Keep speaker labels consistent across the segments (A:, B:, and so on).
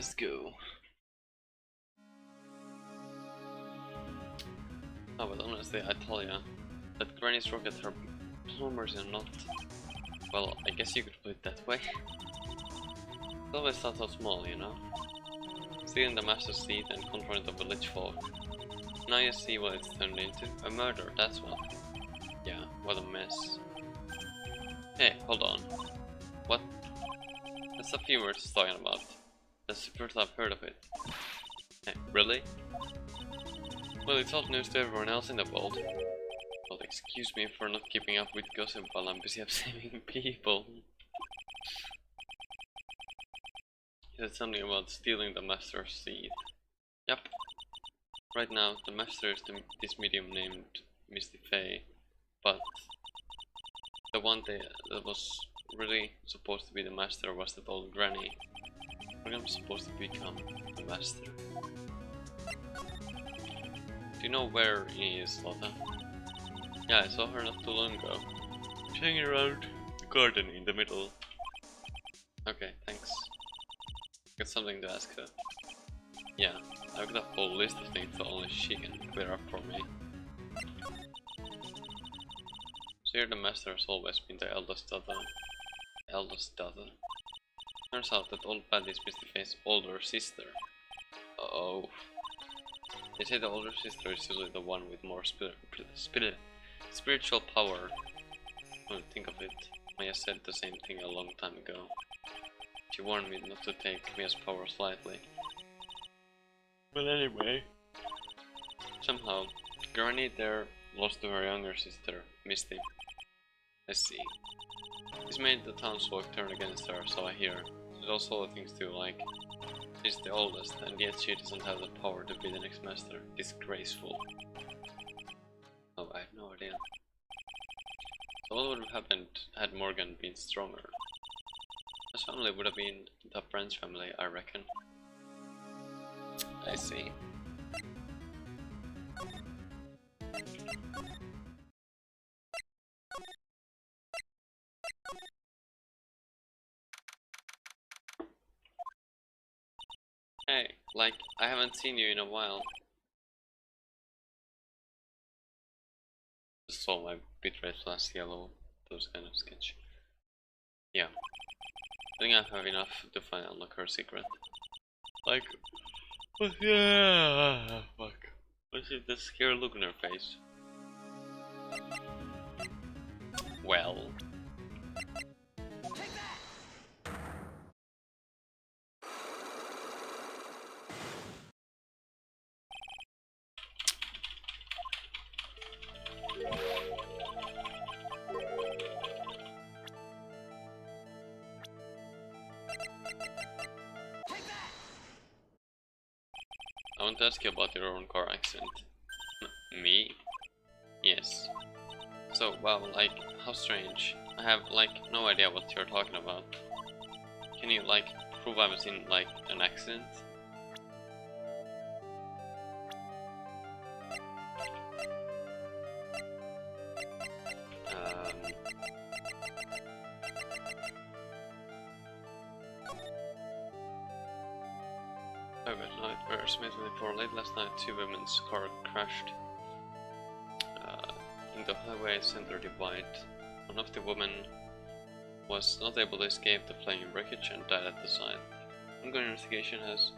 A: Let's go. Oh, but honestly, I tell ya, that Granny's rocket her plumbers are not. Well, I guess you could put it that way. It always starts out small, you know? Stealing the master's seat and confronting the village folk. Now you see what it's turned into. A murder, that's what. Yeah, what a mess. Hey, hold on. What? That's a few words talking about. That's the first I've heard of it. Hey, really? Well, it's hot news to everyone else in the world. Well, excuse me for not keeping up with gossip while I'm busy saving people. He said something about stealing the master's seed. Yep. Right now, the master is this medium named Misty Faye, but the one that was really supposed to be the master was that old granny. But I'm supposed to become the master. Do you know where he is, Lotta? Yeah, I saw her not too long ago. She's hanging around the garden in the middle. Okay, thanks. Got something to ask her. Yeah, I've got a whole list of things that only she can clear up for me. So you're the master has always been the eldest daughter. Turns out that old Patty is Misty Faye's older sister. Oh. They say the older sister is usually the one with more spiritual power. Well, think of it. Maya said the same thing a long time ago. She warned me not to take Mia's powers lightly. But anyway. Somehow, Granny there lost to her younger sister, Misty. I see. This made the townsfolk turn against her, so I hear. There's also other things too, like she's the oldest, and yet she doesn't have the power to be the next master. Disgraceful. Oh, I have no idea. So what would have happened had Morgan been stronger? His family would have been the Prince family, I reckon. I see. Hey, like, I haven't seen you in a while. Just saw my bitrate flash yellow, those kind of sketch. Yeah. I think I have enough to find unlock her secret. Like, yeah, fuck. What's it, the scared look on her face? Well. I want to ask you about your own car accident. Me? Yes. So, wow, like, how strange. I have, like, no idea what you're talking about. Can you, like, prove I was in, like, an accident? Okay, night where estimatedly for late last night, two women's car crashed in the highway center divide. One of the women was not able to escape the flaming wreckage and died at the site. Ongoing investigation has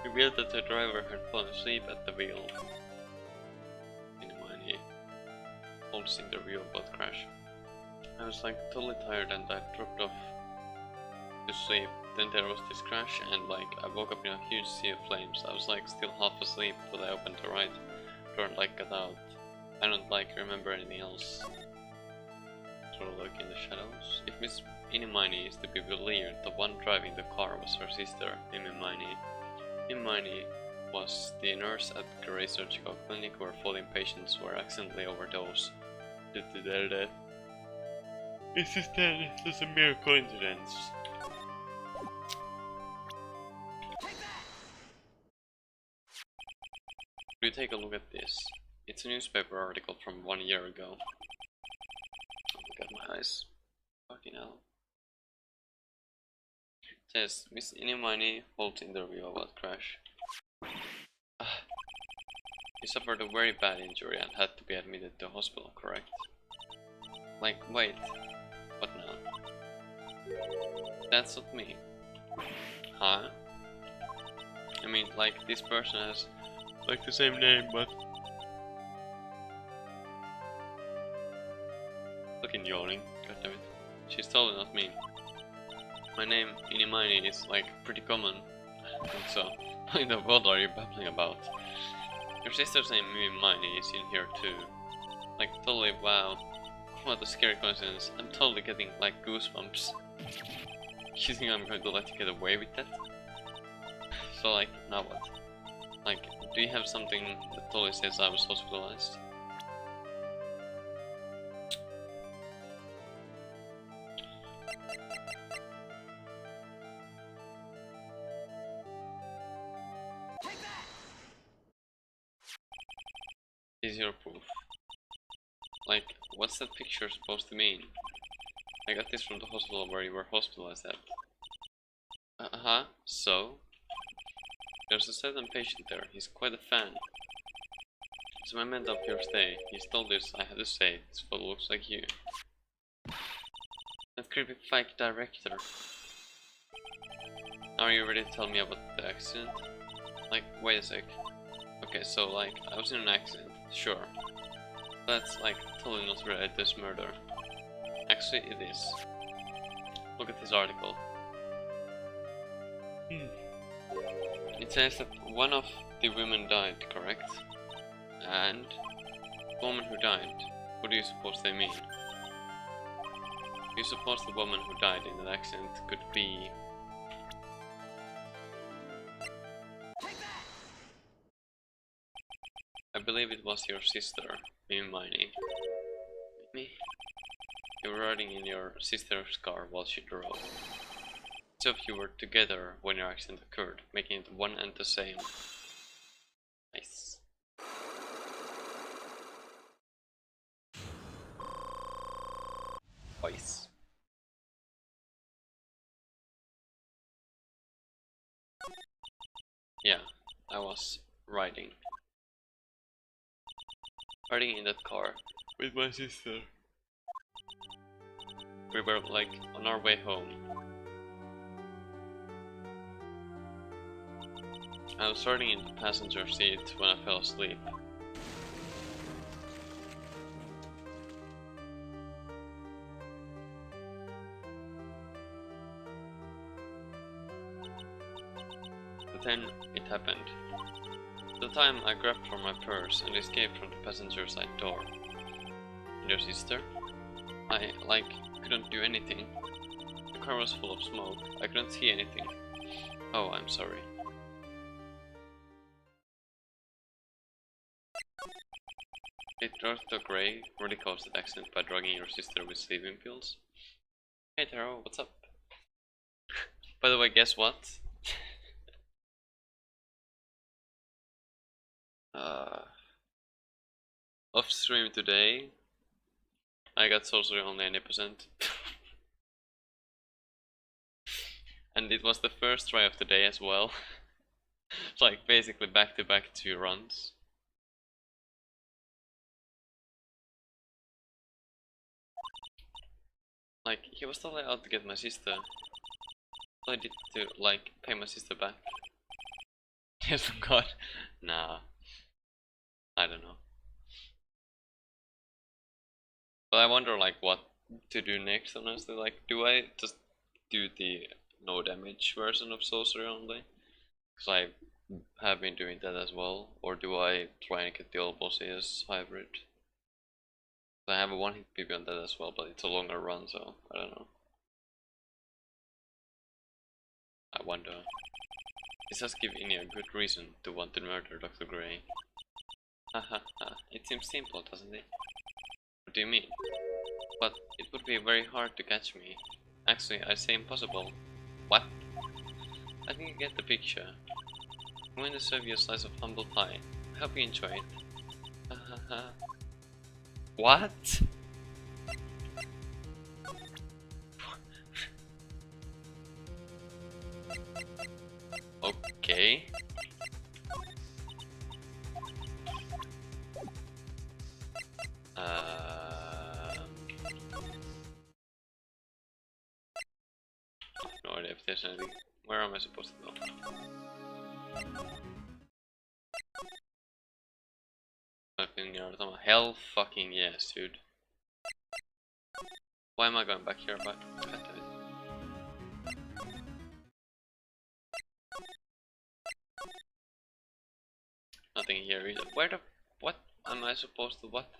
A: revealed that the driver had fallen asleep at the wheel. In my told this interview about crash. I was like totally tired and I dropped off to sleep. Then there was this crash and like I woke up in a huge sea of flames. I was like still half asleep, but I opened the right door and like got out. I don't like remember anything else. Sort of like in the shadows. If Miss Inimini is to be believed, the one driving the car was her sister, Inimini. Inimini was the nurse at the Gray Surgical Clinic where 14 patients were accidentally overdosed due to their death. It's just a mere coincidence. If you take a look at this, it's a newspaper article from 1 year ago. Oh my god, my eyes. Fucking hell. Says Miss Inimani holds interview about crash. You suffered a very bad injury and had to be admitted to hospital, correct? Like, wait, what now? That's not me. Huh? I mean, like, this person has like the same name, but fucking yawning, goddammit. She's totally not me. My name, Inimani, is like pretty common. So, what in the world are you babbling about? Your sister's name, Inimani, is in here too. Like, totally, wow. What a scary coincidence. I'm totally getting like goosebumps. You think I'm going to let you get away with that? So like, now what? Like, do you have something that totally says I was hospitalized? Is your proof? Like, what's that picture supposed to mean? I got this from the hospital where you were hospitalized at. Uh-huh, so? There's a certain patient there, he's quite a fan. It's my moment of your stay. He stole this, I have to say, this photo looks like you. That creepy fake director. Are you ready to tell me about the accident? Like, wait a sec. Okay, so like, I was in an accident, sure. That's like totally not related to this murder. Actually, it is. Look at this article. It says that one of the women died, correct? And the woman who died, what do you suppose they mean? You suppose the woman who died in that accident could be... I believe it was your sister, Mimini. Me? You were riding in your sister's car while she drove. So you were together when your accident occurred, making it one and the same. Nice. Nice. Yeah, I was riding in that car with my sister. We were like on our way home. I was riding in the passenger seat when I fell asleep. But then it happened. At the time I grabbed for my purse and escaped from the passenger side door. And your sister? I, like, couldn't do anything. The car was full of smoke. I couldn't see anything. Oh, I'm sorry. Did Dr. Gray really cause that accident by drugging your sister with sleeping pills? Hey Taro, what's up? By the way, guess what? Off stream today, I got sorcery on 90%. And it was the first try of the day as well. It's like basically back to back 2 runs. Like, he was totally out to get my sister. So I did to, like, pay my sister back. Yes, oh god. Nah. I don't know. But I wonder, like, what to do next, honestly. Like, do I just do the no damage version of sorcery only? Because I have been doing that as well. Or do I try and get the old bosses hybrid? I have a 1-hit PP on that as well, but it's a longer run, so I don't know. I wonder. This does give Inni a good reason to want to murder Dr. Gray. Haha, it seems simple, doesn't it? What do you mean? But it would be very hard to catch me. Actually, I say impossible. What? I think you get the picture. I'm going to serve you a slice of humble pie. I hope you enjoy it. Hahaha. What? there's anything. Where am I supposed to go? Hell fucking yes, dude. Why am I going back here? But God damn it. Nothing here either. Where the what am I supposed to what?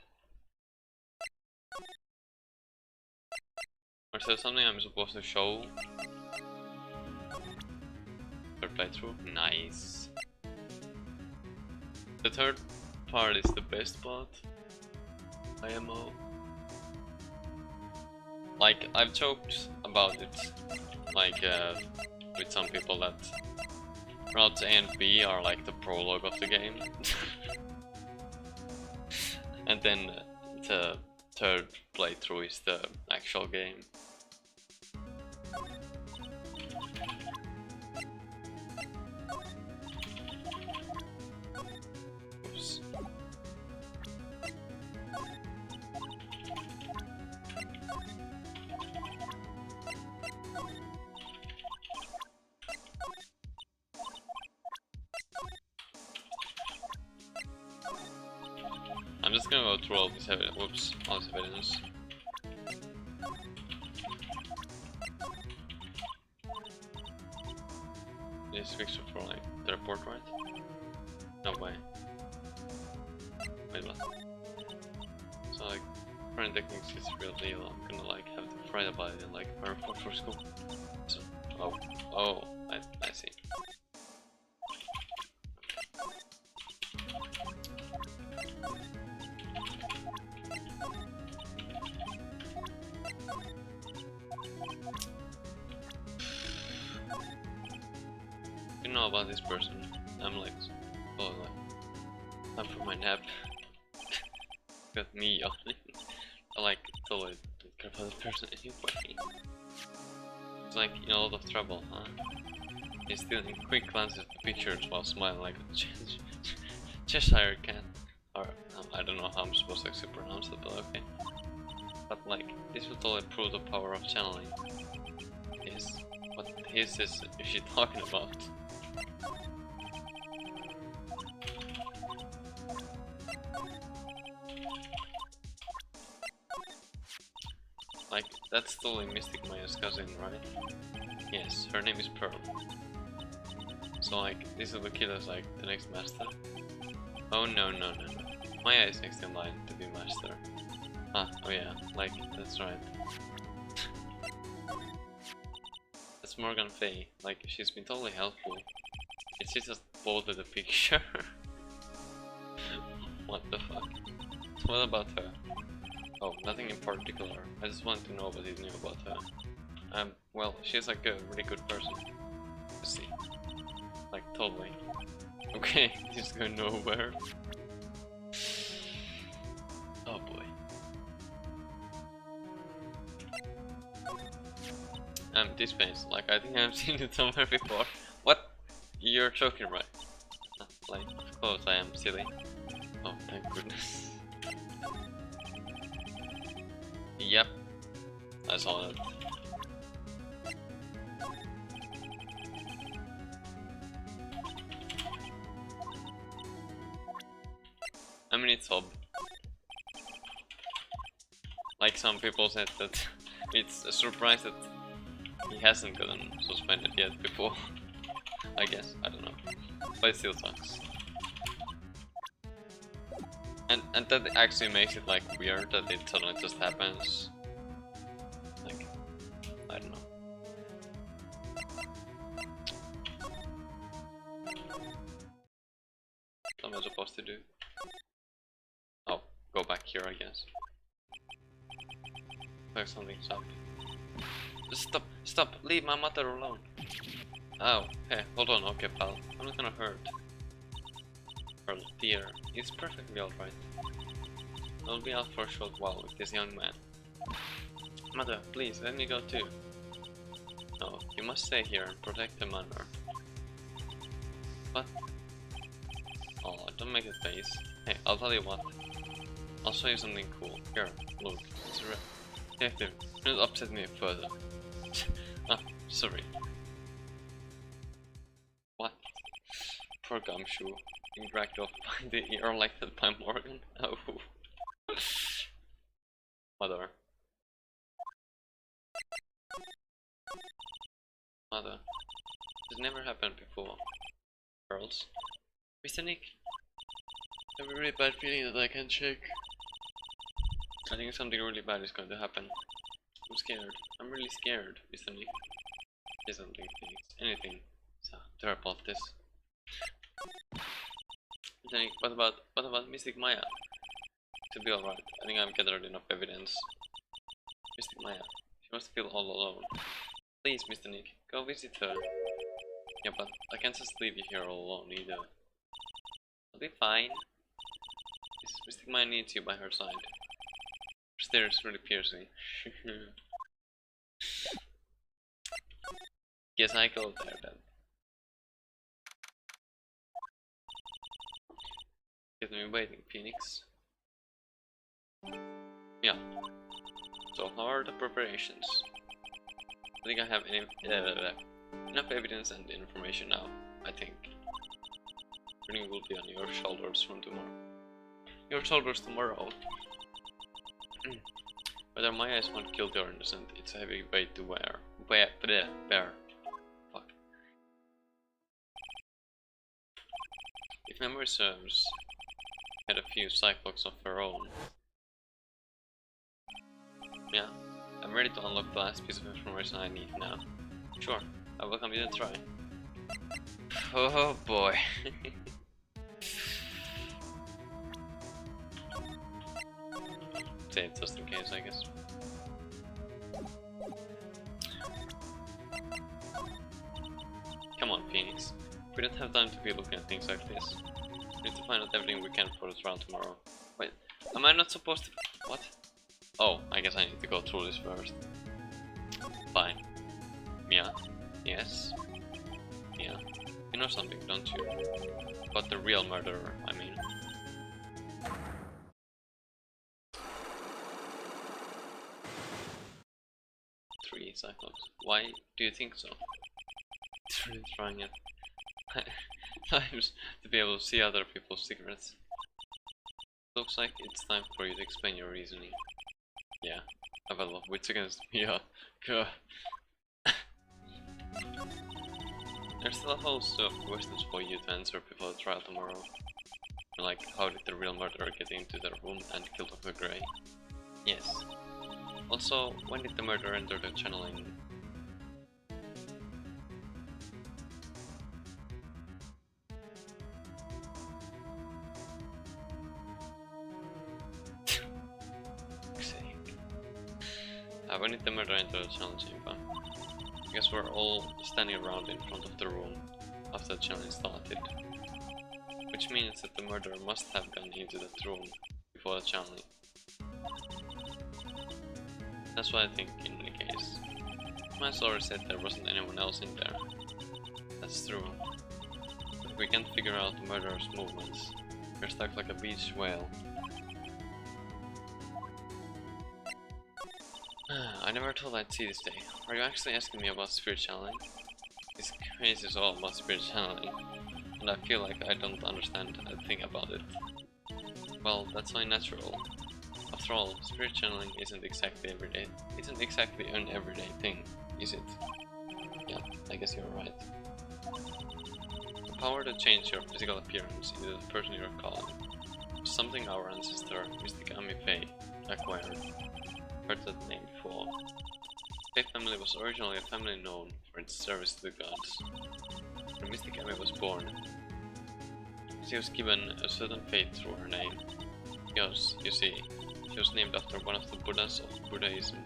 A: Or is there something I'm supposed to show? Third playthrough? Nice. The third part is the best part. IMO. Like, I've joked about it, like, with some people that routes A and B are like the prologue of the game. And then the third playthrough is the actual game. Oops. I'm just gonna go through all this evidence. Whoops, all this evidence. This picture for like the report, right? No way. Wait, what? So like, current techniques is a real deal. I'm gonna like have to write about it in like my report for school. So, oh, I see. You know about this person. I'm like, oh, like, time for my nap. Got me yawning. I like totally don't care about this person anyway. It's like in a lot of trouble, huh? He's stealing quick glances at the pictures while smiling like a Cheshire cat. Or I don't know how I'm supposed to actually pronounce it, but okay. But like, this will totally prove the power of channeling. Yes. What is she talking about? Like, that's totally Mystic Maya's cousin, right? Yes, her name is Pearl. So like, this little kid is like the next master. Oh no. Maya is next in line to be master. Ah, oh yeah, like, that's right. That's Morgan Faye. Like, she's been totally helpful. She just bolted the picture. What the fuck? What about her? Oh, nothing in particular. I just want to know what is new about her. Well, she's like a really good person. Let's see. Like, totally. Okay, he's going nowhere. Oh boy. This face, like, I think I've seen it somewhere before. What? You're joking, right? Like, of course I am silly. Oh, thank goodness. Yep, I saw that. I mean, it's odd. Like, some people said that it's a surprise that he hasn't gotten suspended yet before. I guess, I don't know. But it still sucks. And that actually makes it like weird that it suddenly just happens. Like, I don't know. What am I supposed to do? Oh, go back here, I guess. Like something's up. Stop, leave my mother alone. Oh, hey, hold on, okay pal. I'm not gonna hurt. Her dear, he's perfectly alright. I'll be out for a short while with this young man. Mother, please, let me go too. No, you must stay here and protect the manor. What? Oh, don't make a face. Hey, I'll tell you what. I'll show you something cool. Here, look. It's a detective. Don't upset me further. Ah, sorry. for Gumshoe being dragged off by the ear like that by Morgan. Oh. Mother. Mother. This never happened before. Girls. Mr. Nick. I have a really bad feeling that I can't shake. I think something really bad is going to happen. I'm scared. I'm really scared, Mr. Nick. Say something, please. Anything. So, to report this. Mr. Nick, what about Mystic Maya? To be alright. I think I've gathered enough evidence. Mystic Maya. She must feel all alone. Please, Mr. Nick, go visit her. Yeah, but I can't just leave you here all alone either. I'll be fine. Mystic Maya needs you by her side. Her stare is really piercing. Guess I go there then. Get me waiting, Phoenix. Yeah. So how are the preparations? I think I have enough evidence and information now, I think. Everything will be on your shoulders from tomorrow. Your shoulders tomorrow. Whether Maya is one guilty or innocent, it's a heavy weight to bear. Fuck. If memory serves, had a few cyclops of her own. Yeah, I'm ready to unlock the last piece of information I need now. Sure, I welcome you to try. Oh boy. Say it just in case, I guess. Come on, Phoenix. We don't have time to be looking at things like this. We need to find out everything we can for the trial tomorrow. Wait, am I not supposed to... What? Oh, I guess I need to go through this first. Fine. Mia? Yes? Mia? You know something, don't you? About the real murderer, I mean. Three Cyclops. Why do you think so? It's really trying it. Times to be able to see other people's secrets. Looks like it's time for you to explain your reasoning. Yeah, I have a lot of wits against me. Yeah. There's still a host of questions for you to answer before the trial tomorrow. Like, how did the real murderer get into their room and kill Dr. Gray? Yes. Also, when did the murderer enter the channeling? When did the murderer enter the channel chamber? I guess we're all standing around in front of the room after the challenge started. Which means that the murderer must have gone into that room before the challenge. That's what I think in any case. My story said there wasn't anyone else in there. That's true. But we can't figure out the murderer's movements. We're stuck like a beached whale. I never thought I'd see this day. Are you actually asking me about spirit channeling? This craze is all about spirit channeling, and I feel like I don't understand a thing about it. Well, that's so natural. After all, spirit channeling isn't exactly an everyday thing, is it? Yeah, I guess you're right. The power to change your physical appearance into the person you're calling was something our ancestor, Mystic Ami Faye, acquired. Heard that name before. Faye family was originally a family known for its service to the gods. When Mystic Ami was born, she was given a certain fate through her name. Because, you see, she was named after one of the Buddhas of Buddhism,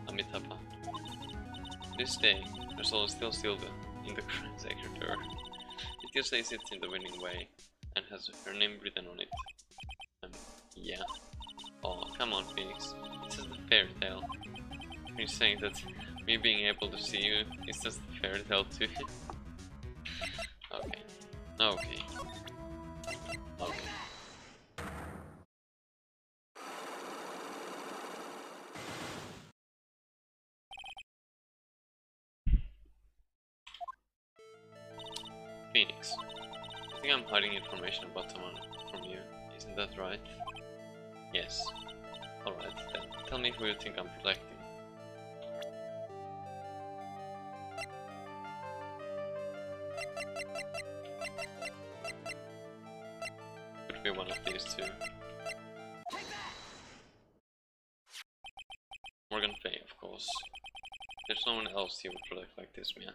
A: Amitabha. To this day, her soul is still sealed in the crown sector. It usually sits in the winning way, and has her name written on it. Yeah. Oh, come on, Phoenix. It's just a fairy tale. You're saying that me being able to see you is just a fairy tale too? Okay. Okay. Okay. Phoenix. I think I'm hiding information about someone from you. Isn't that right? Yes. Alright then. Tell me who you think I'm protecting. Could be one of these two. Morgan Fay, of course. There's no one else you would protect like this, Mia.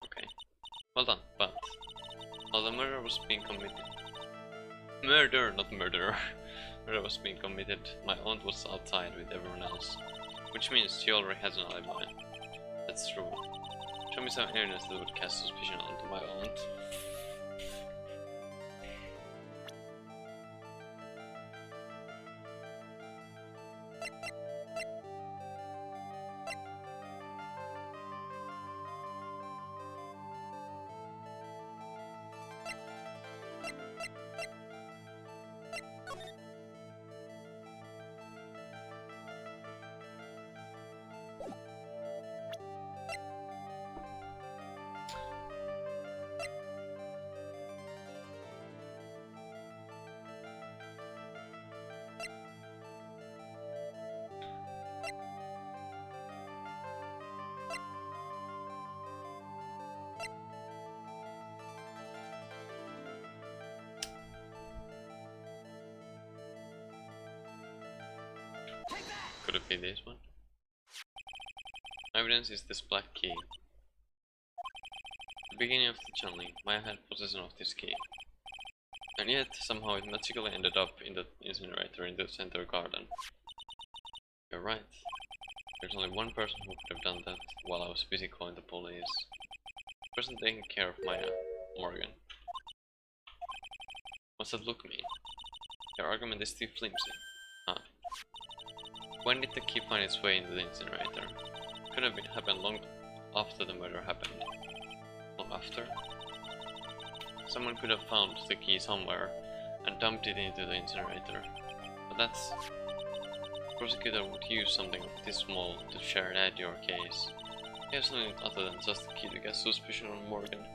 A: Okay. Well done, but while the murder was being committed... Murder, not murderer. Murder was being committed, my aunt was outside with everyone else. Which means she already has an alibi. That's true. Show me some evidence that would cast suspicion onto my aunt. Could it be this one? Evidence is this black key. At the beginning of the channeling, Maya had possession of this key. And yet, somehow it magically ended up in the incinerator in the center garden. You're right. There's only one person who could have done that while I was busy calling the police. The person taking care of Maya, Morgan. What's that look mean? Your argument is too flimsy. Ah. When did the key find its way into the incinerator? It could have happened long after the murder happened. Long after? Someone could have found the key somewhere and dumped it into the incinerator. But that's... The prosecutor would use something this small to share and add your case. You have something other than just the key to cast suspicion on Morgan.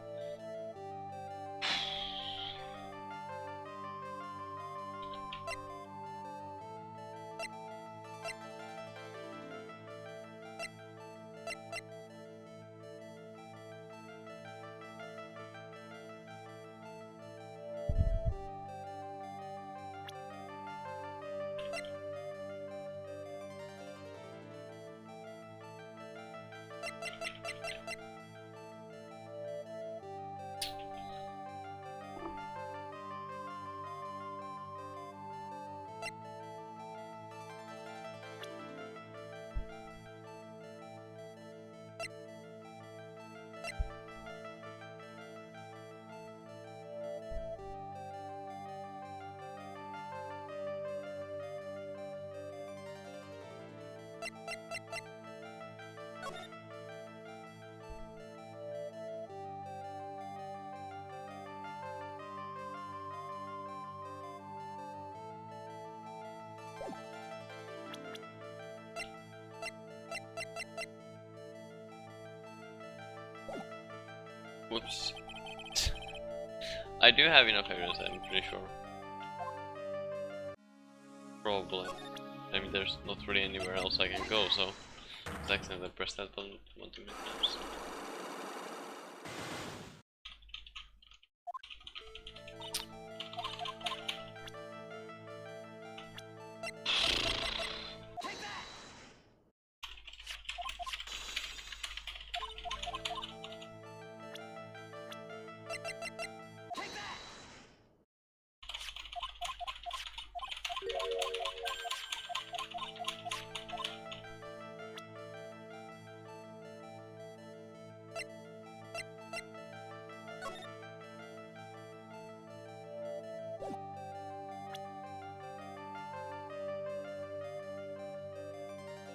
A: Whoops. I do have enough evidence, I'm pretty sure. Probably. I mean, there's not really anywhere else I can go, so I accidentally pressed that button one too many times.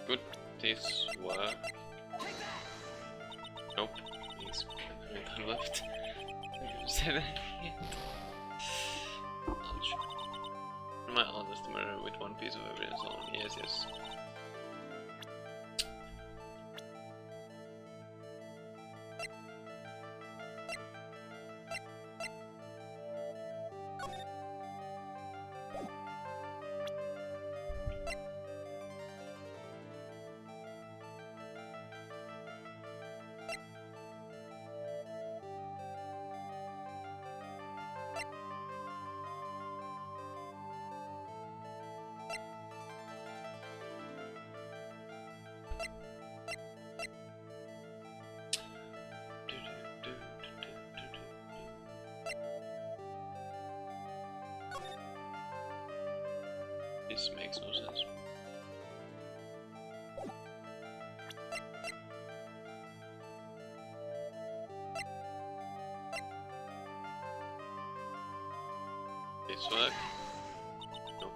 A: Could this work? Nope. It's time left. 7. Ouch. My honest murder with one piece of evidence only. Yes, yes. This makes no sense. This work? No.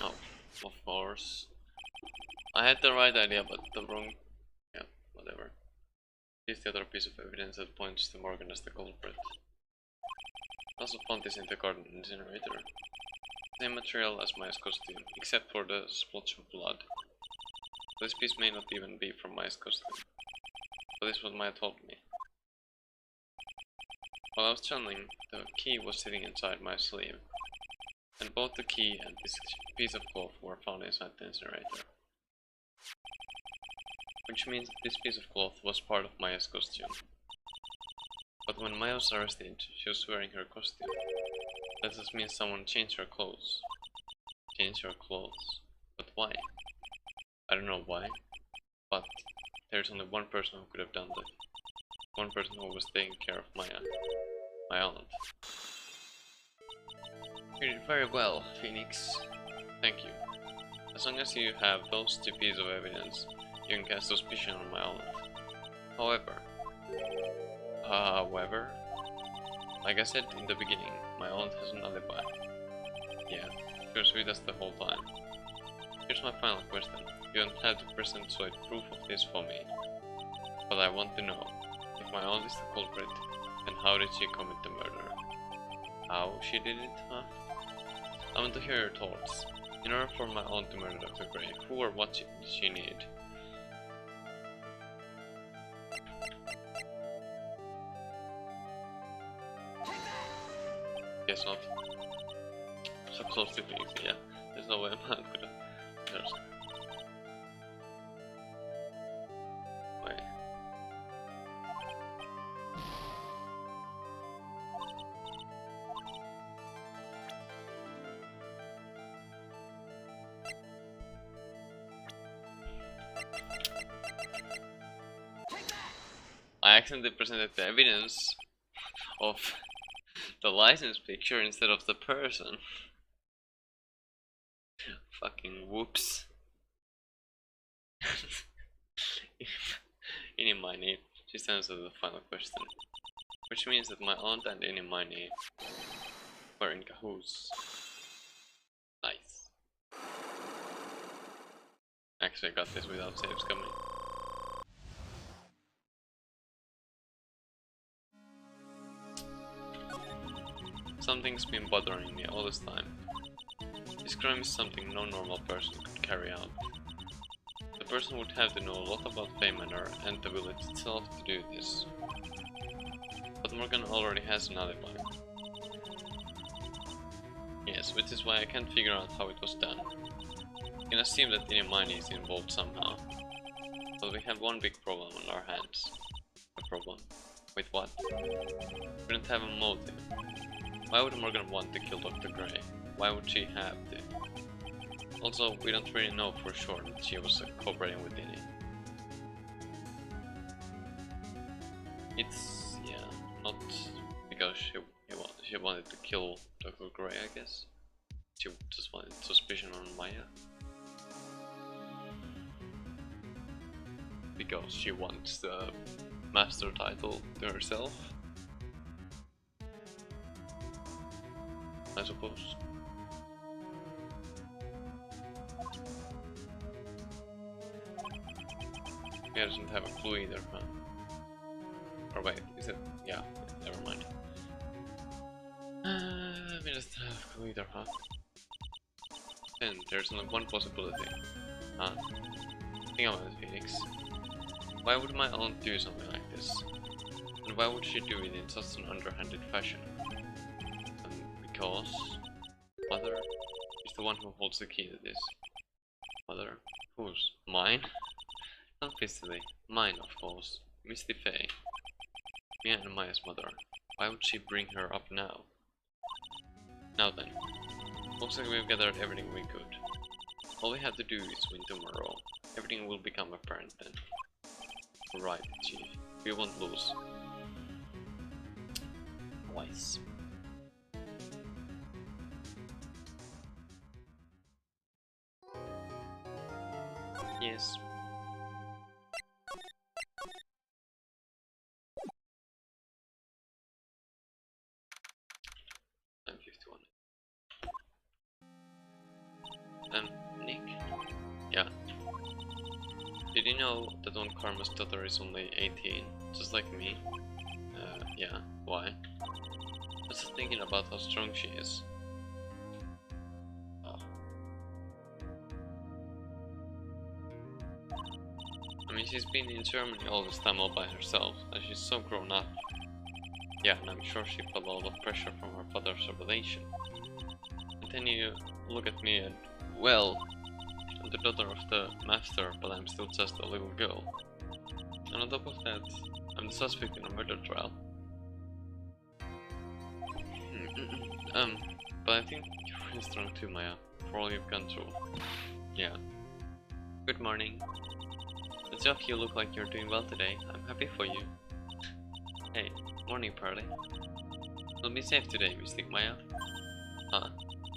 A: Oh, of course. I had the right idea, but the wrong... Yeah, whatever. Here's the other piece of evidence that points to Morgan as the culprit. I also found this in the garden incinerator. Same material as Maya's costume, except for the splotch of blood. This piece may not even be from Maya's costume. But this is what Maya told me. While I was channeling, the key was sitting inside my sleeve. And both the key and this piece of cloth were found inside the incinerator. Which means that this piece of cloth was part of Maya's costume. But when Maya was arrested, she was wearing her costume. That just means someone changed her clothes. Changed her clothes. But why? I don't know why. But there's only one person who could have done that. One person who was taking care of Maya. My aunt. You did very well, Phoenix. Thank you. As long as you have those two pieces of evidence, you can cast suspicion on my aunt. However, like I said in the beginning, my aunt has an alibi. Yeah, she was with us the whole time. Here's my final question. You don't have to present solid proof of this for me. But I want to know, if my aunt is the culprit, then how did she commit the murder? How she did it, huh? I want to hear your thoughts. In order for my aunt to murder Dr. Gray, who or what did she need? Guess not. So close to being easy, yeah. There's no way my aunt could have... There's... Wait. I accidentally presented the evidence of the license picture instead of the person. Fucking whoops. Inimini, she stands as the final question. Which means that my aunt and Inimini were in cahoots. Nice. Actually, I got this without saves coming. Something's been bothering me all this time. This crime is something no normal person could carry out. The person would have to know a lot about Fey Manor and the village itself to do this. But Morgan already has an alibi. Yes, which is why I can't figure out how it was done. I can assume that Inimini is involved somehow. But we have one big problem on our hands. A problem? With what? We don't have a motive. Why would Morgan want to kill Dr. Gray? Why would she have to? Also, we don't really know for sure that she was cooperating with Ini. It's, yeah, not because she wanted to kill Dr. Gray, I guess. She just wanted suspicion on Maya. Because she wants the master title to herself, I suppose. He doesn't have a clue either, huh? Or wait, is it? Yeah, never mind. He doesn't have a clue either, huh? Then there's only one possibility. Huh? Think about it, Phoenix. Why would my aunt do something like this? And why would she do it in such an underhanded fashion? Because Mother is the one who holds the key to this. Mother? Whose? Mine? Not physically. Mine, of course. Misty Faye. Mia and Maya's mother. Why would she bring her up now? Now then. Looks like we've gathered everything we could. All we have to do is win tomorrow. Everything will become apparent then. Right, Chief. We won't lose. Wise. Yes. I'm 51. Nick? Yeah. Did you know that one Karma's daughter is only 18, just like me? Yeah. Why? I was just thinking about how strong she is. Oh. I mean, she's been in Germany all this time all by herself, and she's so grown up. Yeah, and I'm sure she felt a lot of pressure from her father's revelation. And then you look at me and, well, I'm the daughter of the master, but I'm still just a little girl. And on top of that, I'm the suspect in a murder trial. But I think you're really strong too, Maya, for all you've gone through. Yeah. Good morning. It's off, you look like you're doing well today. I'm happy for you. Hey, morning, Pearly. We'll be safe today, Mystic Maya. Huh?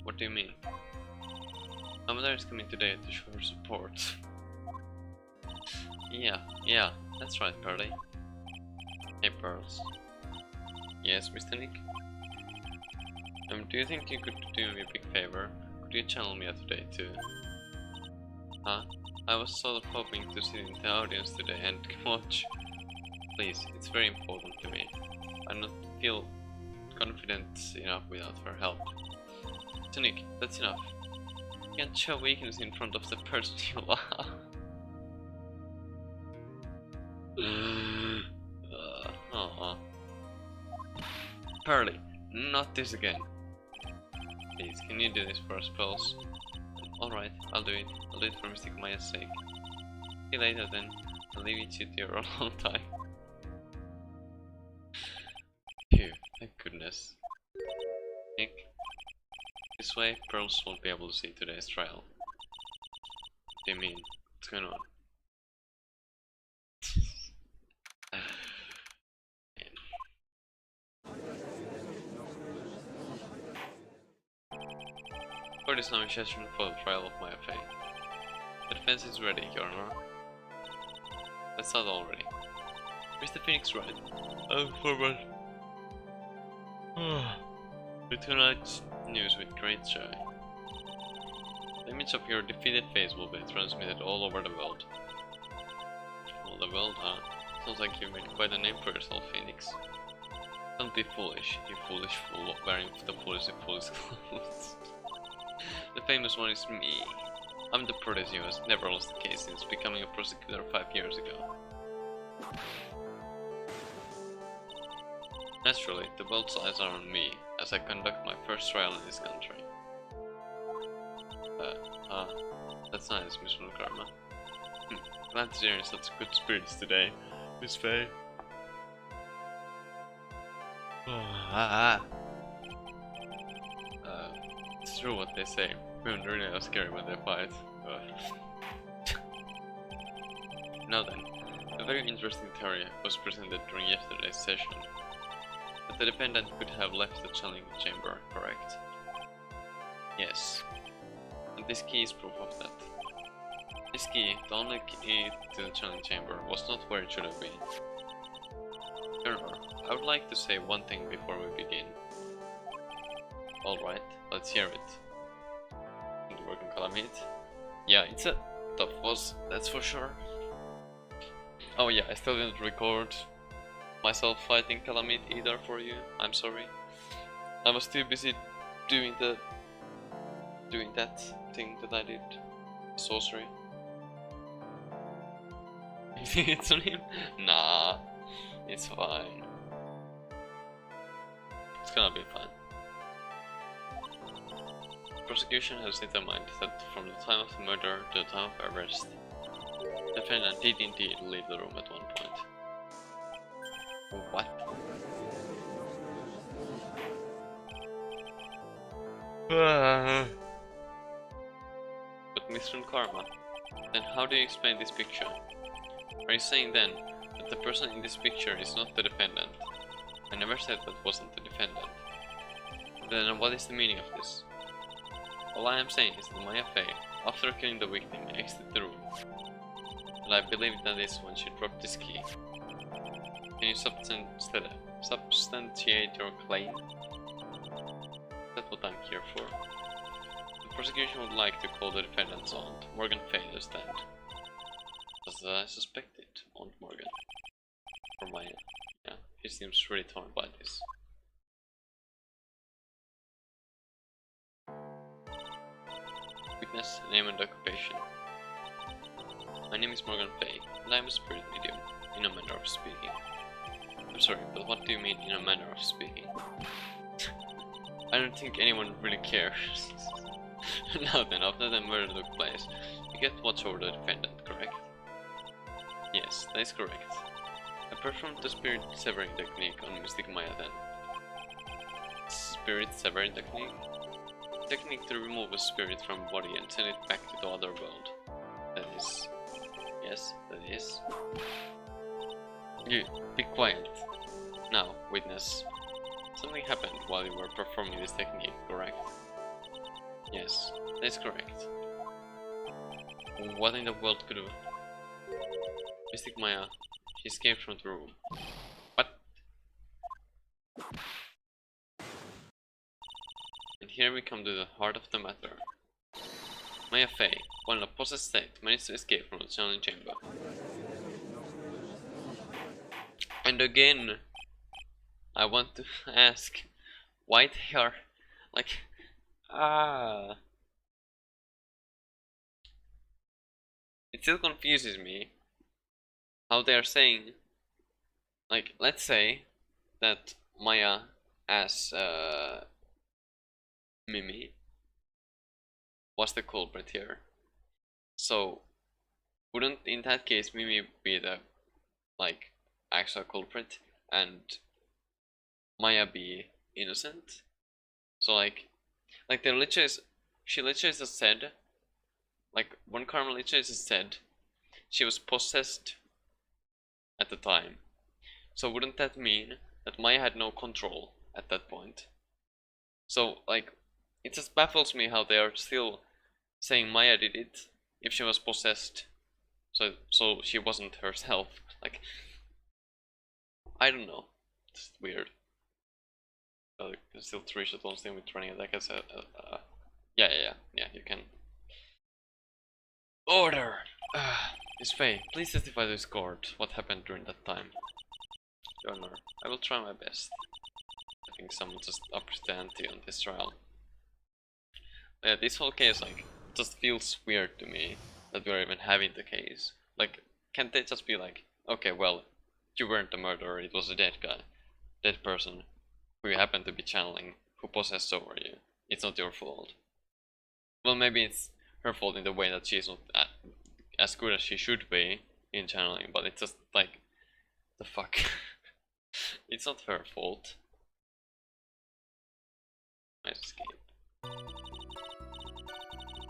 A: What do you mean? My mother is coming today to show her support. Yeah, that's right, Pearly. Hey, Pearls. Yes, Mr. Nick? Do you think you could do me a big favor? Could you channel me today too? Huh? I was sort of hoping to sit in the audience today and watch. Please, it's very important to me. I don't feel confident enough without her help. So Nick, that's enough. You can't show weakness in front of the person you love. Pearly, not this again. Please, can you do this for us, Pearls? Alright, I'll do it. I'll do it for Mystic Maya's sake. See you later then. I'll leave you to your own time. Phew, thank goodness. Nick? This way, Pearls won't be able to see today's trial. What do you mean? What's going on? Court is now in session for the trial of Maya Faye. The defense is ready, Your Honor. Let's start already. Mr. Phoenix Wright. Forward. With tonight's news with great joy. The image of your defeated face will be transmitted all over the world. All the world, huh? Sounds like you made quite a name for yourself, Phoenix. Don't be foolish, you foolish fool wearing the foolish clothes. The famous one is me. I'm the protege who has never lost a case since becoming a prosecutor 5 years ago. Naturally, the world's eyes are on me as I conduct my first trial in this country. That's nice, Miss Karma. Glad to hear in such good spirits today, Miss Faye. It's true what they say. Women really are scary when they fight. Now then, a very interesting theory was presented during yesterday's session. That the defendant could have left the challenge chamber, correct? Yes. And this key is proof of that. This key, the only key to the challenge chamber, was not where it should have been. However, I would like to say one thing before we begin. Alright, let's hear it. The working Calamite? Yeah, it's a tough boss, that's for sure. Oh yeah, I still didn't record myself fighting Calamite either for you, I'm sorry. I was too busy doing that thing that I did. Sorcery. It's on him? Nah, it's fine. It's gonna be fine. Prosecution has determined that from the time of the murder to the time of arrest, the defendant did indeed leave the room at one point. What? But Mr. Karma, then how do you explain this picture? Are you saying then that the person in this picture is not the defendant? I never said that wasn't the defendant. Then what is the meaning of this? All I am saying is that Maya Fey, after killing the victim, exited the room. And I believe that is when she dropped this key. Can you substantiate your claim? That's what I'm here for. The prosecution would like to call the defendant's aunt, Morgan Fey, to stand. As I suspected, Aunt Morgan. Or Maya. Yeah, he seems really torn by this. Witness, name and occupation. My name is Morgan Fay, and I am a spirit medium, in a manner of speaking. I'm sorry, but what do you mean in a manner of speaking? I don't think anyone really cares. Now then, after the murder took place, you get watch over the defendant, correct? Yes, that is correct. I performed the spirit severing technique on Mystic Maya then. Spirit severing technique? Technique to remove a spirit from body and send it back to the other world. That is... Yes, that is... You, be quiet. Now, witness. Something happened while you were performing this technique, correct? Yes, that is correct. What in the world could have... Mystic Maya, she escaped from the room. What? And here we come to the heart of the matter. Maya Fey, while in a possessed state, managed to escape from the channeling chamber. And again, I want to ask why they are like, it still confuses me how they are saying, like, let's say that Maya as Mimi was the culprit here. So wouldn't in that case Mimi be the like actual culprit and Maya be innocent? So like they literally she literally just said, like one Karma literally just said she was possessed at the time. So wouldn't that mean that Maya had no control at that point? So like it just baffles me how they are still saying Maya did it if she was possessed. So she wasn't herself. Like I don't know. It's weird. Still 3 shuttles in with running attack as a yeah, you can. Order! Miss Faye, please testify to this court what happened during that time. Your Honor, I will try my best. I think someone just upped the ante on this trial. Yeah, this whole case like just feels weird to me that we're even having the case. Like, can't they just be like, okay, well, you weren't the murderer, it was a dead guy, dead person who you happen to be channeling, who possessed over you. It's not your fault. Well, maybe it's her fault in the way that she's not as good as she should be in channeling, but it's just like, the fuck. It's not her fault. Nice escape.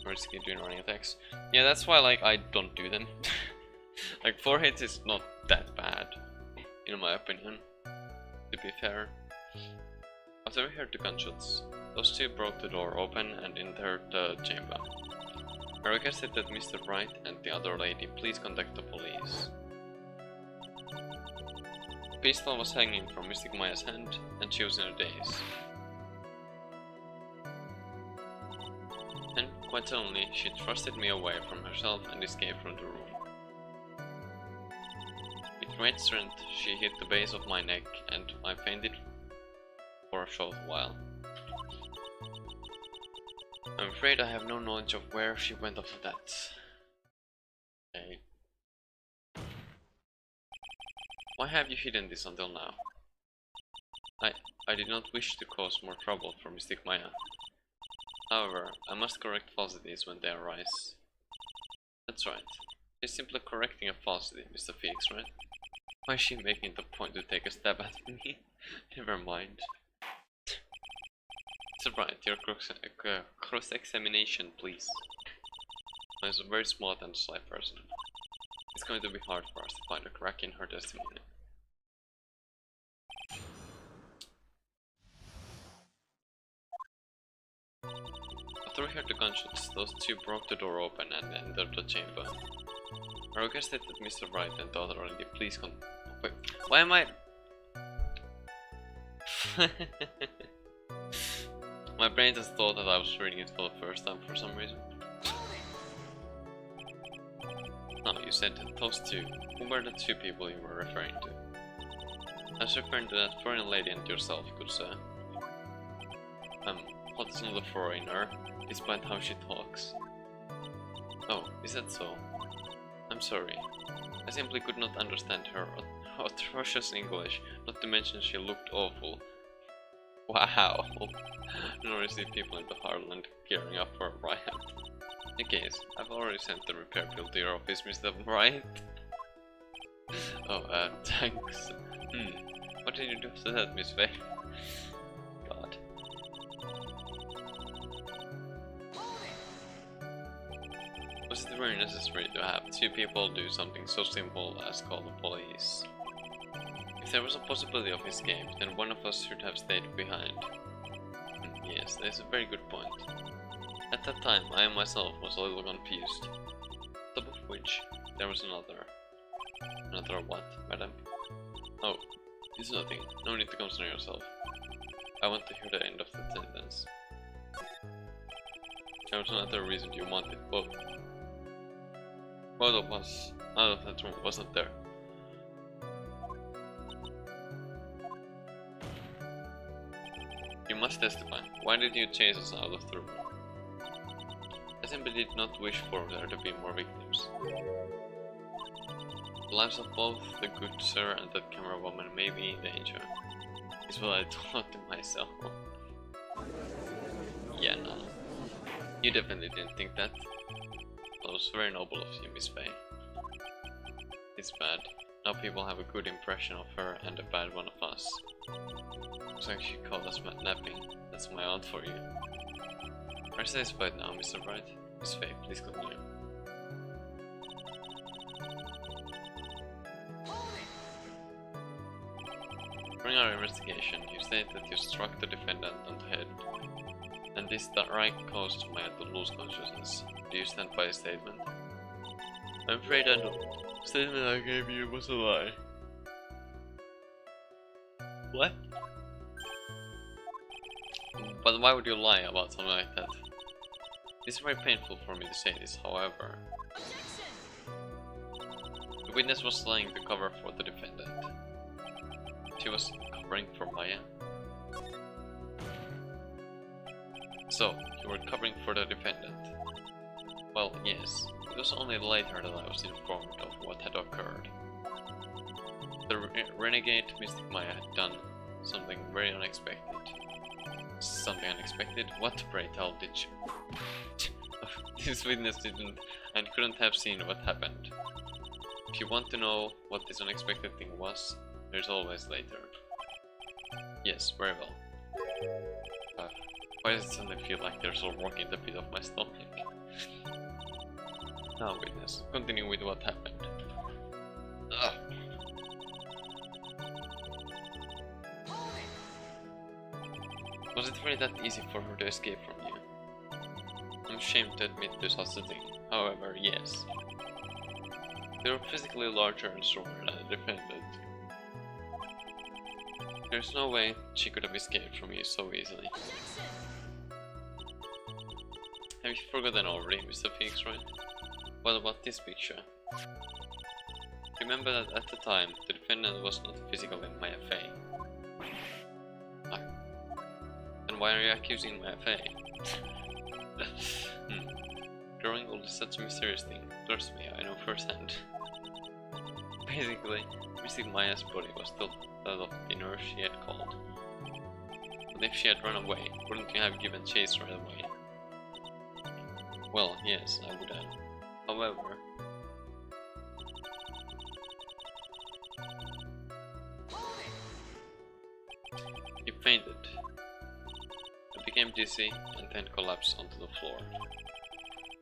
A: Risky doing running attacks. Yeah, that's why like I don't do them. Like 4 hits is not that bad, in my opinion, to be fair. After we heard the gunshots, those two broke the door open and entered the chamber. I requested that Mr. Wright and the other lady please contact the police. The pistol was hanging from Mystic Maya's hand and she was in a daze. Then, quite suddenly, she thrusted me away from herself and escaped from the room. With great strength, she hit the base of my neck and I fainted for a short while. I'm afraid I have no knowledge of where she went after that. Okay. Why have you hidden this until now? I did not wish to cause more trouble for Mystic Maya. However, I must correct falsities when they arise. That's right. She's simply correcting a falsity, Mr. Phoenix, right? Why is she making the point to take a stab at me? Never mind. It's right, your cross-examination, please. I'm a very smart and sly person. It's going to be hard for us to find a crack in her testimony. After we heard the gunshots, those two broke the door open and entered the chamber. I requested that Mr. Wright and the other lady please wait, why am I... My brain just thought that I was reading it for the first time for some reason. No, you said those two. Who were the two people you were referring to? I was referring to that foreign lady and yourself, good sir. What is not a foreigner, despite how she talks? Oh, is that so? I'm sorry. I simply could not understand her atrocious English, not to mention she looked awful. Wow! Nor is the people in the Heartland gearing up for a riot. In case, I've already sent the repair bill to your office, Mr. Wright. Oh, thanks. What did you do to that, Miss Faye? God. Was it really necessary to have two people do something so simple as call the police? If there was a possibility of escape, then one of us should have stayed behind. Yes, that is a very good point. At that time, I myself was a little confused. On top of which, there was another. Another what, madam? Oh, it's nothing. No need to concern yourself. I want to hear the end of the sentence. There was another reason you wanted both. Both of us out of that room, wasn't there? You must testify. Why did you chase us out of the room? I simply did not wish for there to be more victims. The lives of both the good sir and that camera woman may be in danger, is what I thought to myself. Yeah, no. You definitely didn't think that. That was very noble of you, Miss Faye. It's bad. Now people have a good impression of her and a bad one of us. Looks like she called us napping. That's my aunt for you. Are you satisfied now, Mr. Wright? Miss Faye, please continue. During our investigation, you stated that you struck the defendant on the head, and this right caused Maya to lose consciousness. Do you stand by a statement? I'm afraid I don't. The statement I gave you was a lie. What? But why would you lie about something like that? It's very painful for me to say this, however. The witness was lying to cover for the defendant. She was covering for Maya. So, you were covering for the defendant. Well, yes. It was only later that I was informed of what had occurred. The renegade Mystic Maya had done something very unexpected. Something unexpected? What, pray tell, did you... This witness didn't and couldn't have seen what happened. If you want to know what this unexpected thing was, there's always later. Yes, very well. Why does it suddenly feel like there's a rock in the pit of my stomach? Now, witness, continue with what happened. Ugh. Was it really that easy for her to escape from you? I'm ashamed to admit to such a thing. However, yes. They were physically larger and stronger than the defendant. There's no way she could have escaped from you so easily. Have you forgotten already, Mr. Phoenix, right? What about this picture? Remember that at the time, the defendant was not physically Maya Fey. Then why are you accusing Maya Fey? Growing old is such a mysterious thing. Trust me, I know firsthand. Basically, Mystic Maya's body was still that of the nurse she had called. And if she had run away, wouldn't you have given chase right away? Well, yes, I would have. However... He fainted. I became dizzy and then collapsed onto the floor.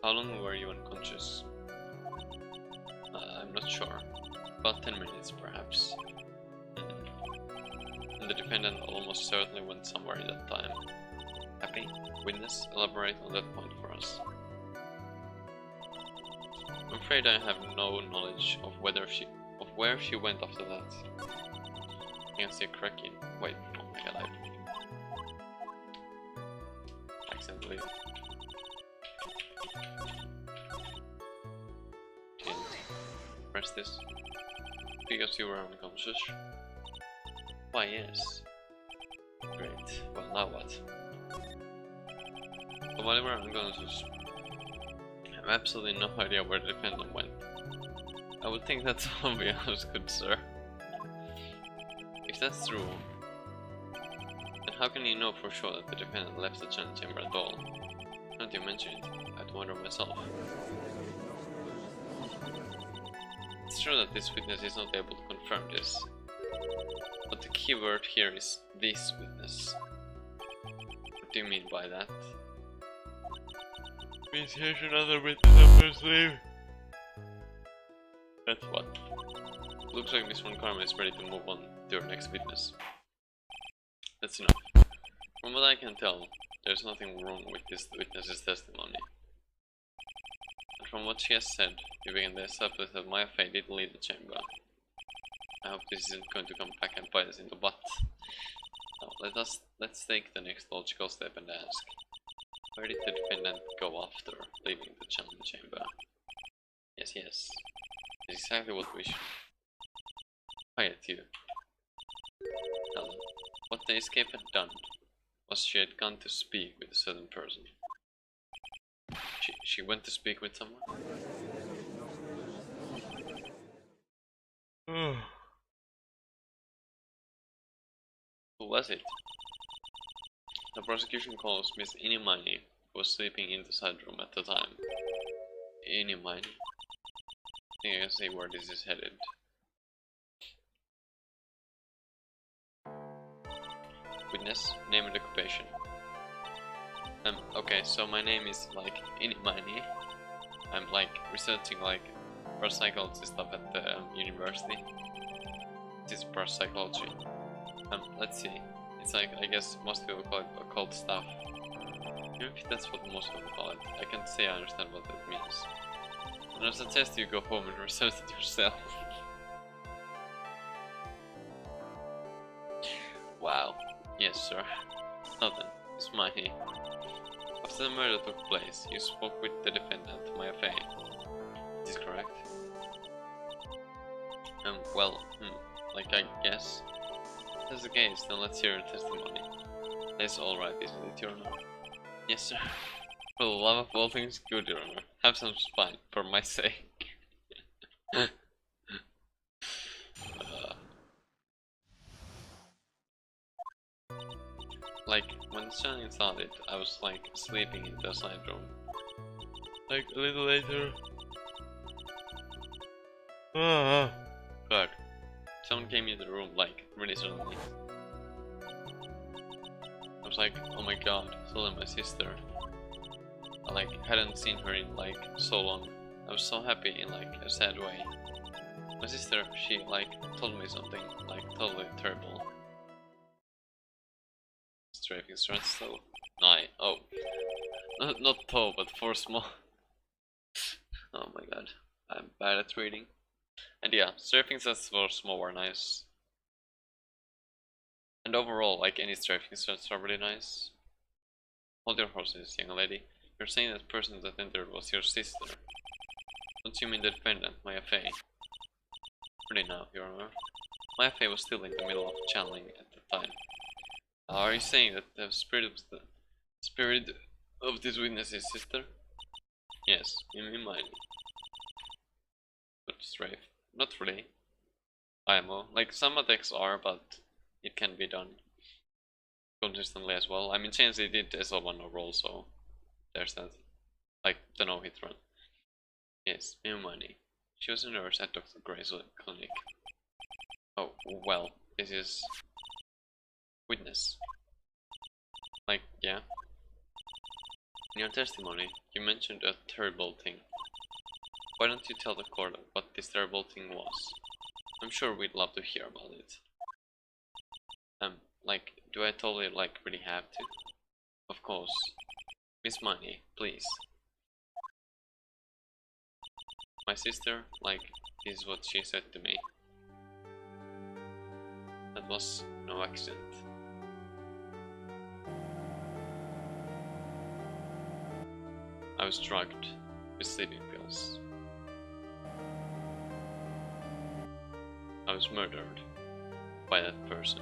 A: How long were you unconscious? I'm not sure. About 10 minutes, perhaps. And the defendant almost certainly went somewhere in that time. Happy? Witness? Elaborate on that point for us. I'm afraid I have no knowledge of where she went after that. I can see a crack in. Wait, oh my god, I accidentally didn't press this. Because you were unconscious. Why, yes. Great. Well, now what? So while you were unconscious, I have absolutely no idea where the defendant went. I would think that's obvious, good sir. If that's true, then how can you know for sure that the defendant left the chant chamber at all? Not you mention it, I'd wonder myself. It's true that this witness is not able to confirm this, but the key word here is this witness. What do you mean by that? Means here's another witness up her sleeve. That's what? Looks like Miss Von Karma is ready to move on to her next witness. That's enough. From what I can tell, there's nothing wrong with this witness's testimony. And from what she has said, you begin to establish that Maya Fey did leave the chamber. I hope this isn't going to come back and bite us in the butt. Now, let's take the next logical step and ask, where did the defendant go after leaving the challenge chamber? Yes, yes. That's exactly what we should. Quiet, you. Tell them. What the escape had done was she had gone to speak with a certain person. She went to speak with someone? Who was it? The prosecution calls Miss Inimani, who was sleeping in the side room at the time. Inimani? I think I can see where this is headed. Witness, name and occupation. Okay, so my name is like Inimani. I'm like researching like parapsychology stuff at the university. This is parapsychology. Let's see. It's like, I guess most people call it occult stuff. Even if that's what most people call it, I can't say I understand what that means. And I suggest you go home and research it yourself. Wow. Yes, sir. Now then, Miss Mahi. After the murder took place, you spoke with the defendant, Maya Fey. Is this correct? Well, like I guess. If that's the case, then let's hear your testimony. That's alright, isn't it, Your Honor? Yes, sir. For the love of all things good, Your Honor. Have some spine, for my sake. Like, when the sun started, I was like sleeping in the side room. Like a little later. God. Someone came in the room like really suddenly. I was like, oh my god, so my sister. I like hadn't seen her in like so long. I was so happy in like a sad way. My sister, she like told me something like totally terrible. Strafing strats though. Nine. Oh. Not tall, but for small. Oh my god. I'm bad at reading. And yeah, strafing stats for small are nice. And overall, like any strafing stats are really nice. Hold your horses, young lady. You're saying that person that entered was your sister. Don't you mean the defendant, Maya Fey? Really now, Your Honor. Maya Fey was still in the middle of channeling at the time. Are you saying that the spirit of this witness's sister? Yes, in mind. But strafe. Not really. IMO. Like some attacks are, but it can be done. consistently as well. I mean, Chansey did SL1 overall, so there's that. Like, the no-hit run. Yes, new money. She was a nurse at Dr. Gray's clinic. Oh, well, this is... witness. Like, yeah. In your testimony, you mentioned a terrible thing. Why don't you tell the court what this terrible thing was? I'm sure we'd love to hear about it. Like, do I totally, like, really have to? Of course. Miss Money, please. My sister, like, this is what she said to me. That was no accident. I was drugged with sleeping pills. I was murdered by that person.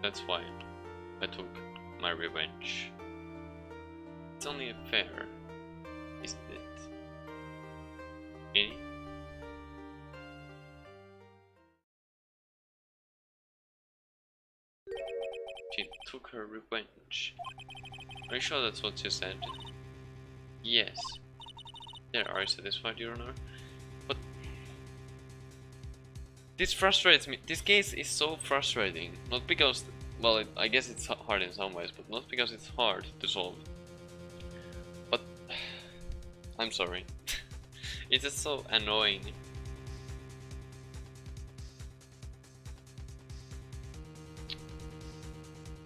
A: That's why I took my revenge. It's only fair, isn't it? Eh? She took her revenge. Are you sure that's what she said? Yes. There, are you satisfied, Your Honor? But this frustrates me. This case is so frustrating. Not because, well, I guess it's hard in some ways, but not because it's hard to solve. But I'm sorry. It's just so annoying.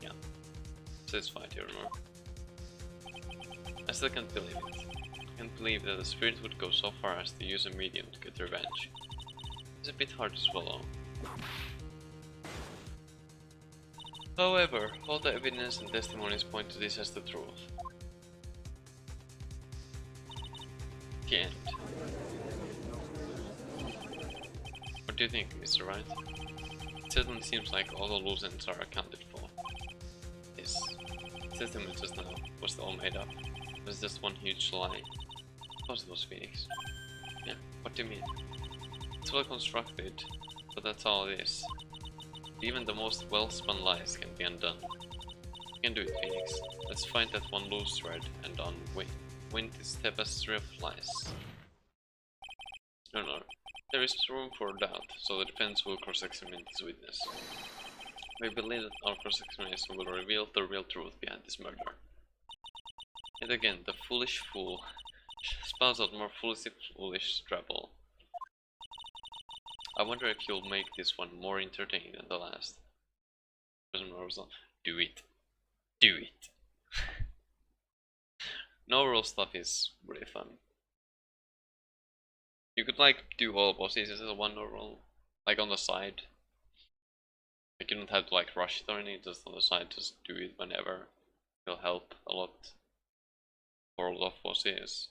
A: Yeah. Satisfied, Your Honor. I still can't believe it. I can't believe that the spirit would go so far as to use a medium to get revenge. It's a bit hard to swallow. However, all the evidence and testimonies point to this as the truth. The end. What do you think, Mr. Wright? It certainly seems like all the loose ends are accounted for. This testimony just now was all made up. It was just one huge lie. Of course it was Phoenix. Yeah, what do you mean? It's well constructed, but that's all it is. Even the most well-spun lies can be undone. You can do it, Phoenix. Let's find that one loose thread and unwind this tapestry of lies. No. There is room for doubt, so the defense will cross-examine this witness. We believe that our cross-examination will reveal the real truth behind this murder. Yet again, the foolish fool spouts out more foolish trouble. I wonder if you'll make this one more entertaining than the last. Do it. Do it. No roll stuff is really fun. You could like do all bosses as a one roll, like on the side. Like you don't have to like rush it or anything, just on the side, just do it whenever. It'll help a lot for a lot of bosses.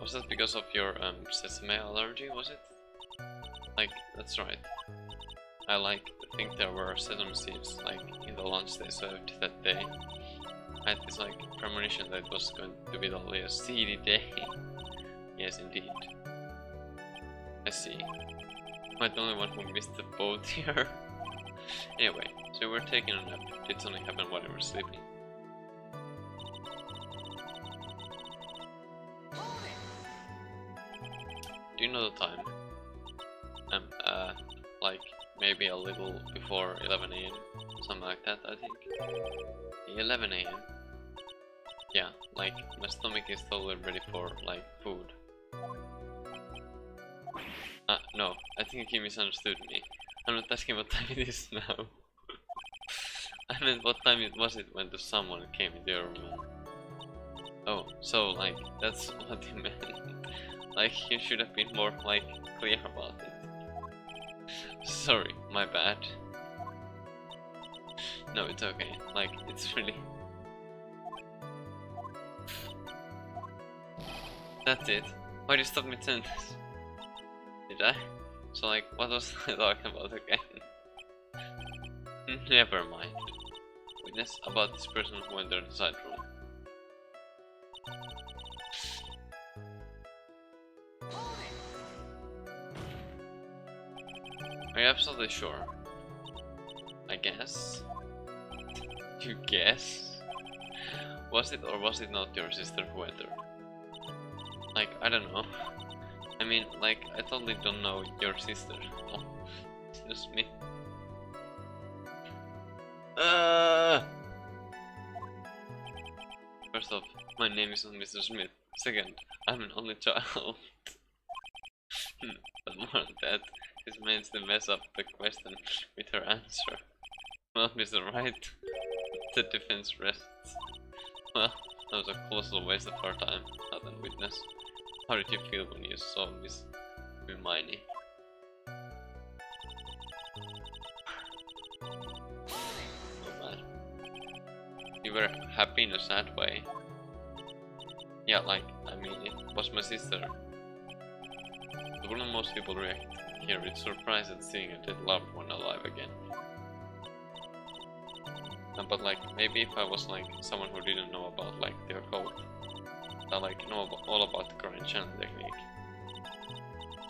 A: Was that because of your sesame allergy, was it? Like, that's right. I think there were sesame seeds like in the lunch they served that day. I had this like premonition that it was going to be only a seedy day. Yes, indeed. I see. Am I the only one who missed the boat here? Anyway, so we're taking a nap. Did something happen while we were sleeping? Do you know the time? Like maybe a little before 11 AM, something like that, I think. 11 AM. Yeah, like my stomach is totally ready for like food. No, I think you misunderstood me. I'm not asking what time it is now. I meant what time was it when the someone came into your room. Oh, so like that's what you meant. Like you should have been more like clear about it. Sorry, my bad. No, it's okay. Like it's really. That's it. Why did you stop mid-sentence? Did I? So like, what was I talking about again? Never mind. Witness about this person who entered the side room. Are you absolutely sure? I guess. You guess? Was it or was it not your sister who entered? Like, I don't know. I mean, like, I totally don't know your sister. Oh, it's just me. First off, my name is not Mr. Smith. Second, I'm an only child. But more than that, this means to mess up the question with her answer. Well, Mr. Wright, the defense rests. Well, that was a colossal waste of our time, not a witness. How did you feel when you saw Miss Hermione? Oh man. You were happy in a sad way. Yeah, like, I mean, it was my sister. The way most people react here is surprise at seeing a dead loved one alive again. But like, maybe if I was like someone who didn't know about like the occult, I like know all about the current channel technique.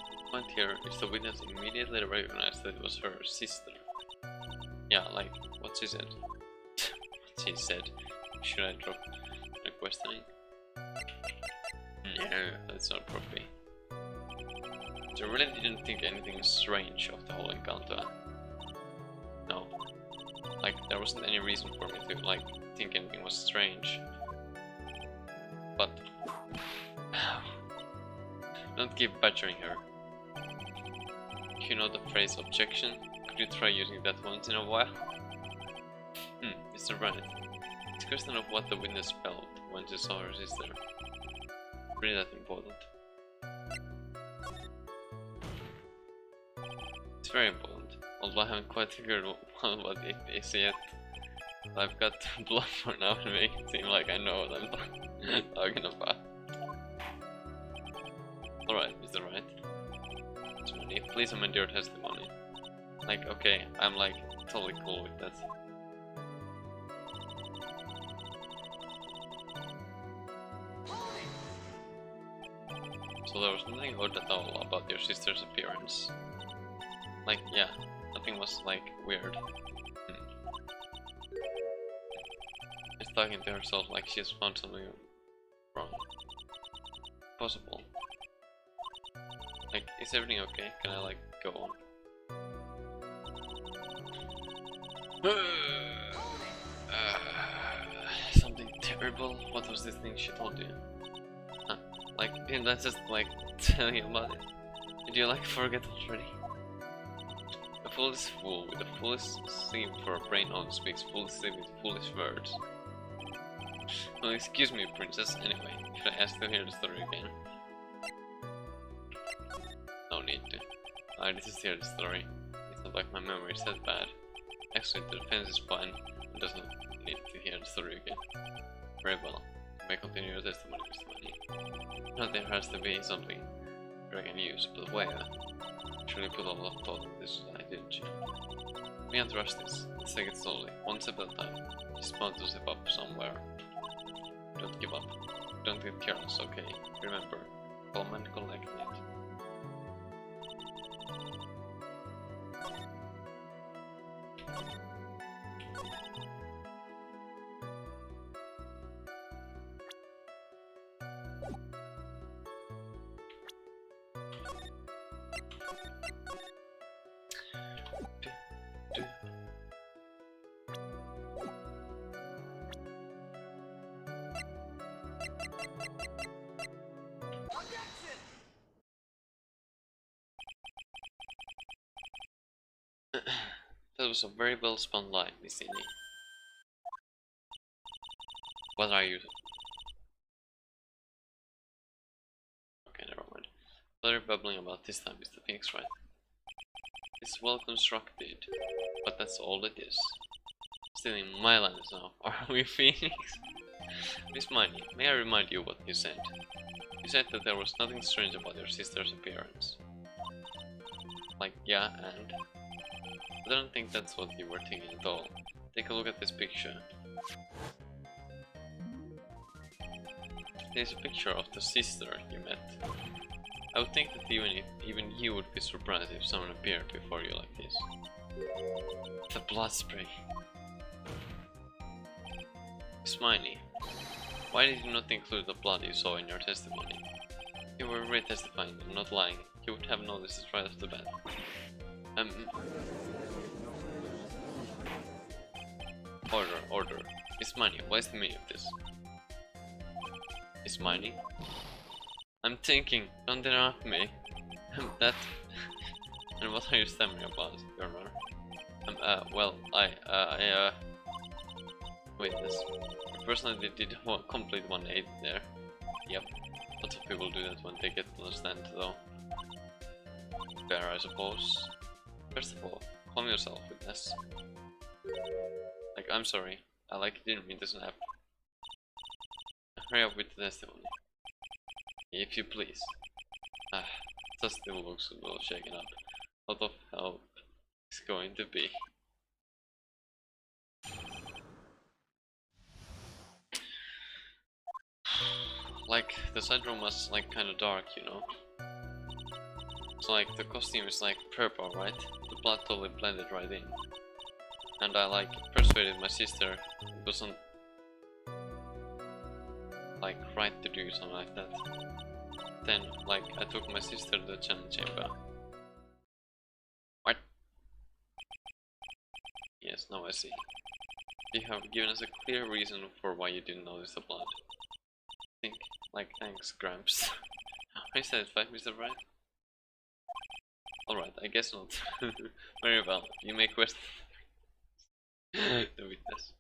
A: The point here is the witness immediately recognized that it was her sister. Yeah, like what she said. What she said. Should I drop the questioning? No, that's not properly. So I really didn't think anything strange of the whole encounter. No. Like, there wasn't any reason for me to, like, think anything was strange. But... don't keep badgering her. You know the phrase objection? Could you try using that once in a while? Mr. Wright. It's a question of what the witness felt when she saw her sister. Really that important. It's very important, although I haven't quite figured out what it is yet. I've got to bluff for now and make it seem like I know what I'm talking about. Alright, Mr. Wright. Please amend your testimony. Like, okay, I'm like totally cool with that. So there was nothing odd at all about your sister's appearance. Like, yeah, nothing was like weird. She's talking to herself like she has found something wrong. Possible. Like, is everything okay? Can I like go on? Something terrible? What was this thing she told you? Huh? Like, didn't I just like tell you about it? Did you like forget already? A foolish fool with a foolish scheme for a brain on speaks foolishly with foolish words. Well, excuse me, princess, anyway, should I ask to hear the story again? No need to. I just hear the story. It's not like my memory is that bad. Actually, the defense is fine and doesn't need to hear the story again. Very well. You may continue your testimony, Mr. Money. Now there has to be something that I can use, but where? Surely put a lot of thought into this, didn't you? We can't rush this. Let's take it slowly, one step at a time. Just bound to step up somewhere. Don't give up. Don't get careless, okay? Remember, calm and collected. That was a very well spun line, Miss Indy. What are you? Okay, never mind. What are you babbling about this time, Mr. Phoenix, right? It's well constructed, but that's all it is. Stealing my lines now, are we, Phoenix? Miss Miney, may I remind you what you said? You said that there was nothing strange about your sister's appearance. Like, yeah, and? I don't think that's what you were thinking at all. Take a look at this picture. There's a picture of the sister you met. I would think that even you would be surprised if someone appeared before you like this. The blood spray. Smiley, why did you not include the blood you saw in your testimony? You were really testifying, I'm not lying. You would have noticed it right off the bat. Order. Ismani, what is the meaning of this? Ismani? I'm thinking, don't interrupt me. That... And what are you stammering about, Your Honor? Well, witness. I personally did complete 180 there. Yep. Lots of people do that when they get to the stand, though. Fair, I suppose. First of all, calm yourself, witness. Like, I'm sorry. I didn't mean to snap. Hurry up with the testimony. If you please. That still looks a little shaken up. Lot of help is going to be. Like, the side room was like kinda dark, you know? So like, the costume is like purple, right? The blood totally blended right in. And I like persuaded my sister it wasn't like right to do something like that. Then like I took my sister to the challenge chamber. What? Yes, now I see. You have given us a clear reason for why you didn't notice the blood. I think, like, thanks, Gramps. I said 5, Mr. Wright? Alright, I guess not. Very well, you may question the witness.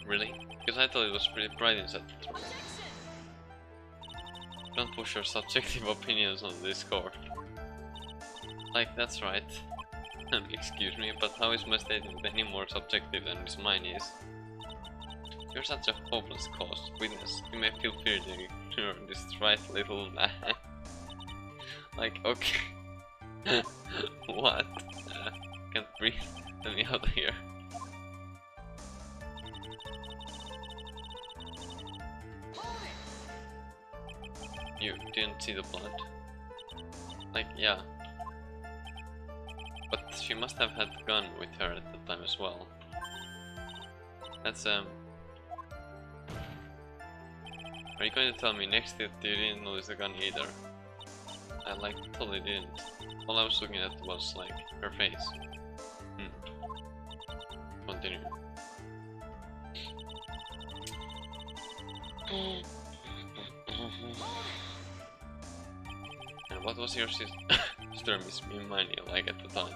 A: Really? Because I thought it was pretty bright inside the room. Don't push your subjective opinions on this court. Like, that's right. Excuse me, but how is my statement any more subjective than mine is? You're such a hopeless cause. Witness, you may feel free to ignore this right little man. Like, okay. What? Can't breathe. Let me out of here. You didn't see the blood? Like, yeah. But she must have had the gun with her at the time as well. That's, Are you going to tell me next that you didn't notice the gun either? I, like, totally didn't. All I was looking at was, like, her face. Continue. And what was your sister Miss Mimani like at the time?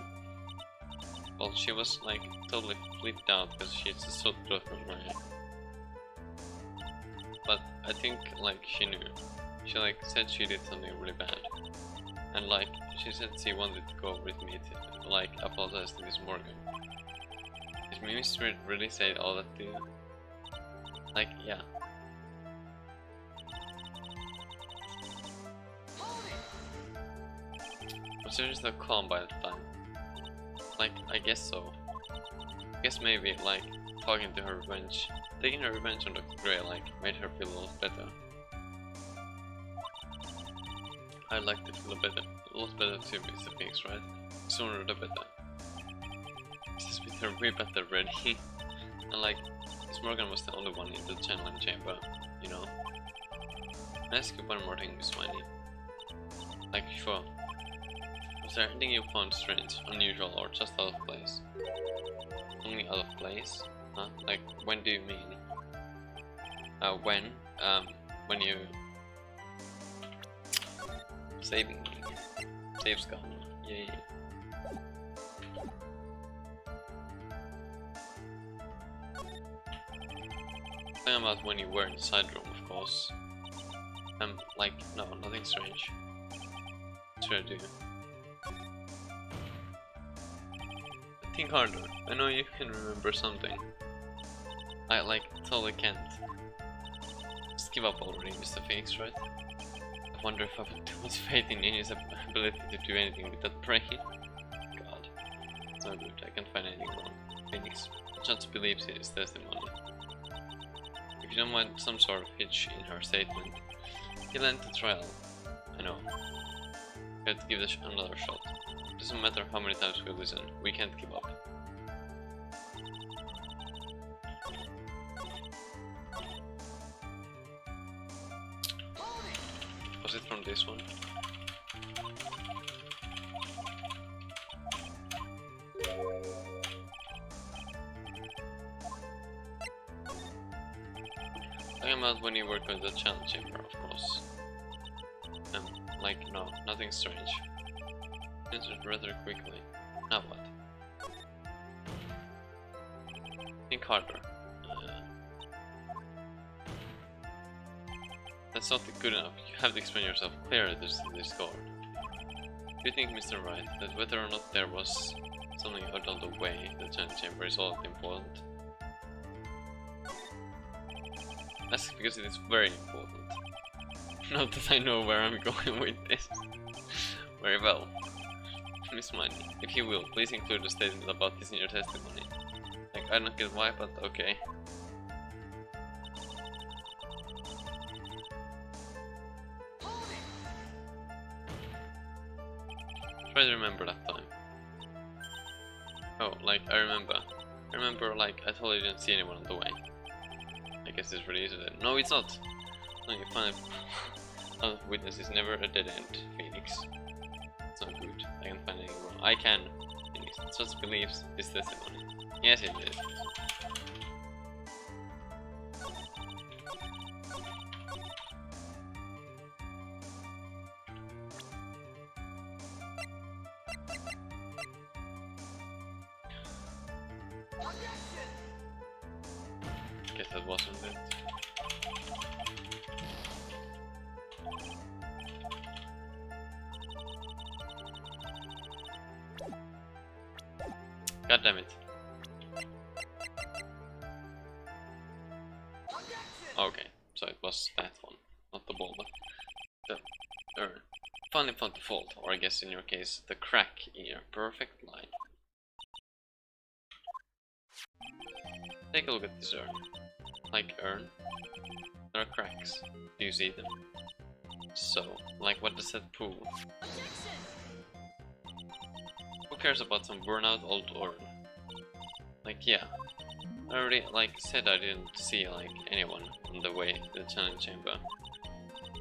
A: Well, she was like totally flipped out because she's a sort of Ryan. But I think like she knew. She like said she did something really bad. And like she said she wanted to go with me to like apologize to Miss Morgan. Did Miss really say all that to you? Like, yeah. Was she just calm by the time? Like, I guess so. I guess maybe, like, taking her revenge on Dr. Grey, like, made her feel a lot better. I'd like to feel a lot better too, Mr. Pinks, right? Sooner the better. Just with her way better ready. And like, Miss Morgan was the only one in the channeling chamber, you know? Can I ask you one more thing, Miss Winey? Like, sure. Was there anything you found strange, unusual, or just out of place? Only out of place? Huh? Like, when do you mean? When you... Saving me. Save scum. Yay. Talking about when you were in the side room, of course. Like, no, nothing strange. Sure I do. Think harder. I know you can remember something. I totally can't. Just give up already, Mr. Phoenix, right? I wonder if I put too much faith in his ability to do anything with that brain. God. It's not good, I can't find anything wrong. Phoenix just believes his testimony. If you don't mind some sort of hitch in her statement, he'll end the trial. I know. We have to give this another shot. Doesn't matter how many times we listen, we can't give up. Was it from this one? Talking about when you work with the challenge chamber, of course. No, nothing strange. Answered rather quickly. Now what? Think harder. That's not good enough. You have to explain yourself clearly to this guard. Do you think, Mr. Wright, that whether or not there was something out of the way, the challenge chamber is all important? Ask because it is very important. Not that I know where I'm going with this. Very well. Miss Miney, if you will, please include a statement about this in your testimony. I don't get why, but okay. Try to remember that time. Oh, I remember. I remember, I totally didn't see anyone on the way. I guess it's really easy then. No, it's not! No, you find a witness is never a dead end, Phoenix. It's not good. I can't find anything wrong. I can. Phoenix just believes his testimony. Yes, it is. Guess that wasn't it. God damn it. Okay, so it was that one, not the ball, but the urn. Finally found the fault, or I guess in your case, the crack in your perfect line. Take a look at this urn. Urn, there are cracks. Do you see them? So, what does that prove? Who cares about some burnout old urn? Yeah. I already, said I didn't see, anyone on the way to the challenge chamber.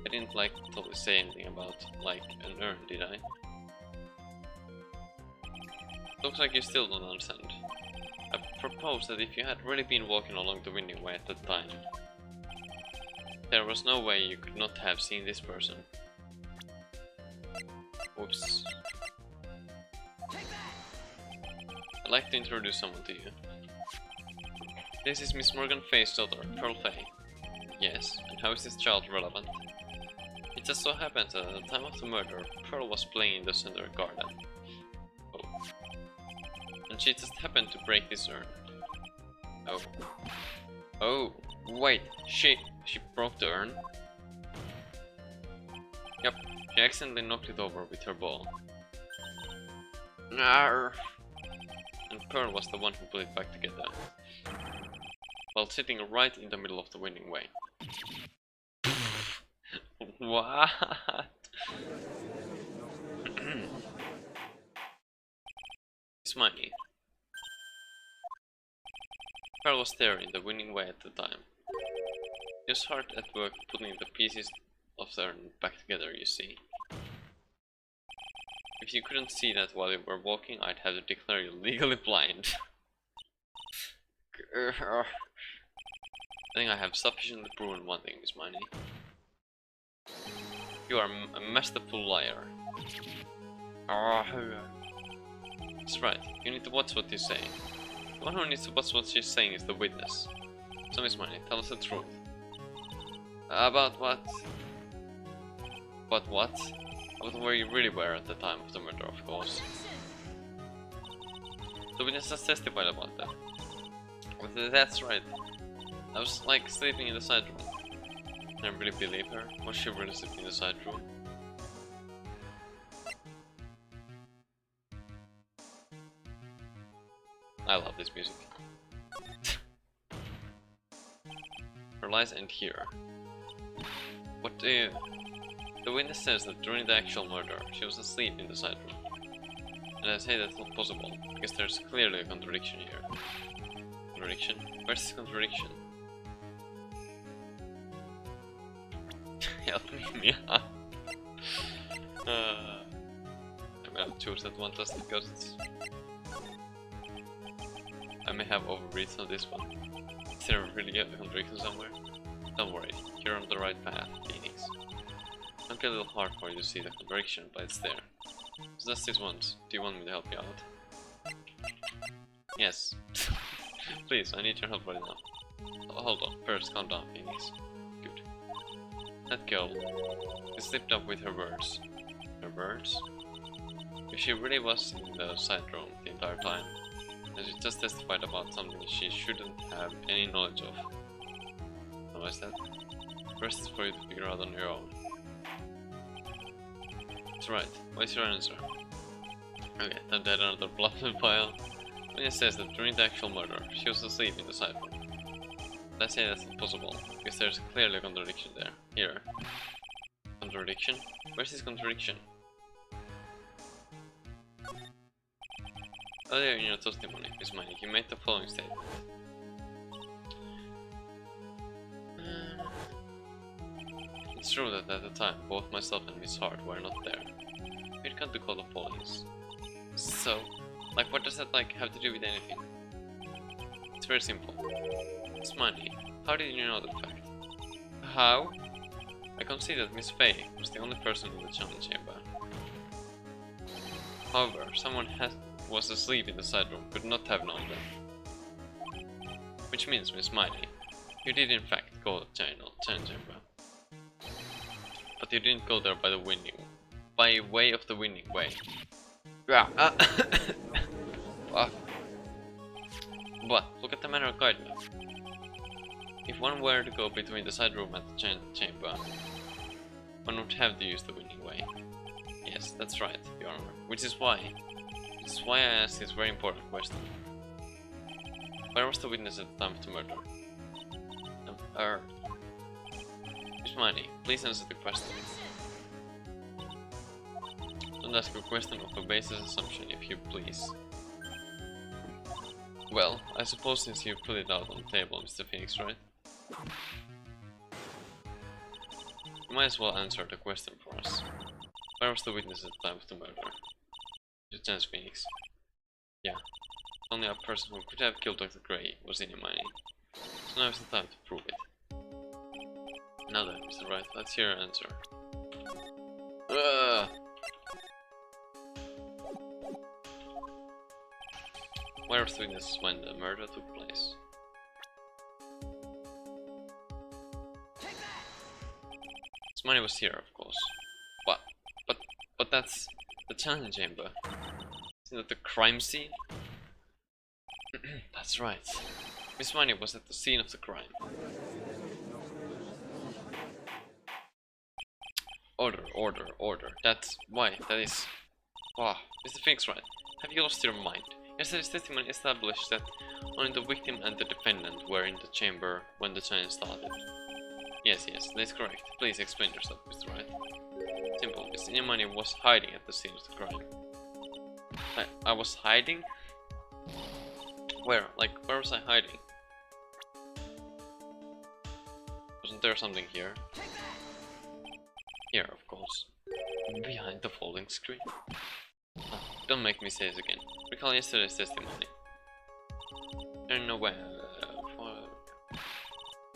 A: I didn't, totally say anything about, an urn, did I? Looks like you still don't understand. I propose that if you had really been walking along the winding way at that time, there was no way you could not have seen this person. Whoops. I'd like to introduce someone to you. This is Miss Morgan Fay's daughter, Pearl Fay. Yes, and how is this child relevant? It just so happens that at the time of the murder, Pearl was playing in the center garden. Oh. And she just happened to break this urn. Oh. Oh, wait, she broke the urn? Yep, she accidentally knocked it over with her ball. Narr. And Pearl was the one who put it back together. While sitting right in the middle of the winning way. What? It's money. Pearl was there in the winning way at the time. He was hard at work putting the pieces of the urn back together, you see. If you couldn't see that while you were walking, I'd have to declare you legally blind. I think I have sufficiently proven one thing, Miss Miney. You are a masterful liar. That's right, you need to watch what you say. The one who needs to watch what she's saying is the witness. So Miss Miney, tell us the truth. About what? About what? About where you really were at the time of the murder, of course. The witness has testified about that. But that's right. I was like sleeping in the side room. I really believe her. Was she really sleeping in the side room? I love this music. Her lies end here. What do you... The witness says that during the actual murder, she was asleep in the side room. And I say that's not possible, because there's clearly a contradiction here. Contradiction? Where's this contradiction? Help me out. I'm gonna choose that one just because it's... I may have overreached on this one. Is there really a contradiction somewhere? Don't worry, you're on the right path, Phoenix. It might be a little hard for you to see the contradiction, but it's there. So that's this once. Do you want me to help you out? Yes. Please, I need your help right now. Oh, hold on, first calm down, Phoenix. Good. That girl is slipped up with her words. Her words? If she really was in the side room the entire time, and she just testified about something she shouldn't have any knowledge of. How is that? First is for you to figure out on your own. That's right. What's your answer? Okay, then there's another blood pile. When it says that during the actual murder, she was asleep in the side room. Let's say that's impossible, because there's clearly a contradiction there. Here. Contradiction? Where's this contradiction? Earlier in your testimony, Miss Miney, you made the following statement. It's true that at the time, both myself and Miss Hart were not there. We'd come to call the police. So, like, what does that like have to do with anything? It's very simple. Miss Miney, how did you know that fact? How? I can see that Miss Faye was the only person in the challenge chamber. However, someone was asleep in the side room could not have known that. Which means, Miss Miney, you did in fact go to the challenge chamber. But you didn't go there by the winning, by way of the winning way. Yeah. But look at the manner of guide map. If one were to go between the side room and the chamber, one would have to use the winning way. Yes, that's right, Your Honor. Which is why I asked this very important question. Where was the witness at the time of the murder? Miss Miney, please answer the question. Don't ask a question of a basis assumption, if you please. Well, I suppose since you put it out on the table, Mr. Phoenix, right? You might as well answer the question for us. Where was the witness at the time of the murder? Your chance, Phoenix. Yeah. Only a person who could have killed Dr. Gray was in your mind. So now is the time to prove it. Now then, Mr. Wright, let's hear your answer. Where was the witness when the murder took place? This money was here, of course. What? But that's the challenge chamber. Isn't that the crime scene? That's right. Miss Money was at the scene of the crime. Order. That's why. That is... Wow, Mr. Phoenix, right? Have you lost your mind? Yesterday's testimony established that only the victim and the defendant were in the chamber when the challenge started. Yes, that's correct. Please explain yourself, Mr. Wright. Simple. Mr. Money was hiding at the scene of the crime. I was hiding? Where? Like, where was I hiding? Wasn't there something here? Here, of course. Behind the folding screen. Oh, don't make me say this again. Recall yesterday's testimony. There's no way.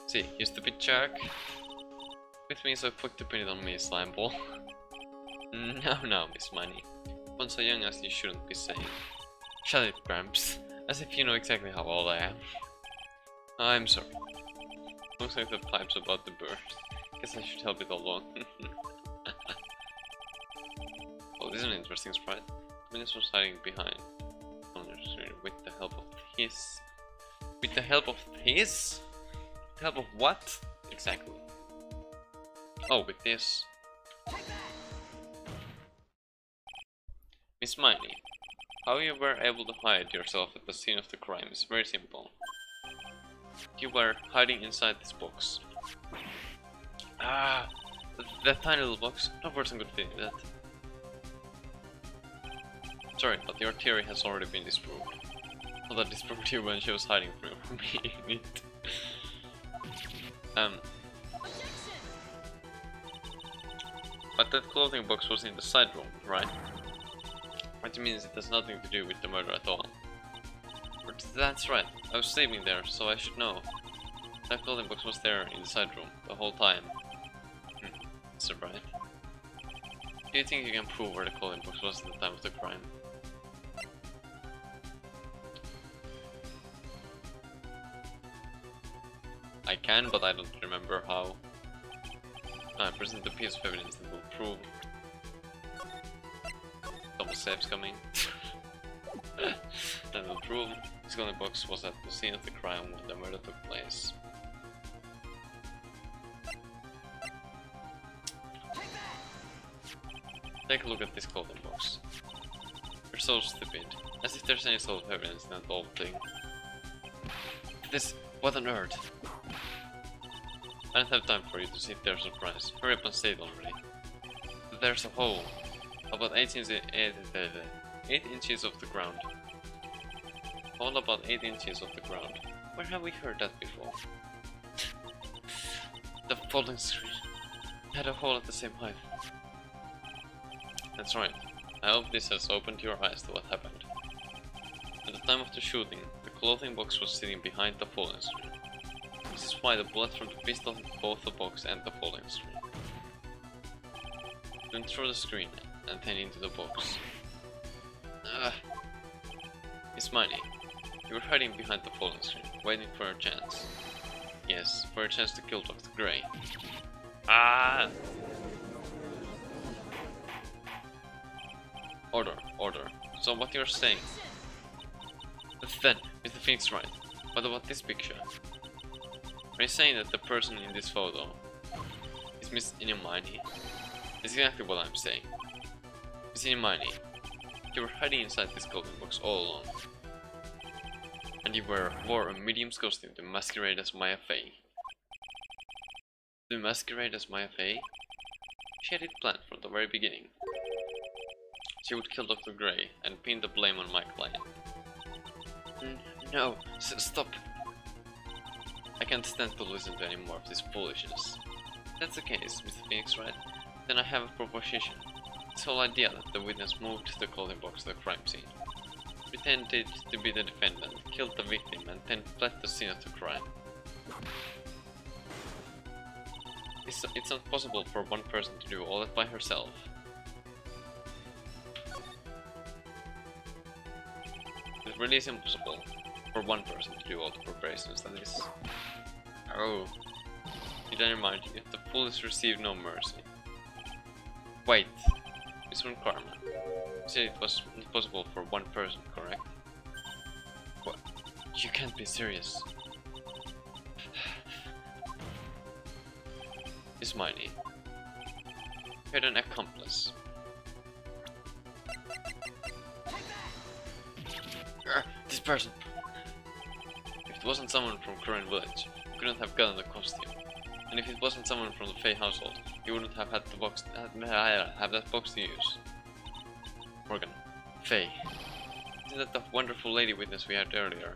A: See, you stupid jerk. With me so quick to pin it on me, slime ball. No, Miss Money. One so young as you shouldn't be saying. Shut it, Gramps. As if you know exactly how old I am. I'm sorry. Looks like the pipe's about to burst. Guess I should help it along. Oh, this is an interesting sprite. Witness was hiding behind. With his... With the help of his? The help of what? Exactly. Oh, with this. Miss Miney, how you were able to hide yourself at the scene of the crime is very simple. You were hiding inside this box. Ah, that tiny little box. No person could fit in that. Sorry, but your theory has already been disproved. Not that disproved you when she was hiding from me in it. But that clothing box was in the side room, right? Which means it has nothing to do with the murder at all. But that's right, I was sleeping there, so I should know. That clothing box was there in the side room the whole time. Mr. Wright. Do you think you can prove where the clothing box was at the time of the crime? I can, but I don't remember how. I present a piece of evidence that will prove. Thomas Safe's coming. That will prove this clothing box was at the scene of the crime when the murder took place. Take a look at this clothing box. You're so stupid. As if there's any sort of evidence in that whole thing. This... what on earth? I don't have time for you to sit there surprised. Hurry up and say it already. There's a hole. About 8 inches off the ground. Hole about 8 inches off the ground. Where have we heard that before? The folding screen had a hole at the same height. That's right. I hope this has opened your eyes to what happened. At the time of the shooting, the clothing box was sitting behind the folding screen. This is why the bullet from the pistol hit both the box and the folding screen. It went through the screen and then into the box. Miss Miney, you were hiding behind the folding screen, waiting for a chance. Yes, for a chance to kill Dr. Gray. Ah! Order, order. So what you're saying? But then, Mr. Phoenix Wright, what about this picture? Are you saying that the person in this photo is Miss Inimani? That's exactly what I'm saying. Miss Inimani, you were hiding inside this clothing box all along. And you wore a medium's costume to masquerade as Maya Fey. To masquerade as Maya Fey? She had it planned from the very beginning. She would kill Dr. Gray and pin the blame on my client. No, stop. I can't stand to listen to any more of this foolishness. If that's the case, Mr. Phoenix Wright, then I have a proposition. This whole idea that the witness moved the clothing box to the crime scene, pretended to be the defendant, killed the victim, and then fled the scene of the crime. It's not possible for one person to do all that by herself. It really is impossible for one person to do all the preparations, that is. Oh. Did I remind you, the police receive no mercy. Wait. Miss Von Karma. You said it was impossible for one person, correct? What? You can't be serious. Miss Miney. You had an accomplice. This person. If it wasn't someone from Current Village, you couldn't have gotten the costume. And if it wasn't someone from the Fey household, you wouldn't have had the box have that box to use. Morgan. Fey. Isn't that the wonderful lady witness we had earlier?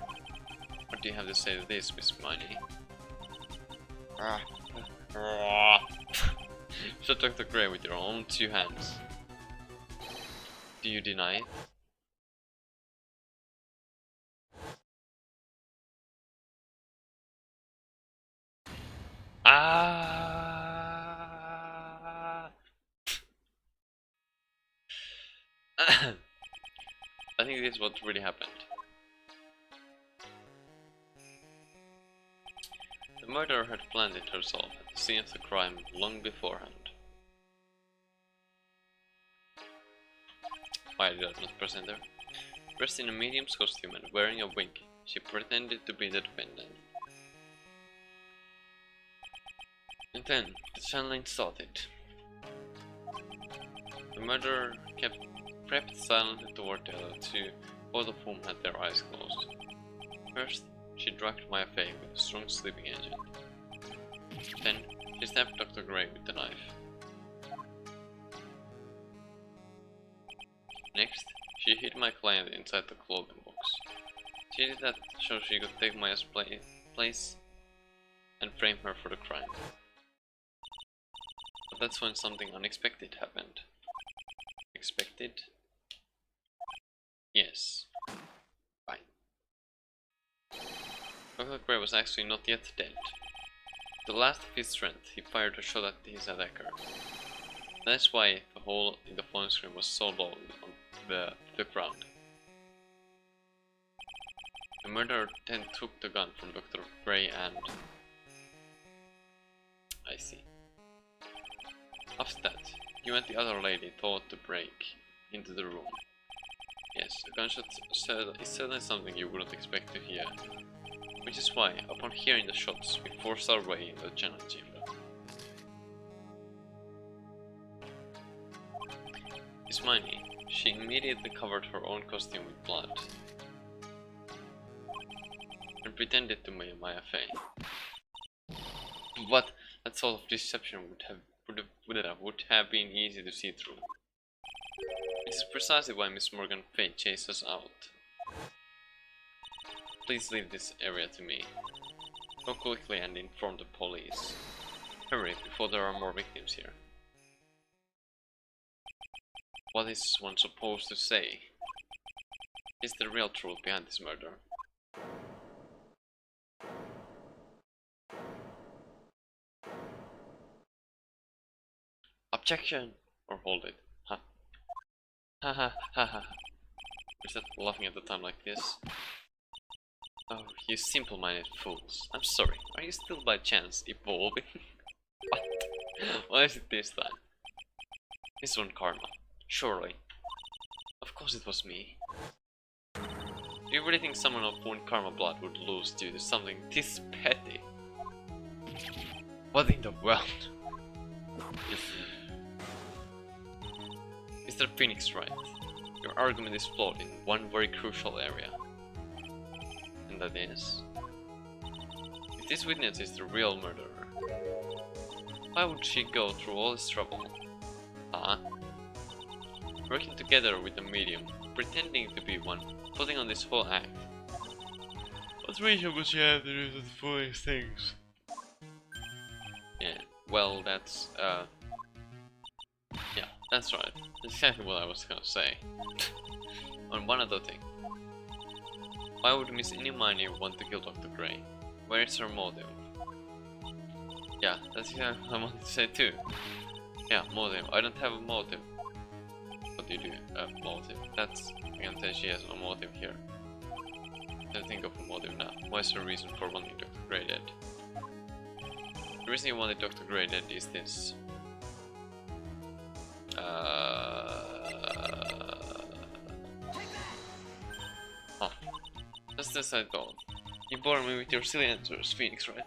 A: What do you have to say to this, Miss Miney? Shot Dr. Gray with your own 2 hands. Do you deny it? I think this is what really happened. The murderer had planned it herself at the scene of the crime long beforehand. Why did I not present her? Dressed in a medium's costume and wearing a wig, she pretended to be the defendant. And then the challenge started. The murderer crept silently toward the other two, both of whom had their eyes closed. First, she drugged Maya Fey with a strong sleeping agent. Then, she stabbed Dr. Gray with the knife. Next, she hid my client inside the clothing box. She did that so she could take Maya's place and frame her for the crime. But that's when something unexpected happened. Expected? Yes. Fine. Dr. Gray was actually not yet dead. The last of his strength, he fired a shot at his attacker. That's why the hole in the phone screen was so low on the ground. The murderer then took the gun from Dr. Gray and... I see. After that, you and the other lady thought to break into the room. Yes, a gunshot is certainly something you wouldn't expect to hear. Which is why, upon hearing the shots, we forced our way into the channel chamber. Miss Miney, she immediately covered her own costume with blood and pretended to be Maya Fey. But that sort of deception would have been easy to see through. This is precisely why Miss Morgan Fay chased us out. Please leave this area to me. Go quickly and inform the police. Hurry, before there are more victims here. What is one supposed to say? Is the real truth behind this murder? Objection! Or hold it. Ha. Ha ha ha ha. Is that laughing at the time like this? Oh, you simple-minded fools. I'm sorry, are you still by chance evolving? What? What is it this time? This one karma. Surely. Of course it was me. Do you really think someone of one karma blood would lose due to something this petty? What in the world? Mr. Phoenix, Wright. Your argument is flawed in one very crucial area. And that is... if this witness is the real murderer, why would she go through all this trouble? Huh? Working together with a medium, pretending to be one, putting on this whole act. What reason would she have to do such foolish things? Yeah, well that's, yeah, that's right. That's exactly what I was gonna say. On one other thing. Why would Miss Inimani want to kill Dr. Gray? Where is her motive? Yeah, that's exactly what I wanted to say too. Yeah, motive. I don't have a motive. What do you do? Motive. That's... I can say she has no motive here. I think of a motive now. What is her reason for wanting Dr. Gray dead? The reason you wanted Dr. Gray dead is this. Just as I thought. You bore me with your silly answers, Phoenix, right?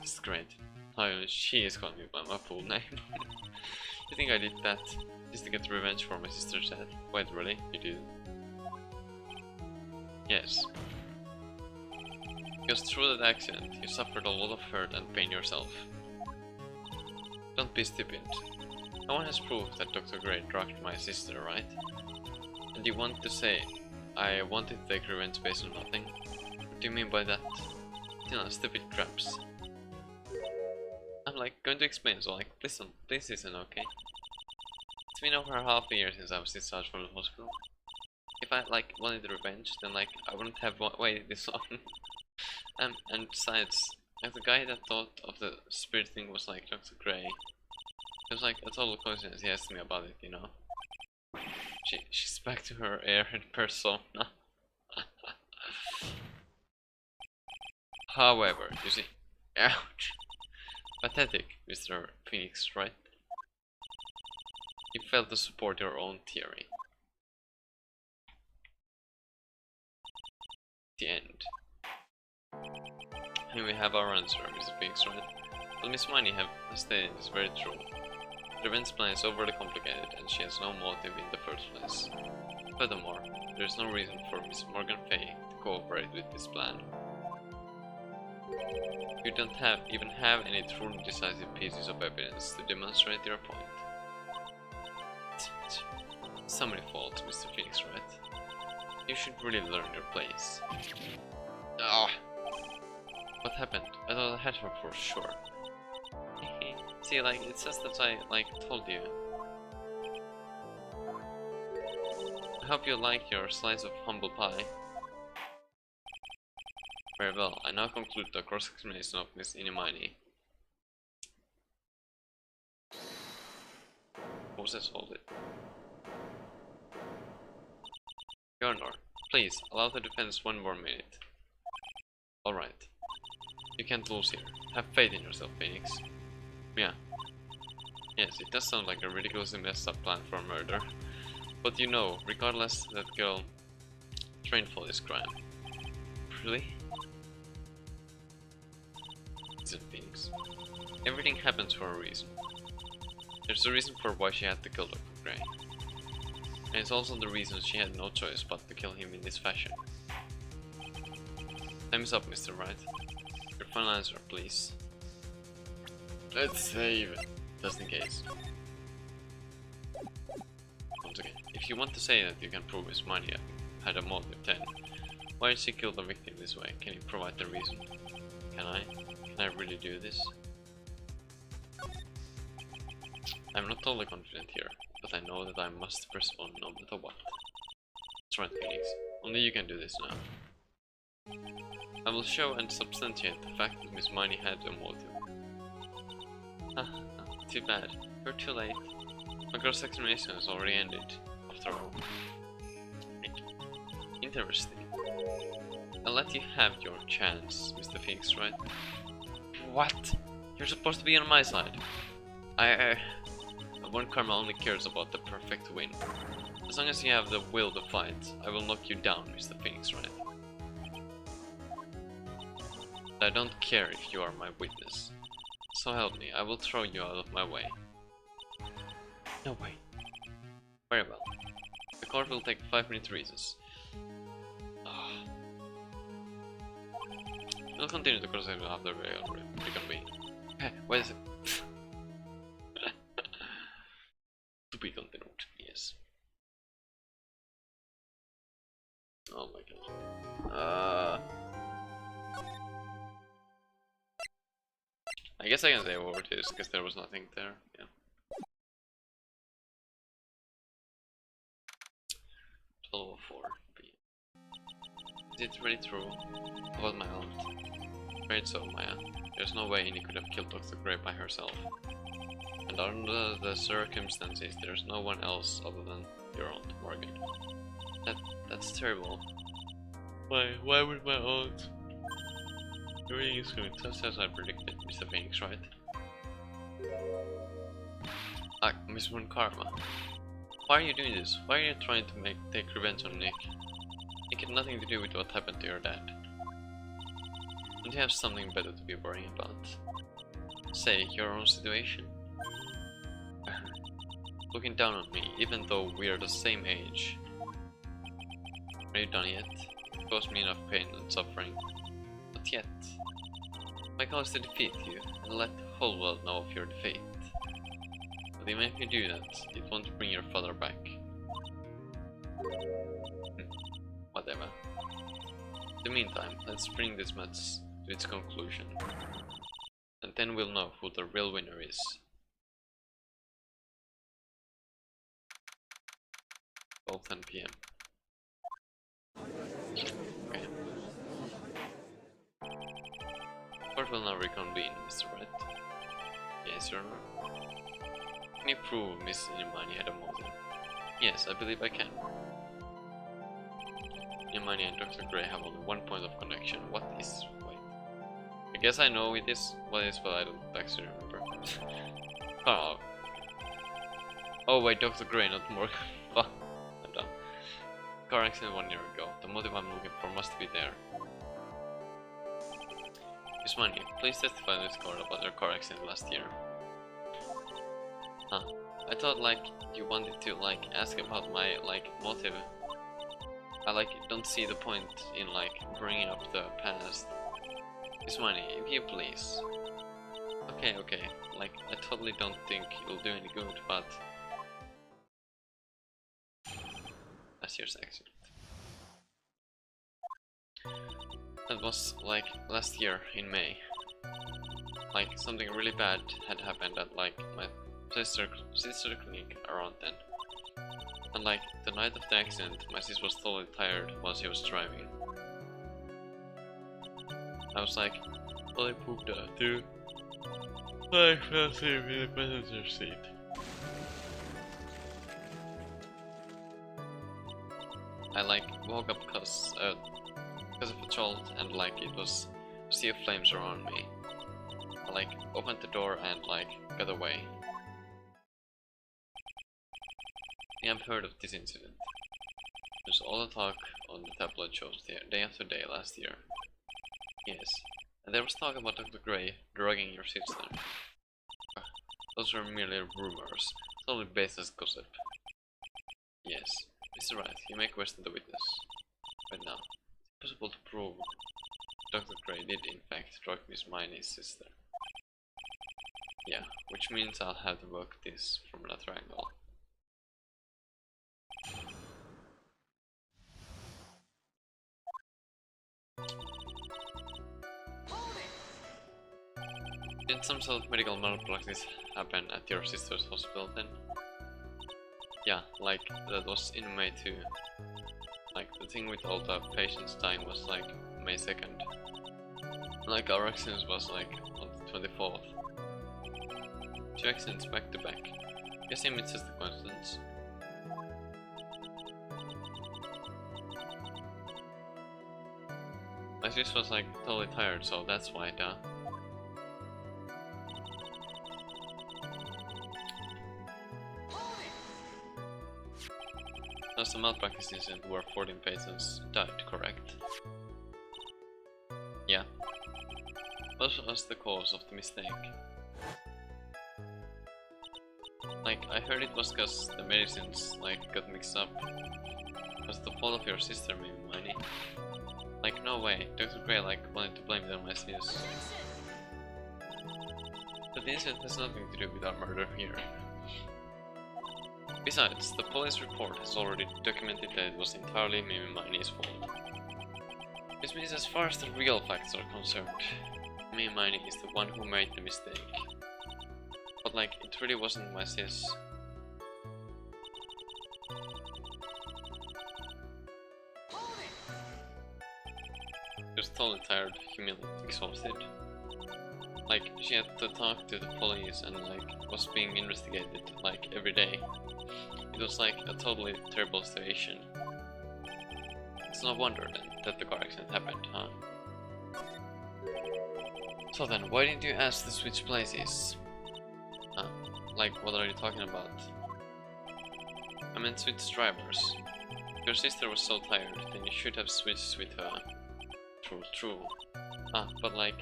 A: It's great. Oh, she is calling me by my full name. You think I did that just to get revenge for my sister's death? Wait, really? You did? Yes. Because through that accident, you suffered a lot of hurt and pain yourself. Don't be stupid. No one has proved that Dr. Gray drugged my sister, right? And you want to say I wanted to take revenge based on nothing? What do you mean by that? You know, stupid craps. I'm like going to explain, so like, listen, this isn't okay. It's been over half a year since I was discharged from the hospital. If I like wanted revenge, then like I wouldn't have waited this long. And besides, like the guy that thought of the spirit thing was like Dr. Gray. It was like a total coincidence. He asked me about it, you know. She's back to her airhead persona. However, you see, ouch, pathetic, Mr. Phoenix, right? You failed to support your own theory. The end. Here we have our answer, Mr. Phoenix, right? Well, Miss Miney have stated is very true. The event's plan is overly complicated and she has no motive in the first place. Furthermore, there is no reason for Miss Morgan Fay to cooperate with this plan. You don't even have any truly decisive pieces of evidence to demonstrate your point. So many faults, Mr. Phoenix, right? You should really learn your place. Ah! What happened? I thought I had her for sure. See, like, it's just that I, told you. I hope you like your slice of humble pie. Very well, I now conclude the cross-examination of Miss Inimini. Who says hold it? Your Honor, please, allow the defense one more minute. Alright. You can't lose here. Have faith in yourself, Phoenix. Yeah. Yes, it does sound like a ridiculously messed up plan for a murder. But you know, regardless, that girl trained for this crime. Really? Listen, Phoenix. Everything happens for a reason. There's a reason for why she had to kill Dr. Gray. And it's also the reason she had no choice but to kill him in this fashion. Time is up, Mr. Wright. Your final answer, please. Let's save, just in case. Once again, if you want to say that you can prove Miss Mania had a motive, then why did she kill the victim this way? Can you provide the reason? Can I? Can I really do this? I'm not totally confident here, but I know that I must respond no matter what. That's right, Phoenix. Only you can do this now. I will show and substantiate the fact that Miss Miney had a motive. Too bad. You're too late. My cross-examination has already ended, after all. Interesting. I'll let you have your chance, Mr. Phoenix, right? What? You're supposed to be on my side. One Karma only cares about the perfect win. As long as you have the will to fight, I will knock you down, Mr. Phoenix, right? I don't care if you are my witness. So help me, I will throw you out of my way. No way. Very well. The court will take 5-minute recess. We'll continue the conversation after we reconvene. Hey, wait a second. To be continued, yes. Oh my god. I guess I can say over this because there was nothing there. Yeah. 12:04 p.m. Is it really true about my aunt? Afraid so, Maya. There's no way Innie could have killed Dr. Gray by herself. And under the circumstances, there's no one else other than your aunt, Morgan. That's terrible. Why would my aunt? Everything is going just as I predicted, Mr. Phoenix, right? Miss Moon Karma. Why are you doing this? Why are you trying to take revenge on Nick? It had nothing to do with what happened to your dad. Don't you have something better to be worrying about? Say, your own situation? Looking down on me, even though we are the same age. Are you done yet? It caused me enough pain and suffering. Not yet. My goal is to defeat you, and let the whole world know of your defeat. But even if you do that, it won't bring your father back. Whatever. In the meantime, let's bring this match to its conclusion. And then we'll know who the real winner is. 12:10 p.m. Okay. Court will now reconvene, Mr. Wright. Yes, Your Honor. Can you prove Miss Inimani had a motive? Yes, I believe I can. Inimani and Dr. Gray have only one point of connection. What is... wait. I guess I know it is what is, but I don't actually remember. Oh. Oh wait, Dr. Gray, not Morgan. Fuck. I'm done. Car accident 1 year ago. The motive I'm looking for must be there. Miss Money, please testify to this court about your car accident last year. Huh. I thought like you wanted to like ask about my like motive. I like don't see the point in like bringing up the past. Miss Money, if you please. Okay, okay. Like I totally don't think it'll do any good, but last year's accident. That was like last year in May. Like something really bad had happened at like my sister clinic around then. And like the night of the accident, my sis was totally tired while she was driving. I was like, well, I pooped out too. I fell asleep in the passenger seat. I like woke up because of a jolt and like it was a sea of flames around me. I like opened the door and like got away. Yeah, I've heard of this incident. There's all the talk on the tabloid shows day after day last year. Yes, and there was talk about Dr. Gray drugging your sister. Those were merely rumors, totally baseless gossip. Yes, Mr. Wright, you may question the witness. But now, it's possible to prove Dr. Gray did in fact drug Miss Miney's sister. Yeah, which means I'll have to work this from another angle. Did some sort of medical malpractice happen at your sister's hospital then? Yeah, like that was in May too. Like the thing with all the patients dying was like May 2nd. Like our accident was like on the 24th. 2 accidents back to back. Guess it's just a coincidence. My sis was like totally tired, so that's why duh. That's the malpractice incident where 14 patients died, correct? Yeah. What was the cause of the mistake? Like, I heard it was cause the medicines, like, got mixed up. Was it the fault of your sister, maybe, Miney? Like, no way. Dr. Gray, like, wanted to blame it on my sis. But the incident has nothing to do with our murder here. Besides, the police report has already documented that it was entirely Mimi Miney's fault. This means as far as the real facts are concerned, Mimi Miney is the one who made the mistake. But like, it really wasn't my sis. She was totally tired, humiliated, exhausted. Like, she had to talk to the police and like, was being investigated like every day. It was like a totally terrible situation. It's no wonder then that the car accident happened, huh? So then, why didn't you ask to switch places? Like, what are you talking about? I meant switch drivers. If your sister was so tired, then you should have switched with her. True. But like,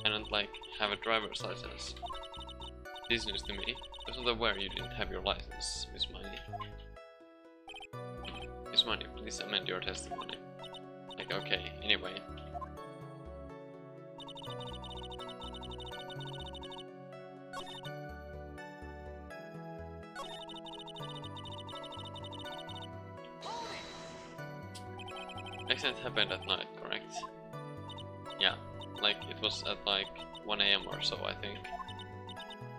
A: I don't like have a driver's license. This news to me. I wasn't aware you didn't have your license, Miss Money. Miss Money, please amend your testimony. Like, okay, anyway. Accident happened at night, correct? Yeah, like it was at like 1 AM or so, I think.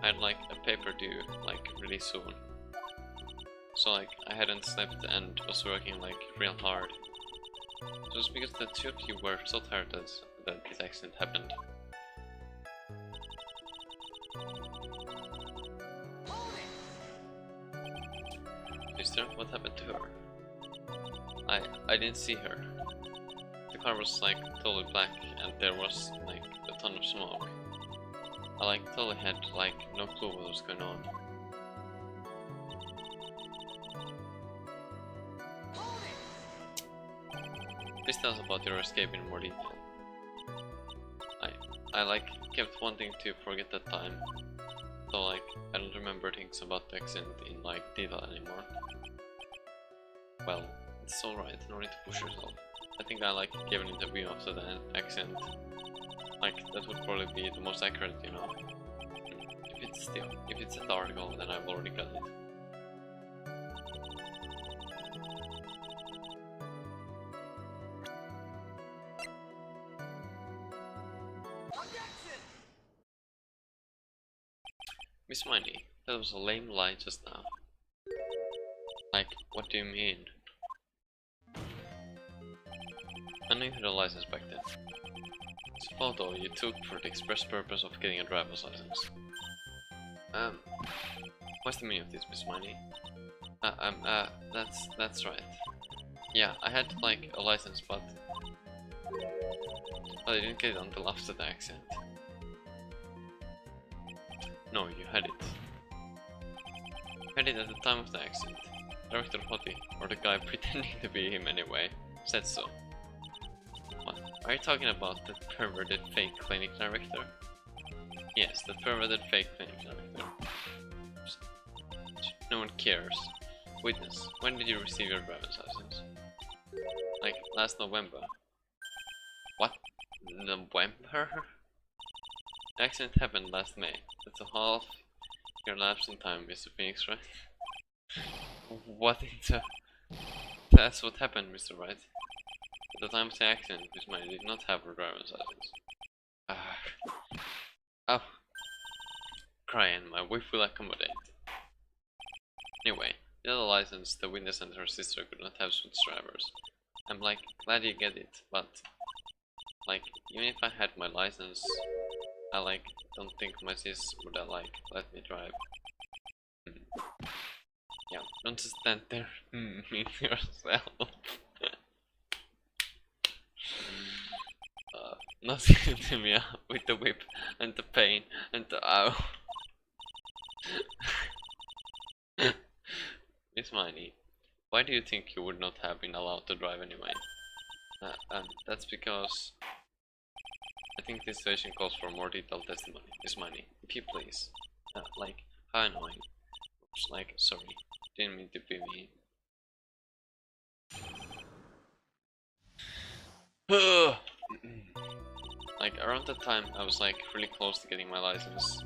A: I had like a paper due like really soon. So like I hadn't slept and was working like real hard. Just because the two of you were so tired that this accident happened. Sister, what happened to her? I didn't see her. The car was like totally black and there was like a ton of smoke. I like totally had like no clue what was going on. Please tell us about your escape in more detail. I like kept wanting to forget that time. So like I don't remember things about the accent in like detail anymore. Well, it's alright, no need to push yourself. I think I like gave an interview after the accent. Like that would probably be the most accurate, you know. If it's an article, then I've already got it. Miss Miney, that was a lame lie just now. Like, what do you mean? I knew you had a license back then. It's a photo you took for the express purpose of getting a driver's license. What's the meaning of this, Miss Miney? That's right. Yeah, I had like a license, but I didn't get it until after the accident. No, you had it. You had it at the time of the accident. Director Hottie, or the guy pretending to be him anyway, said so. What? Are you talking about that perverted fake clinic director? Yes, that perverted fake clinic director. No one cares. Witness, when did you receive your driver's license? Like, last November. What? November? The accident happened last May. That's a half year lapse in time, Mr. Phoenix, right? What in the... That's what happened, Mr. Wright. At the time of the accident, Miss May did not have her driver's license. Oh. Crying, my wife will accommodate. Anyway, without a license, the witness and her sister could not have switched drivers. I'm like, glad you get it, but... Like, even if I had my license, I like, don't think my sis would have like, let me drive. Yeah, don't just stand there, mean yourself. Not hitting me up with the whip and the pain and the ow. Miss Miney, why do you think you would not have been allowed to drive anyway? That's because I think this situation calls for more detailed testimony. Miss Miney, if you please. Like, how annoying. Oops, like, sorry, didn't mean to be mean. Like, around that time, I was like really close to getting my license.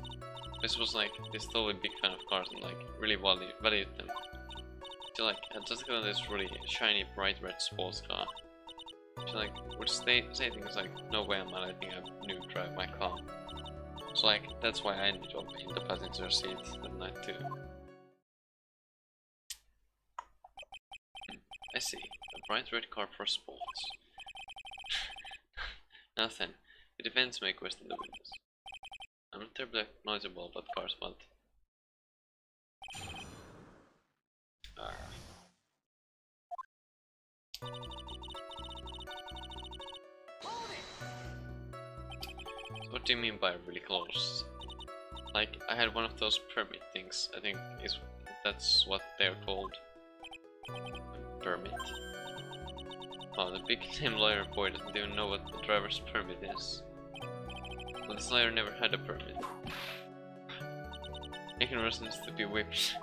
A: This was like this totally big fan of cars and like really valued them. So like, I just got this really shiny bright red sports car. She like would say things like, no way am I letting a noob drive my car. So like, that's why I ended up in the passenger seat that night too. I see, a bright red car for sports. Now then, the defense may question the witness. I'm not terribly knowledgeable about cars, but... So what do you mean by really close? Like, I had one of those permit things, I think that's what they're called. Permit. Oh, the big name lawyer boy doesn't even know what the driver's permit is. Well, this lawyer never had a permit. Ignorance needs to be whipped.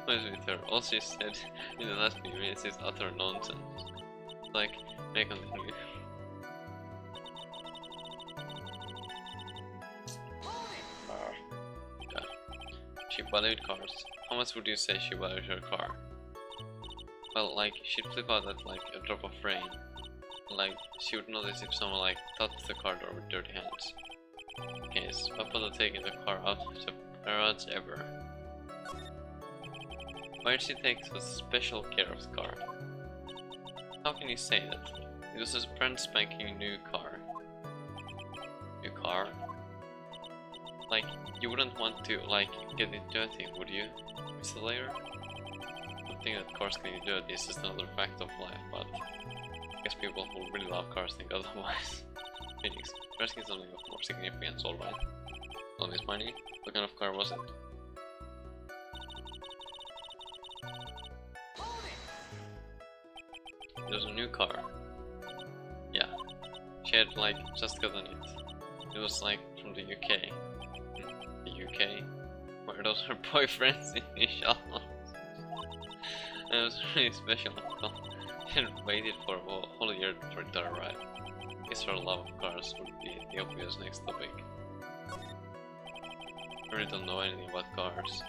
A: What is with her? All she said in the last few minutes is utter nonsense. Like, may I continue? Yeah. She valued cars. How much would you say she valued her car? Well, like, she'd flip out at like a drop of rain. Like, she would notice if someone like touched the car door with dirty hands. Yes, Papa had taken the car out of the garage ever. Why did she take such special care of the car? How can you say that? It was a brand spanking new car. New car? Like, you wouldn't want to, like, get it dirty, would you, Mr. Layer? I think that cars getting dirty is just another fact of life, but I guess people who really love cars think otherwise. Phoenix, asking something of more significance, alright. Well, Miss Miney, what kind of car was it? It was a new car. Yeah. She had like just gotten it. It was like from the UK. The UK? Were those her boyfriend's initials? It was really special. She had waited for a whole year for it to arrive. Guess her love of cars would be the obvious next topic. I really don't know anything about cars.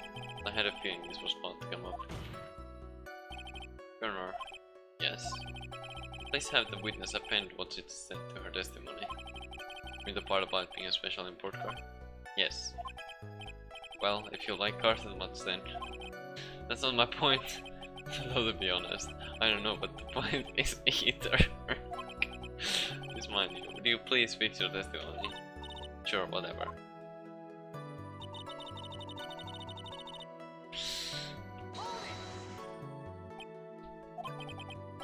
A: I had a feeling this was about to come up. Connor. Yes. Please have the witness append what it said to her testimony. With the part about being a special import car. Yes. Well, if you like cars that much then. That's not my point. Though to be honest. I don't know, but the point is either. It's mine. Would you please fix your testimony? Sure, whatever.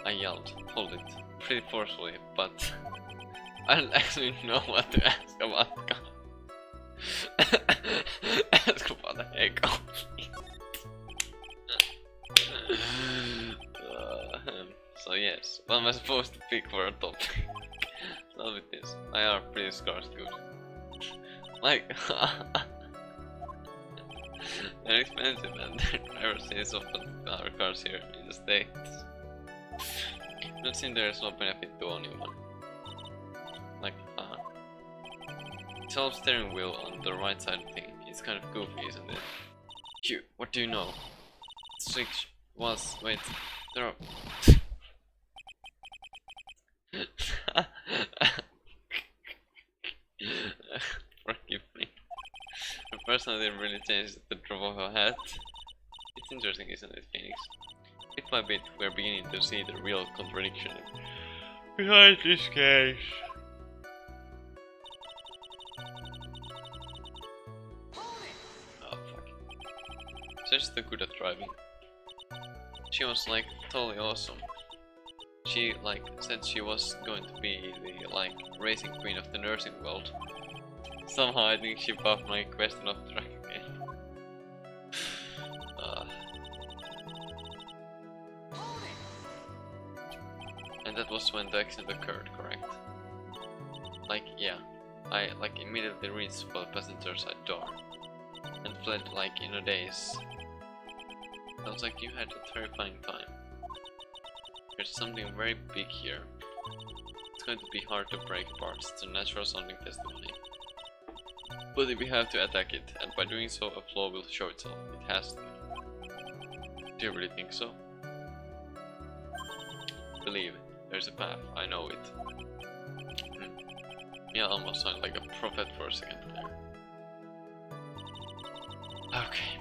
A: I yelled, hold it, pretty forcefully, but I don't actually know what to ask about God. Ask about the heck of me. So yes, what am I supposed to pick for a topic? Start with this. I are pretty scarce good. Like, they're expensive and their driver says often our cars here in the States. Not seem there is no benefit to owning one. Like, it's all steering wheel on the right side thing. It's kind of goofy, isn't it? Phew, what do you know? Switch was, wait, there are... Forgive me. The person I didn't really change the drop of her hat. It's interesting, isn't it, Phoenix? Bit by bit, we're beginning to see the real contradiction behind this case. Oh fuck. She's so good at driving. She was like totally awesome. She like said she was going to be the like racing queen of the nursing world. Somehow I think she buffed my question of track again. And that was when the accident occurred, correct? Like, yeah. I like immediately reached for the passenger side door and fled like in a daze. Sounds like you had a terrifying time. There's something very big here. It's going to be hard to break apart. It's a natural sounding testimony. But if we have to attack it, and by doing so a flaw will show itself. It has to. Do you really think so? Believe it. There's a path. I know it. Yeah, I almost sounded like a prophet for a second there. Okay.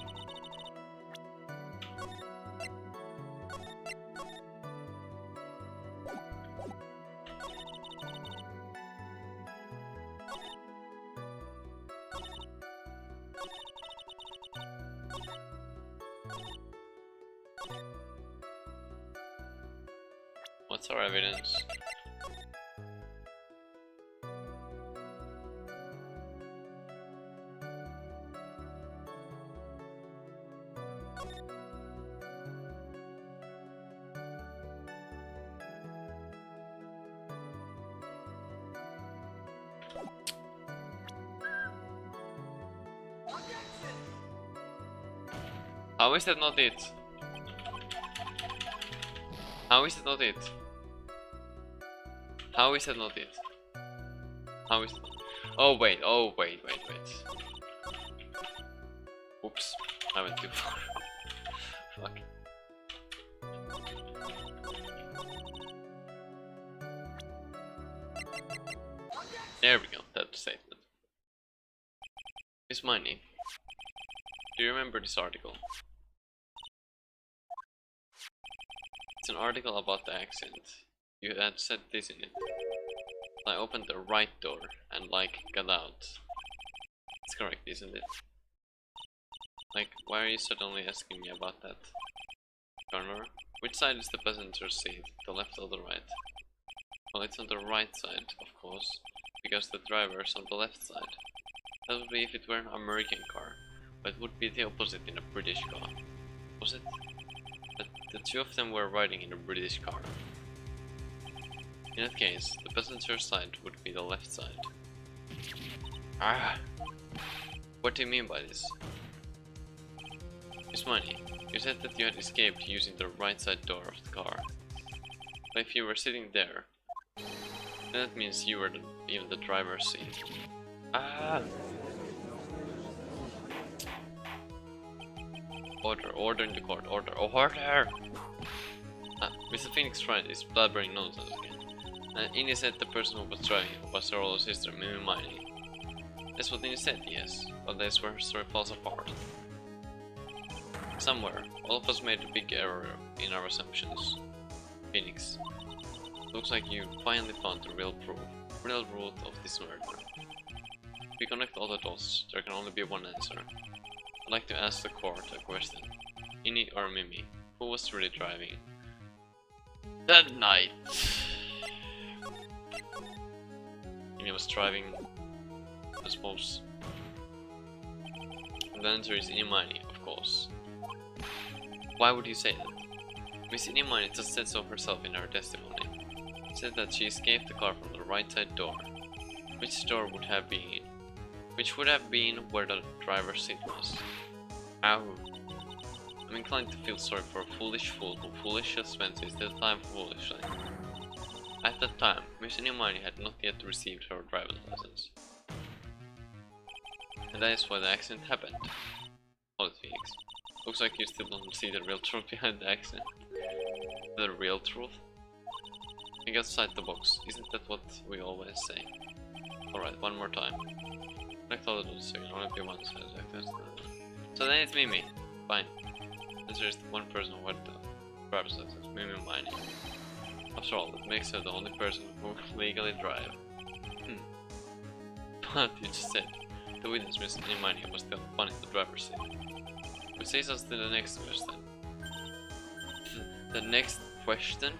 A: What's our evidence? How is that not it? How is that not it? How is that not it? How is it not? Oh wait, wait. Oops, I went too far. Fuck. There we go, that's the statement. Miss Miney, do you remember this article? It's an article about the accident. You had said this in it. I opened the right door and like got out. It's correct, isn't it? Like, why are you suddenly asking me about that? Connor, which side is the passenger seat? The left or the right? Well, it's on the right side, of course, because the driver's on the left side. That would be if it were an American car, but it would be the opposite in a British car. Was it? But the two of them were riding in a British car. In that case, the passenger side would be the left side. Ah! What do you mean by this? Miss Money, you said that you had escaped using the right side door of the car. But if you were sitting there, then that means you were in the driver's seat. Ah! Order in the court, order! Mr. Phoenix Wright is blabbering nonsense again. Innie said the person who was driving was her older sister, Mimi Miney. That's what Innie said, yes, but that's where her story falls apart. Somewhere, all of us made a big error in our assumptions. Phoenix, looks like you finally found the real root of this murder. If we connect all the dots, there can only be one answer. I'd like to ask the court a question. Innie or Mimi, who was really driving? That night! Innie was driving, I suppose. And the answer is Innie Miney, of course. Why would you say that? Miss Innie Miney just said so herself in her testimony. Said that she escaped the car from the right side door. Which door would have been? Which would have been where the driver's seat was. Ow. I'm inclined to feel sorry for a foolish fool who foolishly spent his time foolishly. At that time, Miss Innie Miney had not yet received her driver's license. And that is why the accident happened. Hold it, Phoenix. Looks like you still don't see the real truth behind the accident. The real truth? Think outside the box, isn't that what we always say? Alright, one more time. I thought it was only be one side like this. So then it's Mimi. Fine. There is one person who had the driver's license, Mimi Miney. After all, that makes her the only person who can legally drive. But you just said the witness, Miss Innie Miney, was the one in the driver's seat. Which takes us to the next question. The next question?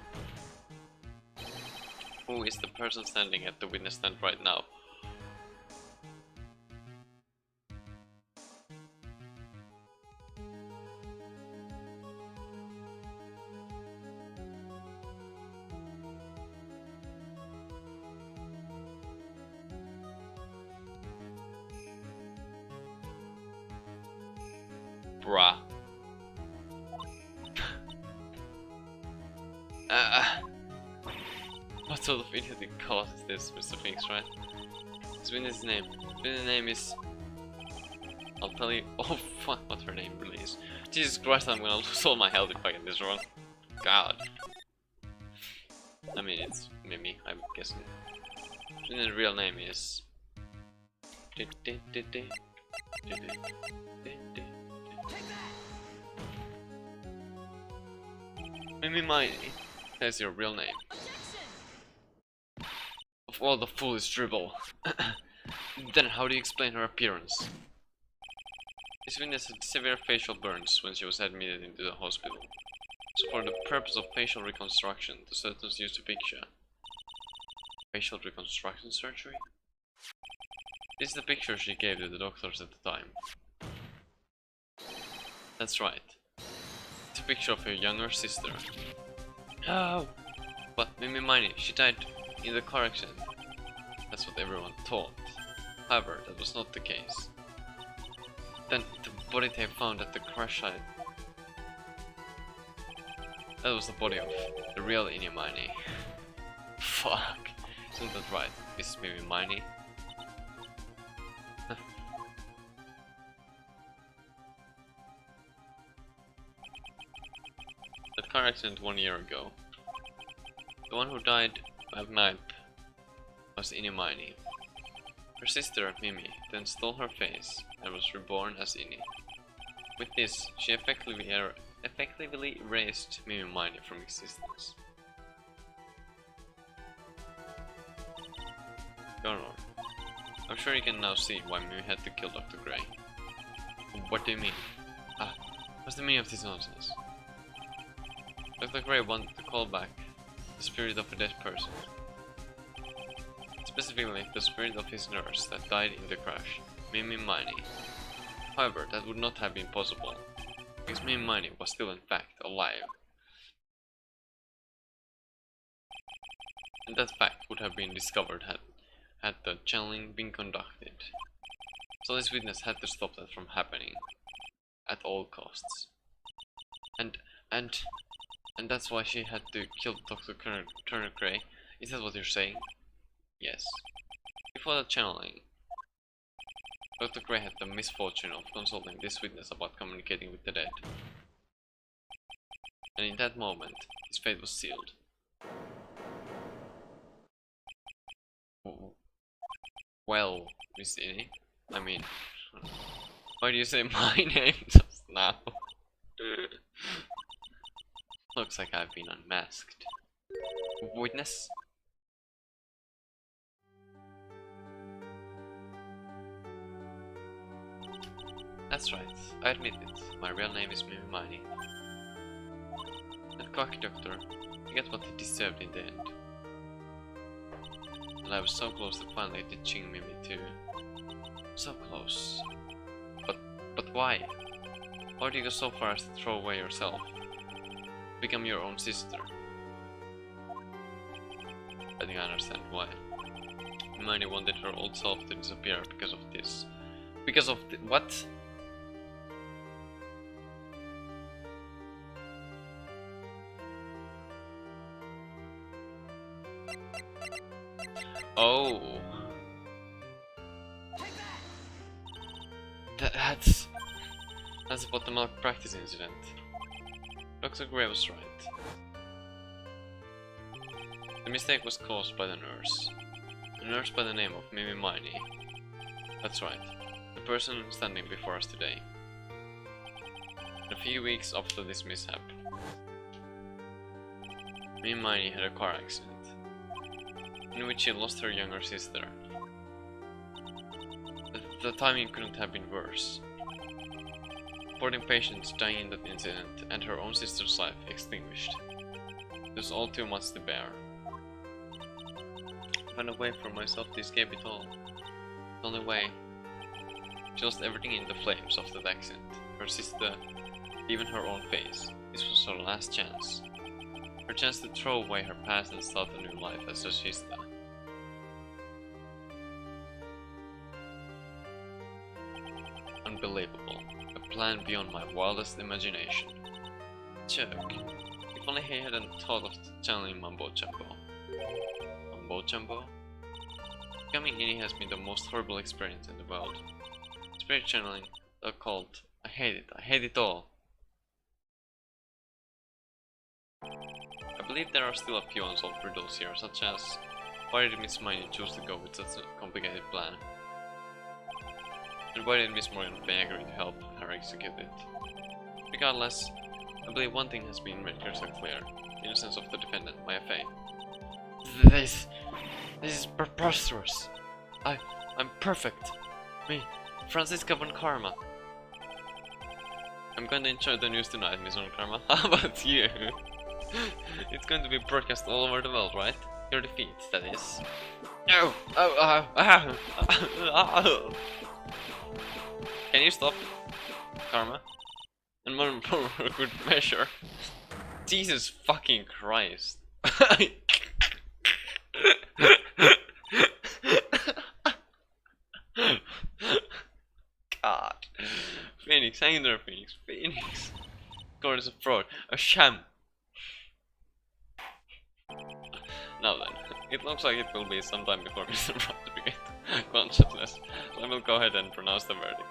A: Who is the person standing at the witness stand right now? Bruh. What sort of idiotic cause is this, Mr. Phoenix, right? His witness name. His name is... I'll tell you... Oh fuck, what her name really is. Jesus Christ, I'm gonna lose all my health if I get this wrong. God. I mean, it's Mimi, I'm guessing. And the real name is... Mimi Miney, that's your real name. Of all the foolish dribble. Then how do you explain her appearance? This witness had severe facial burns when she was admitted into the hospital. So for the purpose of facial reconstruction, the surgeons used a picture. Facial reconstruction surgery? This is the picture she gave to the doctors at the time. That's right. It's a picture of her younger sister. Oh! But Mimi Miney, she died in the car accident. That's what everyone thought. However, that was not the case. Then the body they found at the crash site. That was the body of the real Innie Miney. Fuck. Isn't that right, Miss Mimi Miney? That car accident 1 year ago. The one who died at night was Innie Miney. Her sister, Mimi, then stole her face and was reborn as Innie. With this, she effectively erased Mimi Miney from existence. Go on. I'm sure you can now see why Mimi had to kill Dr. Gray. What do you mean? What's the meaning of this nonsense? Dr. Gray wanted to call back the spirit of a dead person. Specifically, the spirit of his nurse that died in the crash, Mimi Miney. However, that would not have been possible, because Mimi Miney was still in fact alive. And that fact would have been discovered had the channeling been conducted. So this witness had to stop that from happening at all costs. And that's why she had to kill Dr. Turner Gray. Is that what you're saying? Yes. Before the channeling, Dr. Gray had the misfortune of consulting this witness about communicating with the dead. And in that moment, his fate was sealed. Well, Miss Innie, I mean, why do you say my name just now? Looks like I've been unmasked. Witness? That's right, I admit it. My real name is Mimi Miney. That cocky doctor, he got what he deserved in the end. And I was so close to finally ditching Mimi too. So close. But why? Why do you go so far as to throw away yourself? Become your own sister. I think I understand why. Hermione wanted her old self to disappear because of this. Because of what? Oh. That's about the malpractice incident. Dr. Gray was right. The mistake was caused by the nurse. A nurse by the name of Mimi Miney. That's right. The person standing before us today. A few weeks after this mishap, Mimi Miney had a car accident, in which she lost her younger sister. The timing couldn't have been worse. 14 patients dying in that incident, and her own sister's life extinguished. It was all too much to bear. I found a way for myself to escape it all. The only way. She lost everything in the flames of that accident. Her sister, even her own face. This was her last chance. Her chance to throw away her past and start a new life as her sister. Unbelievable. A plan beyond my wildest imagination. Chuck. If only he hadn't thought of channeling Mumbo Jumbo. Mumbo Jumbo? Becoming Innie has been the most horrible experience in the world. Spirit channeling, the occult. I hate it all. I believe there are still a few unsolved riddles here, such as why did Miss Miney choose to go with such a complicated plan? And why did Miss Morgan agree to help her execute it? Regardless, I believe one thing has been made crystal clear: the innocence of the defendant, Maya Fey. This is preposterous. I'm perfect. Me, Francisca von Karma. I'm going to enjoy the news tonight, Miss von Karma. How about you? It's going to be broadcast all over the world, right? Your defeat, that is. No! Can you stop, Karma? And more for a good measure. Jesus fucking Christ. God. Phoenix, hang in there, Phoenix. Phoenix. God is a fraud. A sham. Now then, it looks like it will be some time before Mr. Wright regains consciousness, so I will go ahead and pronounce the verdict.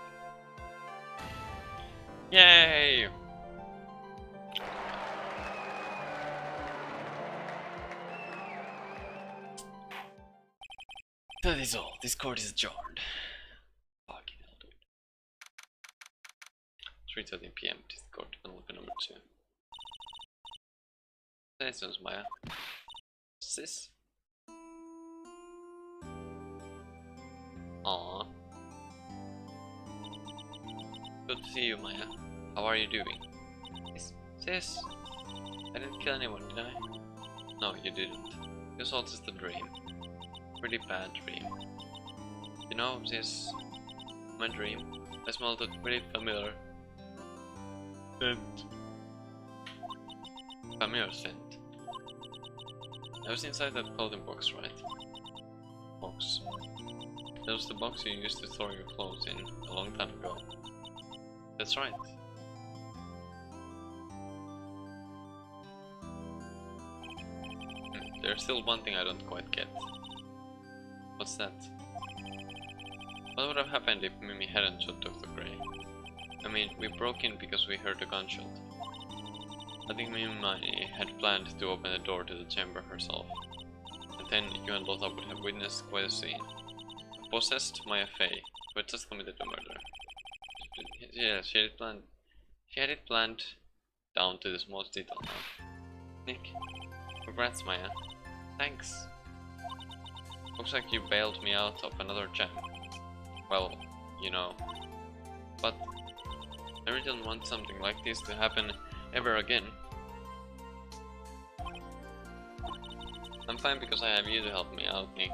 A: Yay! That is all. This court is adjourned. Fucking hell, dude. 3:30 PM. This court penalty number 2. Citizens, Maya. Sis. Aww. Good to see you, Maya. How are you doing? Sis. I didn't kill anyone, did I? No, you didn't. It was all just a dream. Pretty bad dream. You know, sis, my dream, I smelled a pretty familiar scent. Familiar scent. I was inside that clothing box, right? Box. That was the box you used to store your clothes in a long time ago. That's right. There's still one thing I don't quite get. What's that? What would have happened if Mimi hadn't shot Dr. Gray? I mean, we broke in because we heard a gunshot. I think Mimi had planned to open the door to the chamber herself. And then you and Lotta would have witnessed quite a scene. Possessed Maya Fey, who had just committed a murder. Yeah, she had it planned down to the smallest detail now. Nick, congrats Maya. Thanks. Looks like you bailed me out of another jam. Well, you know. But I really don't want something like this to happen ever again. I'm fine because I have you to help me out, Nick.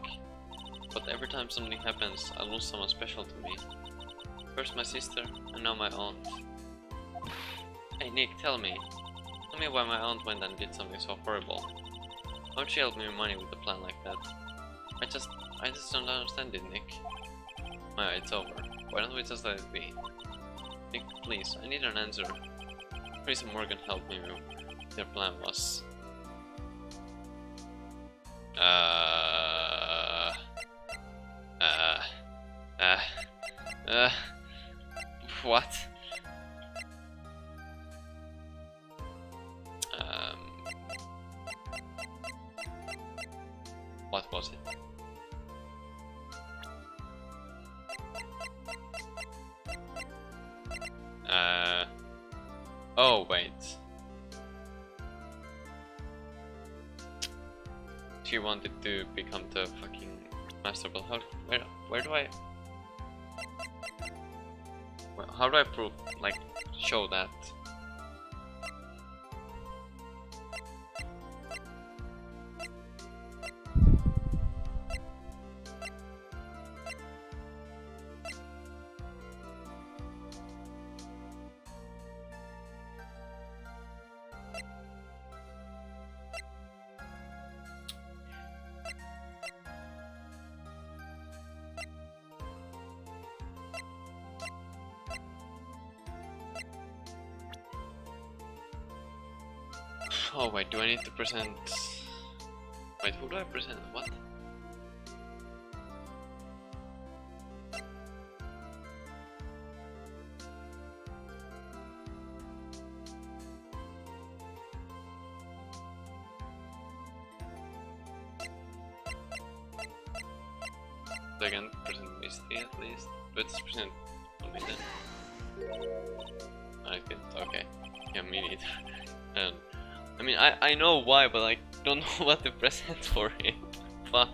A: But every time something happens, I lose someone special to me. First my sister, and now my aunt. Hey Nick, tell me why my aunt went and did something so horrible. Why would she help me with money with a plan like that? I just don't understand it, Nick. Maya, it's over. Why don't we just let it be? Nick, please, I need an answer. Chris and Morgan helped me with their plan was... What? What was it? Oh wait. She wanted to become the fucking master, but where do I... How do I prove, like, show that? Oh wait, do I need to present... Wait, who do I present? What? So I can present Misty at least. Let's present only then. I can... okay. Yeah, me neither. I mean, I know why, but I don't know what to present for it. Fuck.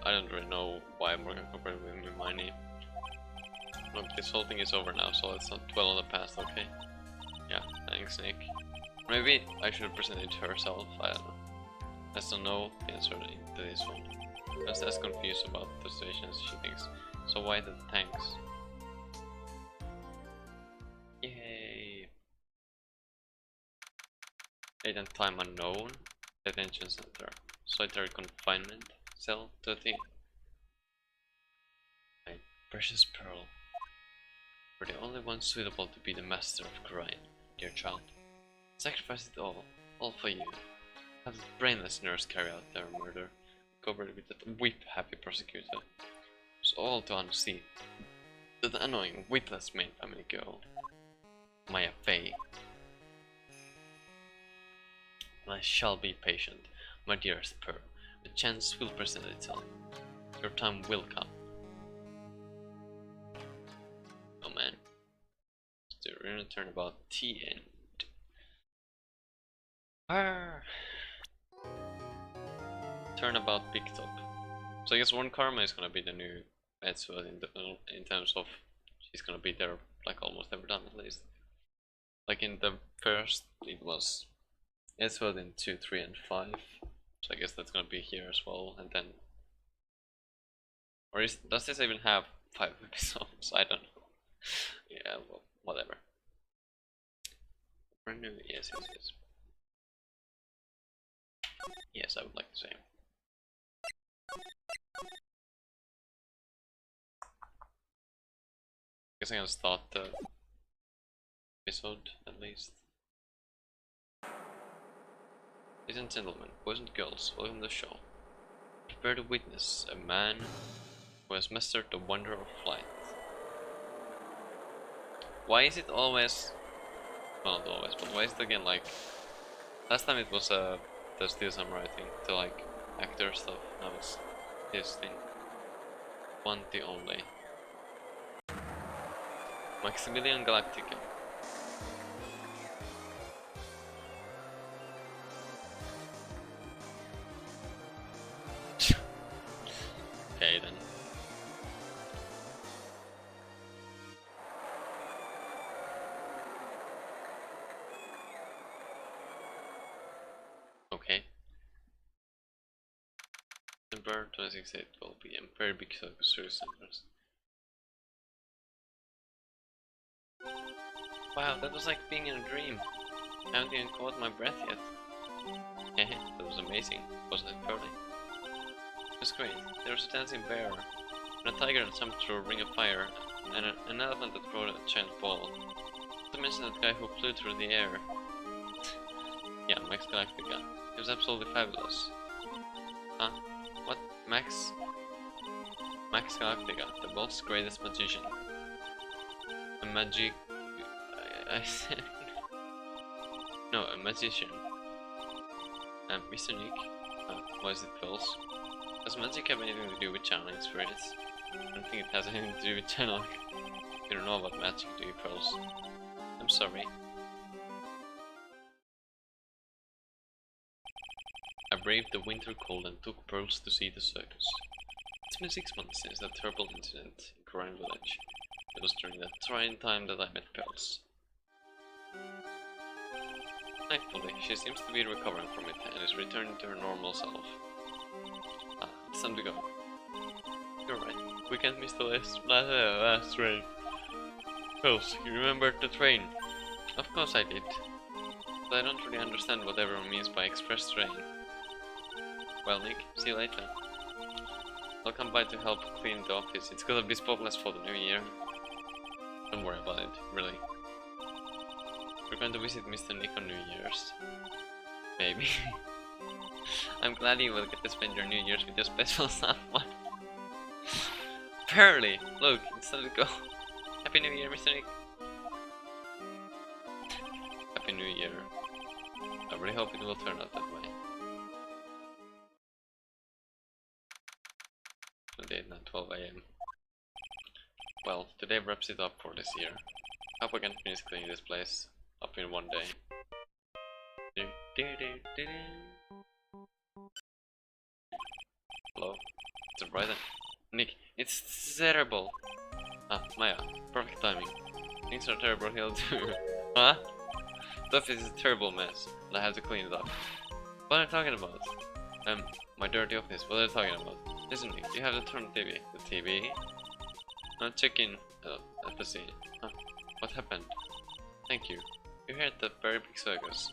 A: I don't really know why Morgan compared with me my name. Look, this whole thing is over now, so let's not dwell on the past, okay? Yeah, thanks, Nick. Maybe I should present it to herself, I don't know. I still know the answer to this one. I'm just as confused about the situation as she thinks. So why the thanks? Yay! Date and time unknown. Detention center. Solitary confinement. Cell 13. My precious pearl. You're the only one suitable to be the master of crime, dear child. Sacrifice it all for you. Have the brainless nurse carry out their murder, covered with that whip-happy prosecutor. It's all to unsee that annoying whipless maid family girl, Maya Fey. I shall be patient, my dearest Pearl. The chance will present itself. Your time will come. Oh man. The turnabout T end. Turnabout Big Top. So I guess one Karma is gonna be the new Edsworth in terms of she's gonna be there like almost every time at least. Like in the first it was Edsworth in 2, 3 and 5. So I guess that's gonna be here as well, and then does this even have 5 episodes? I don't know. Yeah, well, whatever. Brand new, yes. Yes, I would like to say. Guess I can start the episode at least. Ladies and gentlemen, boys and girls, welcome to the show. Prepare to witness a man who has mastered the wonder of flight. Why is it always... well, not always, but why is it again like... last time it was the Steel Samurai thing, the like actor stuff, now it's this thing. One the only. Maximilian Galactica. Okay then. Okay. December 26th at 12 PM. Very big service centers. Wow, that was like being in a dream. I haven't even caught my breath yet. Hehe, that was amazing, wasn't it, Pearly? It was great. There was a dancing bear, and a tiger that jumped through a ring of fire, and an elephant that rode a giant ball. Not to mention that guy who flew through the air. Yeah, Max Galactica. He was absolutely fabulous. Huh? What? Max Galactica, the world's greatest magician. A magic... I said... no, a magician. Mr. Nick, why is it false? Does magic have anything to do with channeling spirits? I don't think it has anything to do with channeling. You don't know about magic, do you, Pearls? I'm sorry. I braved the winter cold and took Pearls to see the circus. It's been 6 months since that terrible incident in Crime Village. It was during that trying time that I met Pearls. Thankfully, she seems to be recovering from it and is returning to her normal self. Ah, it's time to go. You're right, we can't miss the last train. Pearls, you remembered the train? Of course I did. But I don't really understand what everyone means by express train. Well, Nick, see you later. I'll come by to help clean the office. It's gonna be spotless for the new year. Don't worry about it, really. We're going to visit Mr. Nick on New Year's. Maybe. I'm glad you will get to spend your New Year's with your special someone. Pearly! Look, it's time to go. Happy New Year, Mr. Nick! Happy New Year. I really hope it will turn out that way. 28 and 12 AM. Well, today wraps it up for this year. Hope I can finish cleaning this place up in one day. Hello? It's Wright. Nick, it's terrible! Ah, Maya, perfect timing. Things are terrible here too. Huh? Stuff is a terrible mess, and I have to clean it up. What are you talking about? My dirty office, what are you talking about? Listen, Nick, you have to turn the TV. The TV? I'll check in at the scene. Huh? What happened? Thank you. You're here at the Very Big Circus.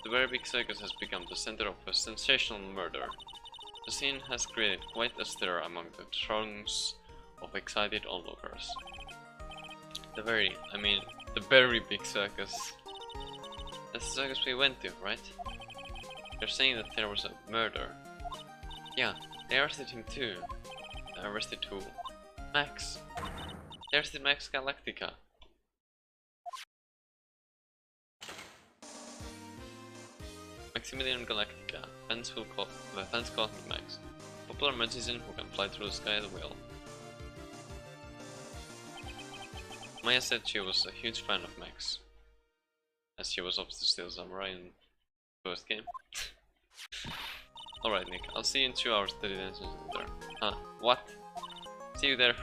A: The Very Big Circus has become the center of a sensational murder. The scene has created quite a stir among the throngs of excited onlookers. The Very Big Circus. That's the circus we went to, right? They're saying that there was a murder. Yeah, they arrested him too. Arrested who? Max. They arrested Max Galactica. Maximilian Galactica. Fans call him Max. Popular magician who can fly through the sky at will. Maya said she was a huge fan of Max, as she was obviously still Samurai in the first game. Alright, Nick, I'll see you in 2 hours at the detention center. Huh? What? See you there.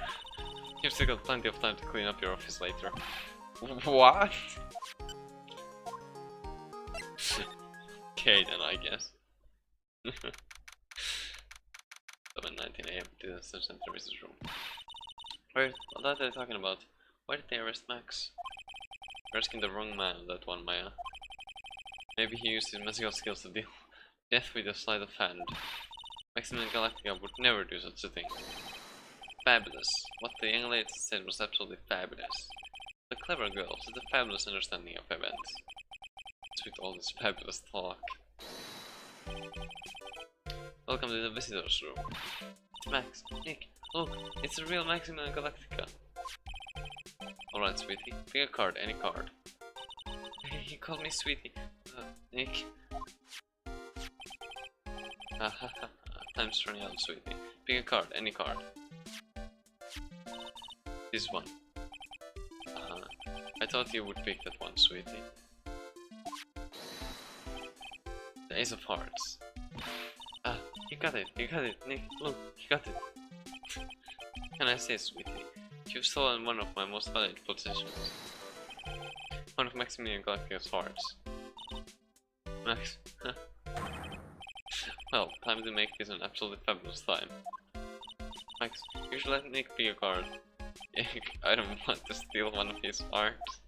A: You've still got plenty of time to clean up your office later. What? Okay then, I guess. 7:19 AM, detention center visitor room. Wait, what are they talking about? Why did they arrest Max? You're asking the wrong man on that one, Maya. Maybe he used his magical skills to deal Death with a sleight of hand. Maximilian Galactica would never do such a thing. Fabulous. What the young lady said was absolutely fabulous. The clever girl has a fabulous understanding of events. It's with all this fabulous talk. Welcome to the visitors room. Max, Nick, look, it's the real Maximilian Galactica. Alright, sweetie, pick a card, any card. He called me sweetie. Nick. Time's running out, sweetie. Pick a card, any card. This one. I thought you would pick that one, sweetie. The Ace of Hearts. You got it, Nick, look, you got it. Can I say, sweetie, you've stolen one of my most valued possessions. One of Maximilian Galactica's hearts. Max, well, time to make this an absolutely fabulous time. Max, you should let Nick be a card. I don't want to steal one of his hearts.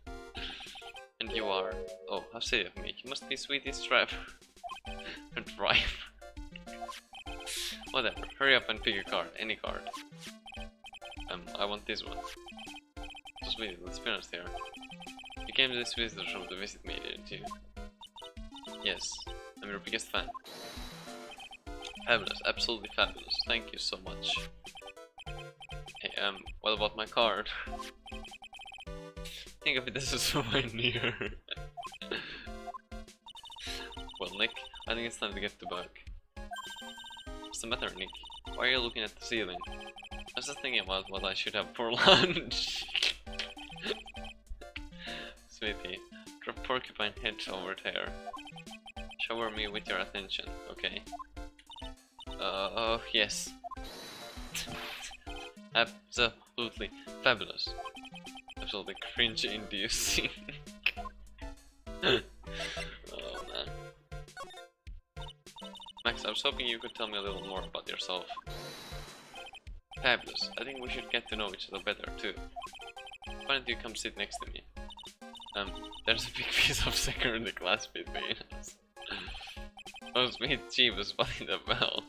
A: And you are. Oh, how silly of me. You must be Sweetie's trap. And drive. Whatever, hurry up and pick a card, any card. I want this one. So sweetie, let's be honest here. You came to this visitor's room to visit me, didn't you? Yes, I'm your biggest fan. Fabulous, absolutely fabulous. Thank you so much. Hey, what about my card? Think of it as a souvenir. Well, Nick, I think it's time to get to work. What's the matter, Nick? Why are you looking at the ceiling? I was just thinking about what I should have for lunch. Sweetie, drop porcupine head over there. Shower me with your attention, okay? Yes. Absolutely fabulous. Absolutely cringe-inducing. Oh man. Max, I was hoping you could tell me a little more about yourself. Fabulous. I think we should get to know each other better too. Why don't you come sit next to me? There's a big piece of security glass between us. Oh sweet Jeebus, what in the bell?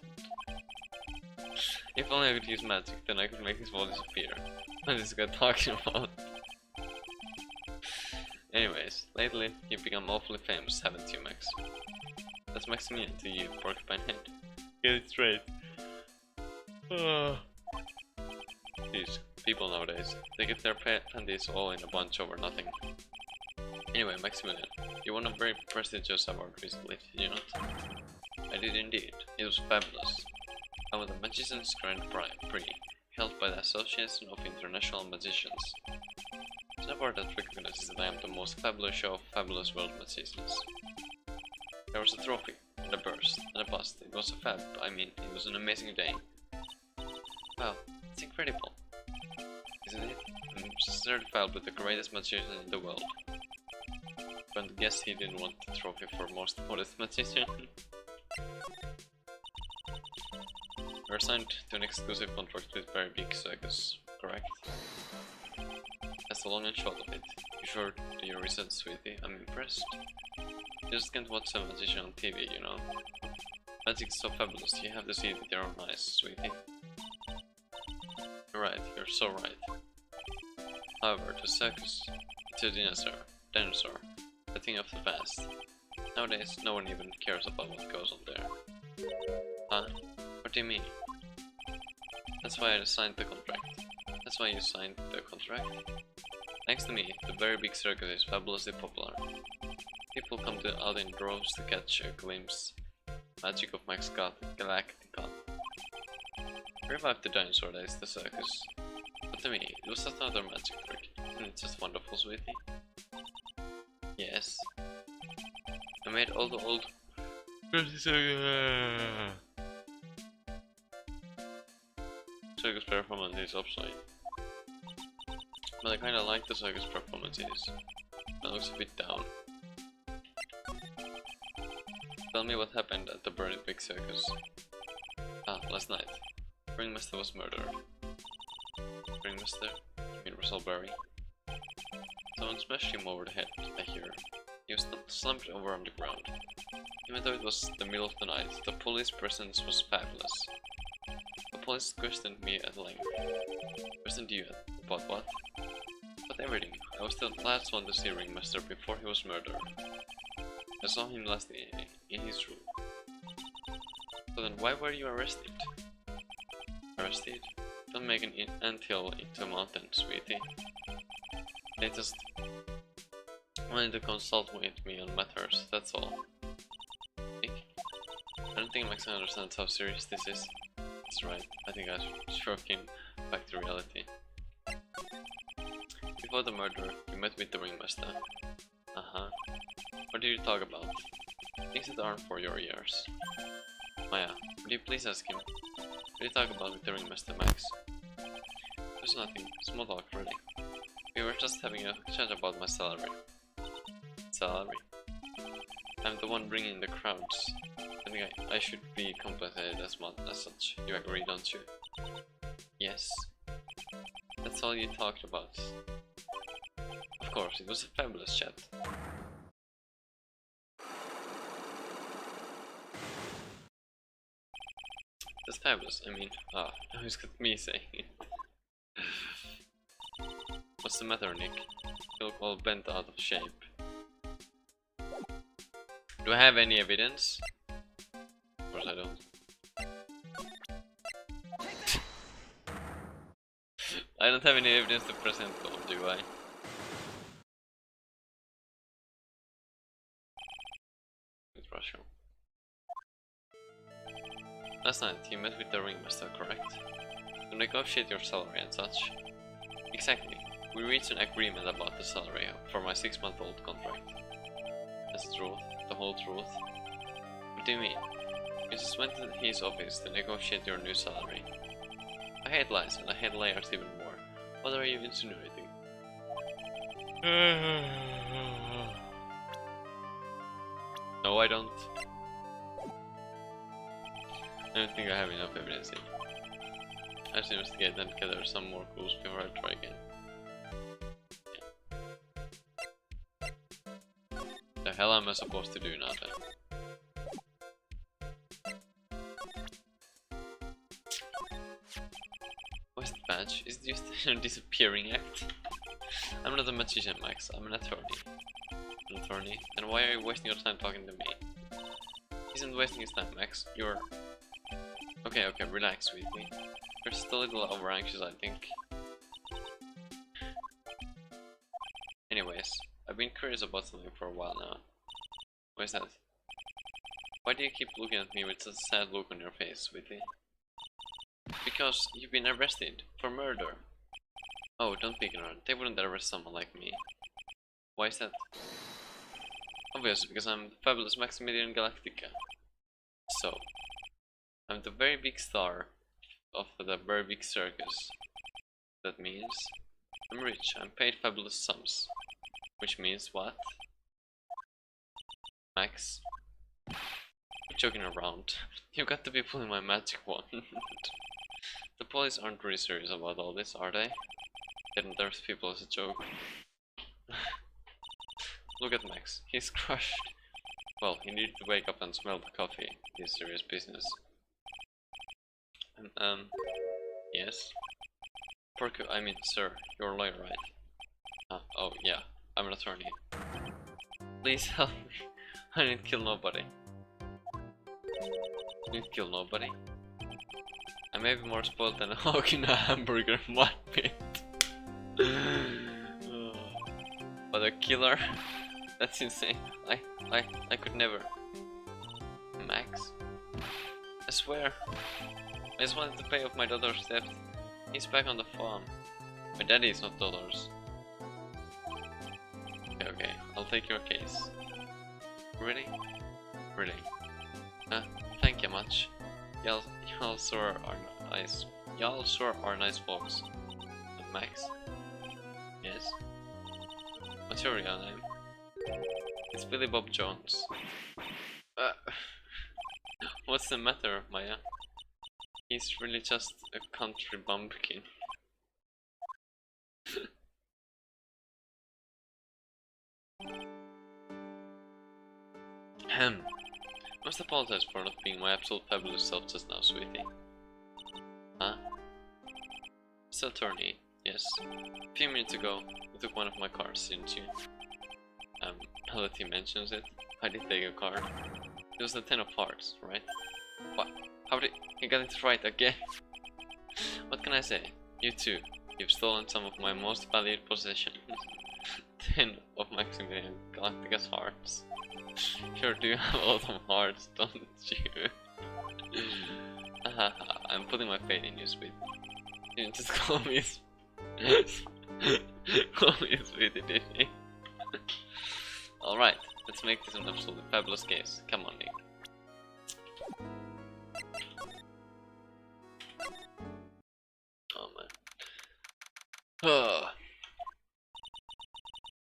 A: If only I could use magic, then I could make his wall disappear. What is this guy talking about? Anyways, lately you've become awfully famous, haven't you, Max? That's Maximilian to you, porcupine head. Get it straight. These people nowadays, they get their panties all in a bunch over nothing. Anyway, Maximilian, you won a very prestigious award recently, did you not? I did indeed. It was fabulous. I won the Magician's Grand Prix, held by the Association of International Magicians. It's an award that recognizes that I am the most fabulous show of fabulous world magicians. There was a trophy, and a burst, and a bust. It was it was an amazing day. Wow, it's incredible. Isn't it? I'm certified with the greatest magician in the world. But I guess he didn't want the trophy for most modest magician. We're signed to an exclusive contract with Very Big Circus, correct? That's the long and short of it. You sure do your research, sweetie? I'm impressed. You just can't watch a magician on TV, you know? Magic's so fabulous, you have to see it with your own eyes, sweetie. You're right, you're so right. However, the circus, it's a dinosaur, a thing of the past. Nowadays, no one even cares about what goes on there. Huh? What do you mean? That's why I signed the contract. That's why you signed the contract? Thanks to me, the Very Big Circus is fabulously popular. People come out in droves to catch a glimpse magic of Max Galactica. Revive the dinosaur that is the circus. But to me, it was just another magic trick. Isn't it just wonderful, sweetie? Yes. I made all the old circus performances upside. But I kinda like the circus performances. It looks a bit down. Tell me what happened at the Very Big Circus. Last night. Ringmaster was murdered. Ringmaster? You mean Russell Berry? Someone smashed him over the head, I hear. He was slumped over on the ground. Even though it was the middle of the night, the police presence was fabulous. The police questioned me at length. Questioned you about what? But everything. I was the last one to see Ringmaster before he was murdered. I saw him last in his room. So then why were you arrested? Arrested? Don't make an anthill into a mountain, sweetie. They just wanted to consult with me on matters, that's all. I don't think Max understands how serious this is. That's right, I think I struck him back to reality. Before the murder, you met with the Ringmaster. Uh-huh. What did you talk about? Things that aren't for your ears. Maya, would you please ask him? What did you talk about with the Ringmaster, Max? There's nothing. Small talk, really. We were just having a chat about my salary. Salary? I'm the one bringing the crowds. I think I should be compensated as such. You agree, don't you? Yes. That's all you talked about. Of course, it was a fabulous chat. That's fabulous, I mean, who's got me saying it? What's the matter, Nick? You look all bent out of shape. Do I have any evidence? Of course I don't. I don't have any evidence to present though, do I? It's Russia. Last night you met with the Ringmaster, correct? To negotiate your salary and such. Exactly. We reached an agreement about the salary for my 6-month-old contract. That's the truth, the whole truth. What do you mean? You just went to his office to negotiate your new salary. I hate lies, and I hate liars even more. What are you insinuating? No, I don't. I don't think I have enough evidence yet. I have to investigate and gather some more clues before I try again. Yeah. The hell am I supposed to do now then? Where's the badge? Is it just a disappearing act? I'm not a magician, Max. I'm an attorney. An attorney? Then why are you wasting your time talking to me? He isn't wasting his time, Max. You're... Okay, relax, sweetie. You're just a little over anxious, I think. Anyways, I've been curious about something for a while now. What is that? Why do you keep looking at me with such a sad look on your face, sweetie? Because you've been arrested for murder. Oh, don't be ignorant. They wouldn't arrest someone like me. Why is that? Obviously, because I'm the fabulous Maximilian Galactica. So, I'm the very big star of the very big circus. That means I'm rich. I'm paid fabulous sums. Which means what? Max? I'm joking around. You got to be pulling my magic wand. The police aren't really serious about all this, are they? They don't arrest people as a joke. Look at Max. He's crushed. Well, he needed to wake up and smell the coffee. He's serious business. Yes? I mean, sir, you're a lawyer, right? Oh, yeah, I'm an attorney. Please help me. I didn't kill nobody. Didn't kill nobody? I may be more spoiled than a hog in a hamburger mud pit. But a killer? That's insane. I could never. Max? I swear. I just wanted to pay off my daughter's debt. He's back on the farm. My daddy is not daughters. Okay, I'll take your case. Really? Really? Thank you much. Y'all sure are nice. Y'all sure are nice folks. Max? Yes? What's your real name? It's Billy Bob Jones. What's the matter, Maya? He's really just a country bumpkin. Ahem. Must apologize for not being my absolute fabulous self just now, sweetie. Huh? Mr. Attorney, yes. A few minutes ago, you took one of my cars, didn't you? Now that he mentions it, I did take a car. It was the 10 of hearts, right? What? How did he got it right again? What can I say? You too. You've stolen some of my most valued possessions. 10 of Maximilian Galactica's hearts. Sure do have a lot of hearts, don't you? I'm putting my faith in you, sweet. You just call me call me sweetie, didn't you? Alright, let's make this an absolutely fabulous case. Come on, Nick. Oh man.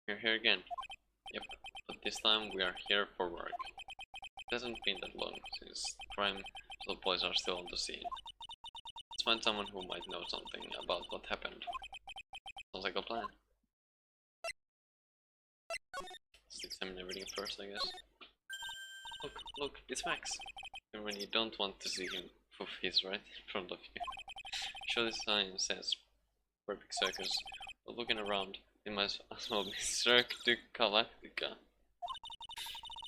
A: We're here again. Yep, but this time we are here for work. It hasn't been that long since crime little boys are still on the scene. Let's find someone who might know something about what happened. Sounds like a plan. Let's examine everything first, I guess. Look, it's Max. And when you don't want to see him, poof, he's right in front of you. Sure, this sign says Perfect Circus, but looking around, it might as well be Cirque du Galactica.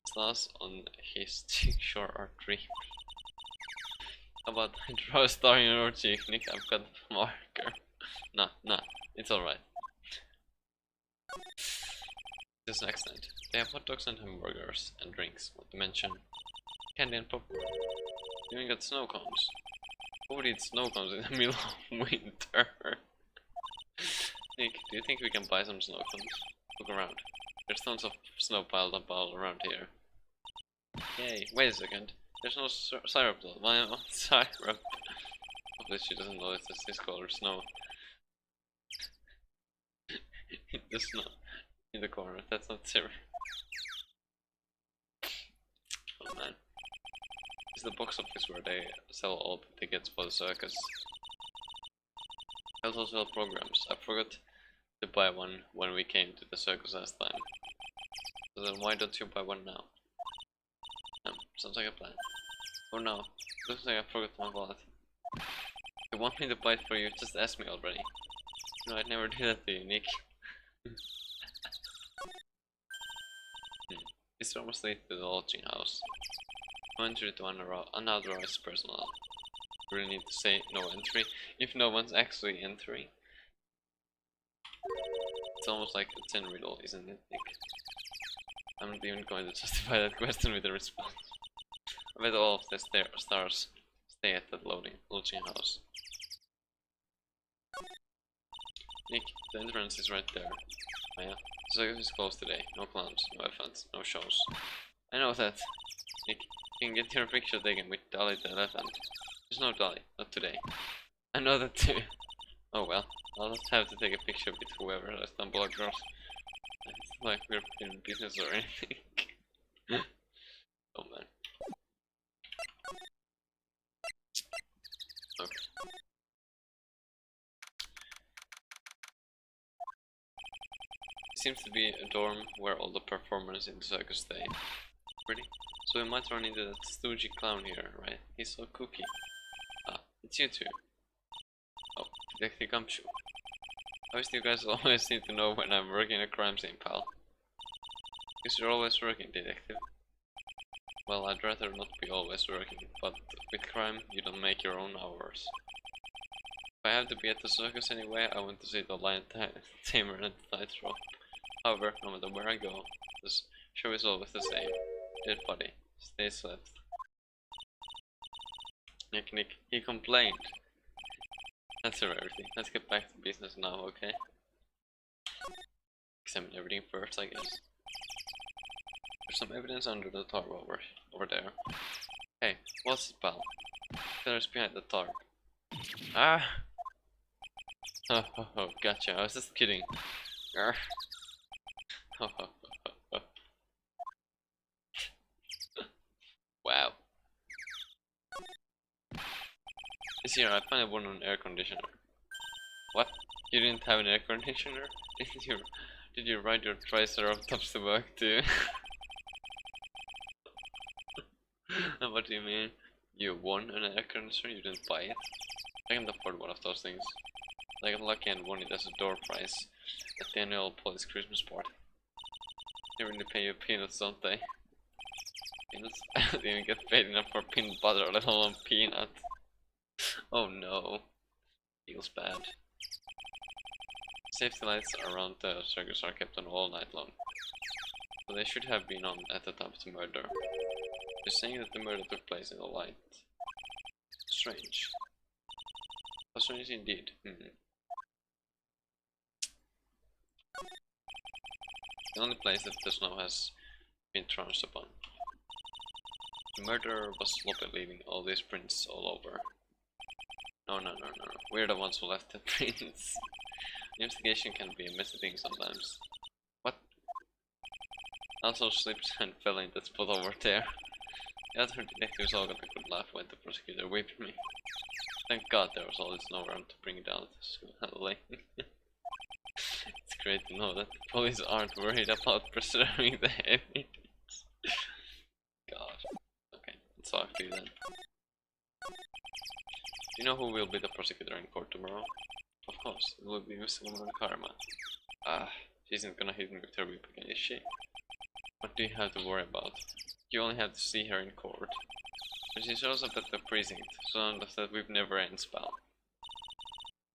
A: Stars on his cheek sure are dreamy. How about I draw a star in your cheek, Nick? I've got a marker. Nah, it's alright. Just an accident. They have hot dogs and hamburgers and drinks, not to mention candy and popcorn. You even got snow cones. Who would eat snow cones in the middle of winter? Nick, do you think we can buy some snow cones? Look around. There's tons of snow piled up all around here. Yay, wait a second. There's no syrup though. Why not syrup? Hopefully she doesn't know it's this color snow. The snow in the corner, that's not syrup. Oh man. It's the box office where they sell all the tickets for the circus. They also sell programs. I forgot to buy one when we came to the circus last time. So then why don't you buy one now? Sounds like a plan. Oh no, looks like I forgot my wallet. You want me to buy it for you? Just ask me already. No, I'd never do that to you, Nick. It's almost late to the lodging house. No entry to unauthorized personnel. We really need to say no entry if no one's actually entering. It's almost like a 10 riddle, isn't it, Nick? I'm not even going to justify that question with a response. I bet all of the stars stay at that lodging house. Nick, the entrance is right there. Maya, the circus is closed today. No clowns, no elephants, no shows. I know that. Nick, you can get your picture taken with Dolly the elephant. There's no Dolly, not today. I know that too. Oh well, I'll just have to take a picture with whoever I stumble across. It's like we're in business or anything. Oh man. Okay. It seems to be a dorm where all the performers in the circus stay. Pretty? So we might run into that stoogey clown here, right? He's so kooky. Ah, it's you two. Oh, Detective Gumshoe. I wish you guys always seem to know when I'm working a crime scene, pal. Because you're always working, detective. Well, I'd rather not be always working, but with crime, you don't make your own hours. If I have to be at the circus anyway, I want to see the lion tamer and the tightrope. However, no matter where I go, this show is always the same. Dead body, stay slept. Nick, he complained. That's a rarity. Let's get back to business now, okay? Examine everything first, I guess. There's some evidence under the tarp over there. Hey, what's it, pal? There's behind the tarp. Ah! Oh, gotcha. I was just kidding. Arr. Wow. This here, I finally won an air conditioner. What? You didn't have an air conditioner? Did you ride your Triceratops to work too? What do you mean? You won an air conditioner, you didn't buy it? I can afford one of those things. I got lucky and won it as a door prize at the annual police Christmas party. They really pay you peanuts, don't they? Peanuts? I don't even get paid enough for peanut butter, let alone peanut. Oh no. Feels bad. Safety lights around the circus are kept on all night long. So they should have been on at the time of the murder. You're saying that the murder took place in the light. Strange. How strange indeed. The only place that the snow has been trounced upon. The murderer was sloppy, leaving all these prints all over. No. We're the ones who left the prints. The investigation can be a messy thing sometimes. What? Also slipped and fell in that spot over there. The other detectives all got a good laugh when the prosecutor whipped me. Thank God there was always no around to bring it down so late. It's great to know that the police aren't worried about preserving the evidence. God. Okay, let's talk to you then. Do you know who will be the prosecutor in court tomorrow? Of course, it will be Miss Woman Karma. She isn't gonna hit me with her whip again, is she? What do you have to worry about? You only have to see her in court. When she shows up at the precinct, so long as that whip never ends, pal.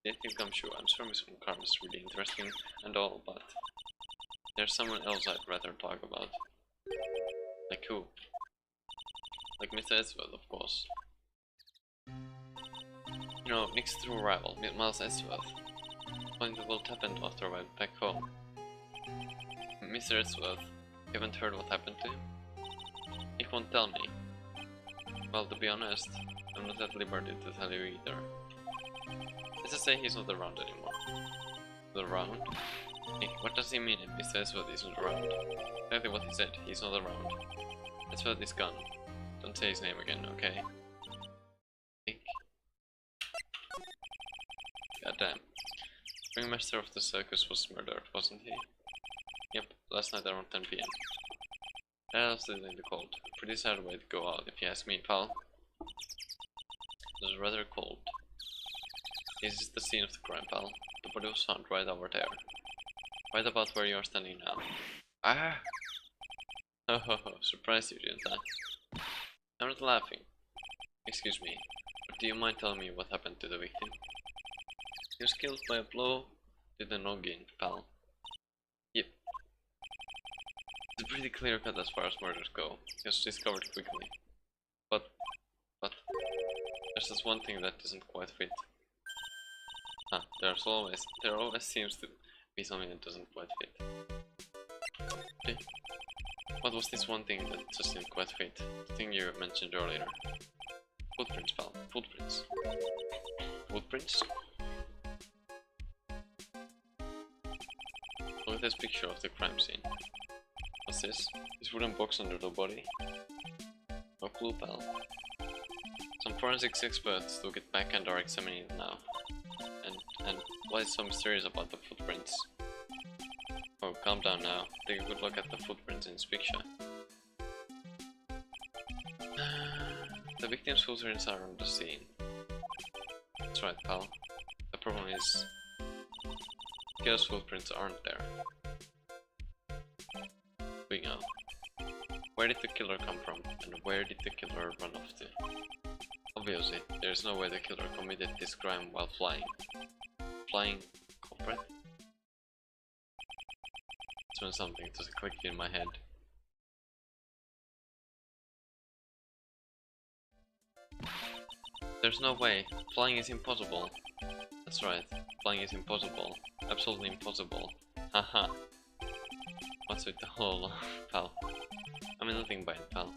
A: Detective Gumshoe, I'm sure Miss Woman Karma is really interesting and all, but there's someone else I'd rather talk about. Like who? Like Mr. Eswell, of course. You know, Nick's true rival, Miles Esworth. Wondering what happened after I went back home. Mr. Esworth, you haven't heard what happened to him? Nick won't tell me. Well, to be honest, I'm not at liberty to tell you either. Let's just say he's not around anymore. Not around? Nick, what does he mean if Mr. Esworth isn't around? Exactly what he said, he's not around. Esworth is gone. Don't say his name again, okay? Nick. Goddamn. Ringmaster of the circus was murdered, wasn't he? Yep, last night around 10 PM. That was still in the cold. Pretty sad way to go out, if you ask me, pal. It was rather cold. This is the scene of the crime, pal. The body was found right over there. Right about where you are standing now. Ah! Ho ho ho, surprised you, didn't I? I'm not laughing. Excuse me, but do you mind telling me what happened to the victim? He was killed by a blow to the noggin, pal. Yep. It's pretty clear cut as far as murders go. It was discovered quickly. But there's just one thing that doesn't quite fit. There always seems to be something that doesn't quite fit. Okay. What was this one thing that just didn't quite fit? The thing you mentioned earlier. Footprints, pal. Footprints. Footprints? Look at this picture of the crime scene. What's this? This wooden box under the body? No clue, pal. Some forensics experts took it back and are examining it now. And what is so mysterious about the footprints? Oh, calm down now. Take a good look at the footprints in this picture. The victim's footprints are on the scene. That's right, pal. The problem is, killer's footprints aren't there. We know. Where did the killer come from, and where did the killer run off to? Obviously, there is no way the killer committed this crime while flying. Flying culprit? That's when something just clicked in my head. There's no way. Flying is impossible. That's right. Flying is impossible. Absolutely impossible. Haha. What's with the whole pal? I mean nothing by it, pal.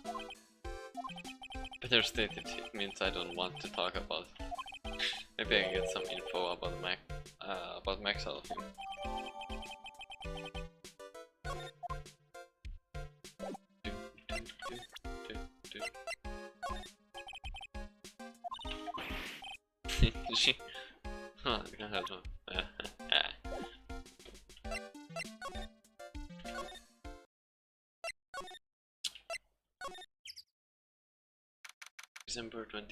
A: Better stated, it means I don't want to talk about it. Maybe I can get some info about Max out of him. She... Huh, I can have December 28th.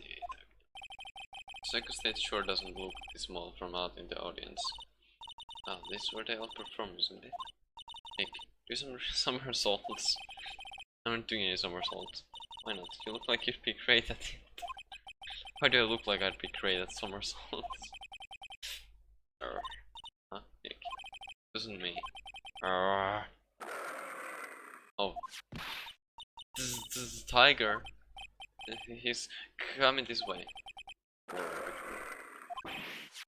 A: Psycho State sure doesn't look this small from out in the audience. Ah, this is where they all perform, isn't it? Nick, do some somersaults. I'm not doing any somersaults. Why not? You look like you'd be great at it. Why do I look like I'd be great at somersaults? Huh, Nick? This isn't me. Oh. This is a tiger. He's coming this way.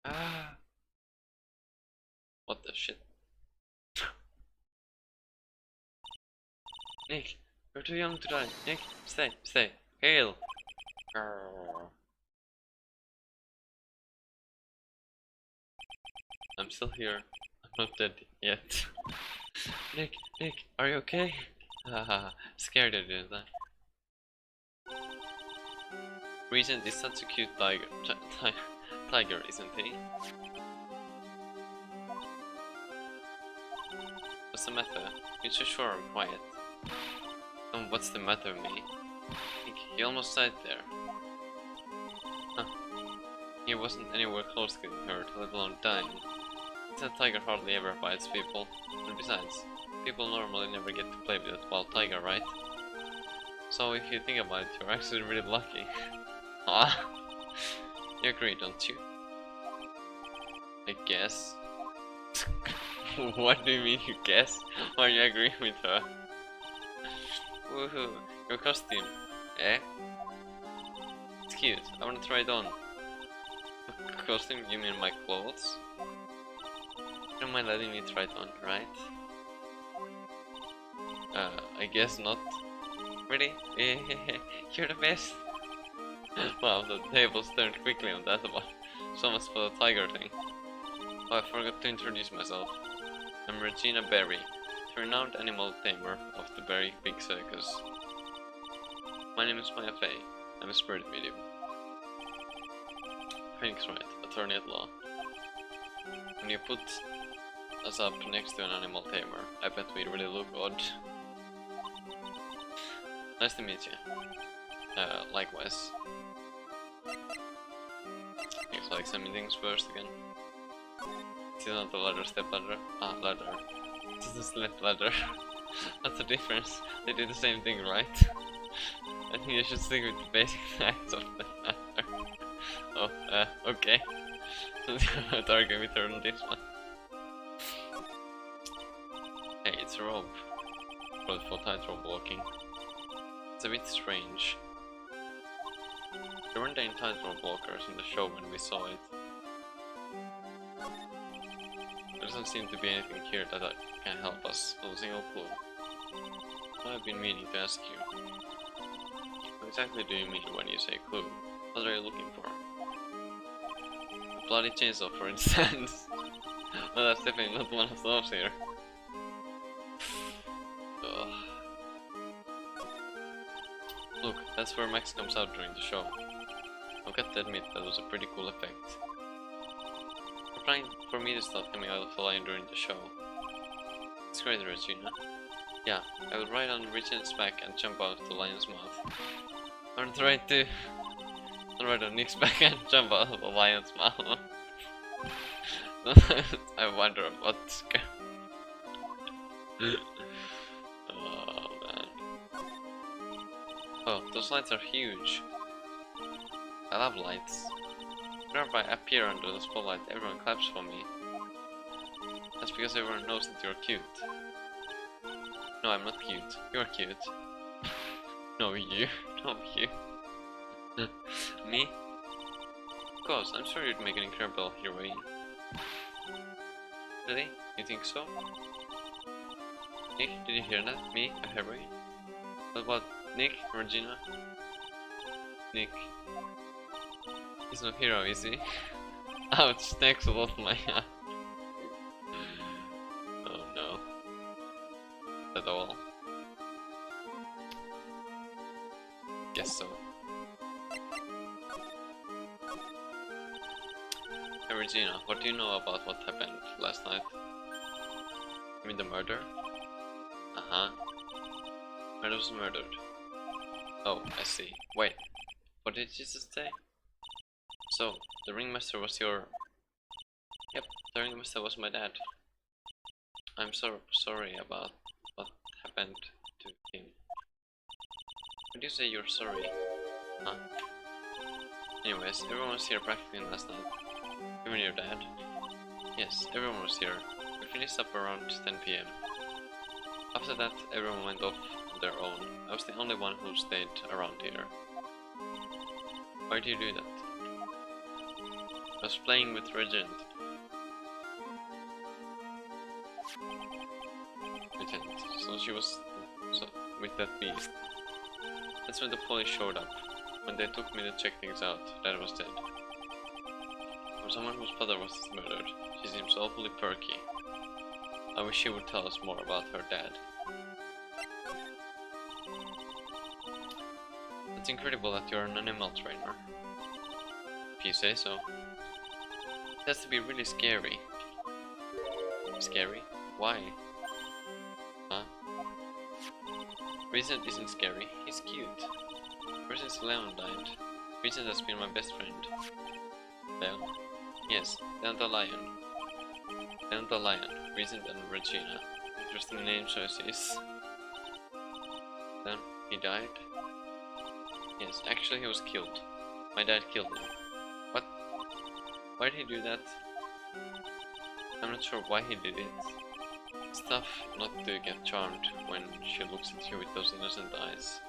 A: Ah. What the shit? Nick, you're too young to die. Nick, stay. Hail. I'm still here. I'm not dead yet. Nick, are you okay? Haha, scared I didn't I? Regent is such a cute tiger. Tiger, isn't he? What's the matter? You're too sure I'm quiet. What's the matter, me? Nick, he almost died there. Huh. He wasn't anywhere close to getting hurt, let alone dying. That tiger hardly ever bites people. And besides, people normally never get to play with a wild tiger, right? So if you think about it, you're actually really lucky. Ah, you agree, don't you? I guess. What do you mean you guess? Why you agree with her? Woohoo, your costume, eh? It's cute, I wanna try it on. Costume, you mean my clothes? You don't mind letting me try it on, right? I guess not. Really? You're the best. Wow, the tables turned quickly on that one. So much for the tiger thing. Oh, I forgot to introduce myself. I'm Regina Berry, the renowned animal tamer of the Berry Big Circus. My name is Maya Fey. I'm a spirit medium. Phoenix Wright, attorney at law. When you put us up next to an animal tamer, I bet we really look odd. Nice to meet you. Likewise. Looks like examine things first again. It's not the ladder, step ladder. Ah, ladder. It's the step ladder. What's the difference? They do the same thing, right? I think you should stick with the basic facts of the ladder. Oh, okay. Don't argue with her on this one. Hey, it's a rope. But for tightrope walking. It's a bit strange. There weren't any tightrope walkers in the show when we saw it. There doesn't seem to be anything here that can help us, no single clue. I've been meaning to ask you. What exactly do you mean when you say clue? What are you looking for? A bloody chainsaw, for instance. Well, that's definitely not one of those here. Ugh. Look, that's where Max comes out during the show. I've got to admit that was a pretty cool effect. You're trying for me to start coming out of the lion during the show. It's great, Regina. Yeah, I will ride on Regina's back and jump out of the lion's mouth. Or try to ride on Nick's back and jump out of the lion's mouth. I wonder what's going. Oh man. Oh, those lights are huge. I love lights. Whenever I appear under the spotlight, everyone claps for me. That's because everyone knows that you're cute. No, I'm not cute. You're cute. No, you. No, you. Me? Of course, I'm sure you'd make an incredible heroine. Really? You think so? Nick, did you hear that? Me? A heroine? What about Nick? Regina? Nick. He's no hero, is he? Ouch, thanks a lot, Maya. Oh no. At all? Guess so. Hey Regina, what do you know about what happened last night? You mean the murder? Uh-huh. Where was murdered? Oh, I see. Wait. What did Jesus say? So, the ringmaster was your... Yep, the ringmaster was my dad. I'm so sorry about what happened to him. Would you say you're sorry? Huh? Anyways, everyone was here practicing last night. Even your dad? Yes, everyone was here. We finished up around 10 PM. After that, everyone went off on their own. I was the only one who stayed around here. Why do you do that? I was playing with Regent. So she was with that beast. That's when the police showed up. When they took me to check things out, Dad was dead. For someone whose father was murdered, she seems awfully perky. I wish she would tell us more about her dad. It's incredible that you're an animal trainer. If you say so. It has to be really scary. Scary? Why? Huh? Vincent isn't scary, he's cute. Ever since Leon died, Vincent has been my best friend. Leon? Yes, Leon the Lion. Leon the Lion, Vincent and Regina. Interesting name choices. Then, he died? Yes, actually he was killed. My dad killed him. What? Why did he do that? I'm not sure why he did it. It's tough not to get charmed when she looks at you with those innocent eyes.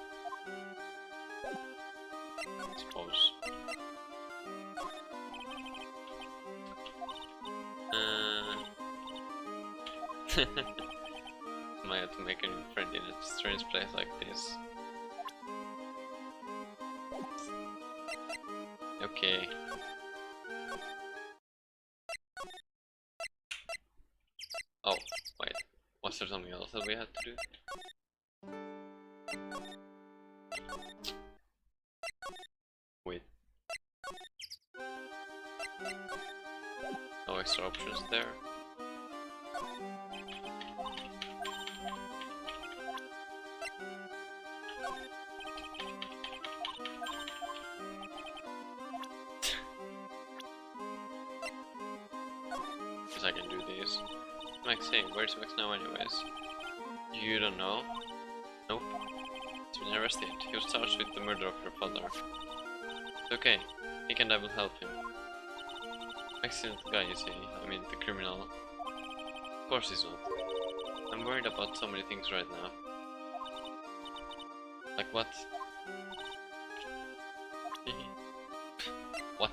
A: I suppose. I might have to make a new friend in a strange place like this. Okay. Oh, wait. Was there something else that we had to do? Wait. No extra options there. Guess I can do these. Max, hey, where's Max now anyways? You don't know? Nope. He's been arrested. He was charged with the murder of your father. It's okay. Nick and I will help him. Max isn't the guy, you see. I mean, the criminal. Of course he's not. I'm worried about so many things right now. Like what? What?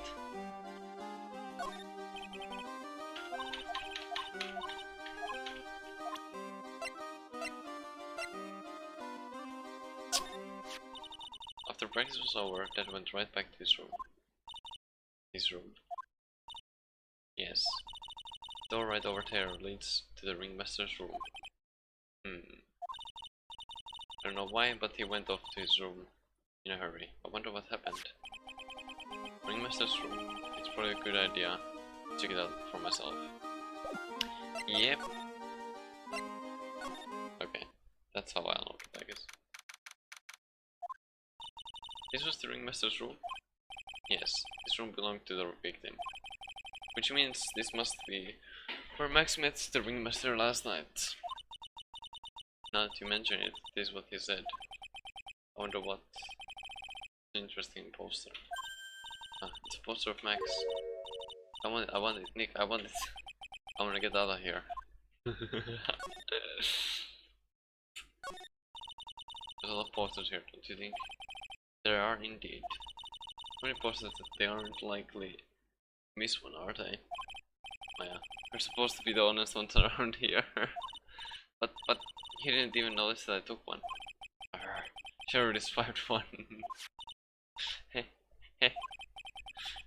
A: After practice was over, Dad went right back to his room. His room? Yes. The door right over there leads to the ringmaster's room. I don't know why, but he went off to his room in a hurry. I wonder what happened. Ringmaster's room. It's probably a good idea to check it out for myself. Yep. Okay, that's how I unlock it, I guess. This was the ringmaster's room? Yes, this room belonged to the victim. Which means this must be where Max met the ringmaster last night. Now that you mention it, this is what he said. I wonder what... Interesting poster. Ah, it's a poster of Max. I want it, Nick, I want it. I wanna get out of here. There's a lot of posters here, don't you think? There are indeed. So many posters that they aren't likely miss one, are they? Oh yeah, we're supposed to be the honest ones around here. but he didn't even notice that I took one. She already swiped one. Hey, hey,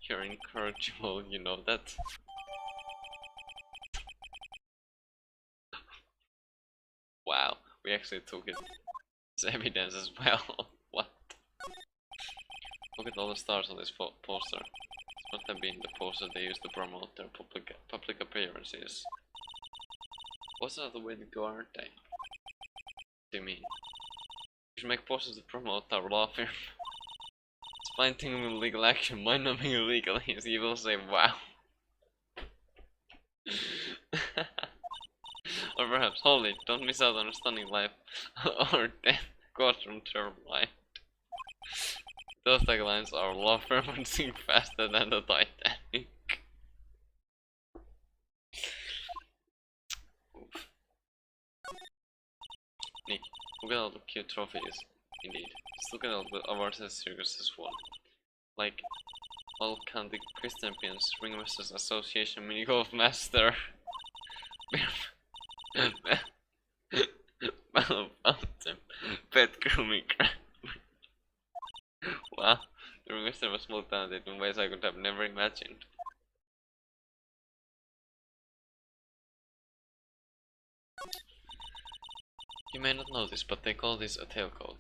A: you're incorrigible, you know that. Wow, we actually took it as evidence as well. What? Look at all the stars on this poster. This must have been the poster they used to promote their public appearances. Posters are the way to go, aren't they? What do you mean? We should make posters to promote our law firm. Fine thing with illegal action might not be illegal. He will say, wow. Or perhaps, holy, don't miss out on a stunning life or death caused from termite. Those taglines are love and sink faster than the Titanic. Oof. Nick, look at all the cute trophies. Indeed. Just look at all the awards that Circus has won. Like, all County Quiz Champions, Ringmasters Association Mini Golf Master, Fountain, Pet Grooming. Wow, the Ringmaster was more talented in ways I could have never imagined. You may not know this, but they call this a tailcoat.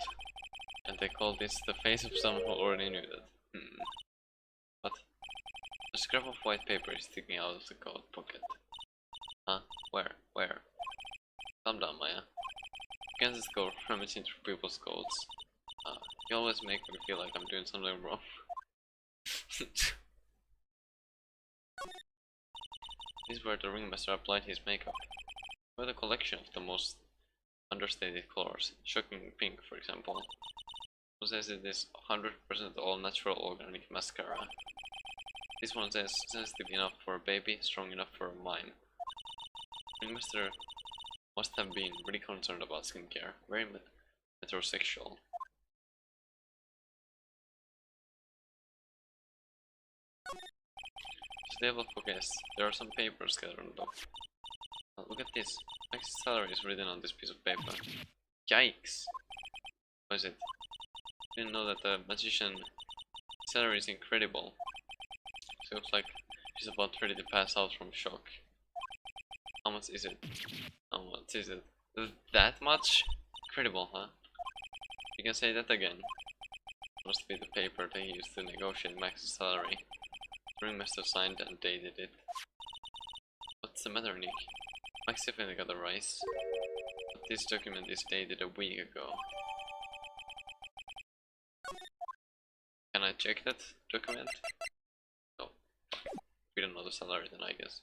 A: And they call this the face of someone who already knew that. But a scrap of white paper is sticking out of the coat pocket. Huh? Where? Calm down, Maya. You can't just go rummaging through people's coats. You always make me feel like I'm doing something wrong. This is where the ringmaster applied his makeup. With a collection of the most understated colors, shocking pink for example, who says it is 100% all natural organic mascara. This one says sensitive enough for a baby, strong enough for a mime. Ringmaster must have been really concerned about skincare, very metrosexual. Table for guests, there are some papers scattered on top. Look at this. Max's salary is written on this piece of paper. Yikes! What is it? Didn't know that the magician's salary is incredible. She looks like she's about ready to pass out from shock. How much is it? How much is it? That much? Incredible, huh? You can say that again. Must be the paper they used to negotiate Max's salary. The ringmaster signed and dated it. What's the matter, Nick? Max definitely got a rise. But this document is dated a week ago. Can I check that document? No. We don't know the salary then, I guess.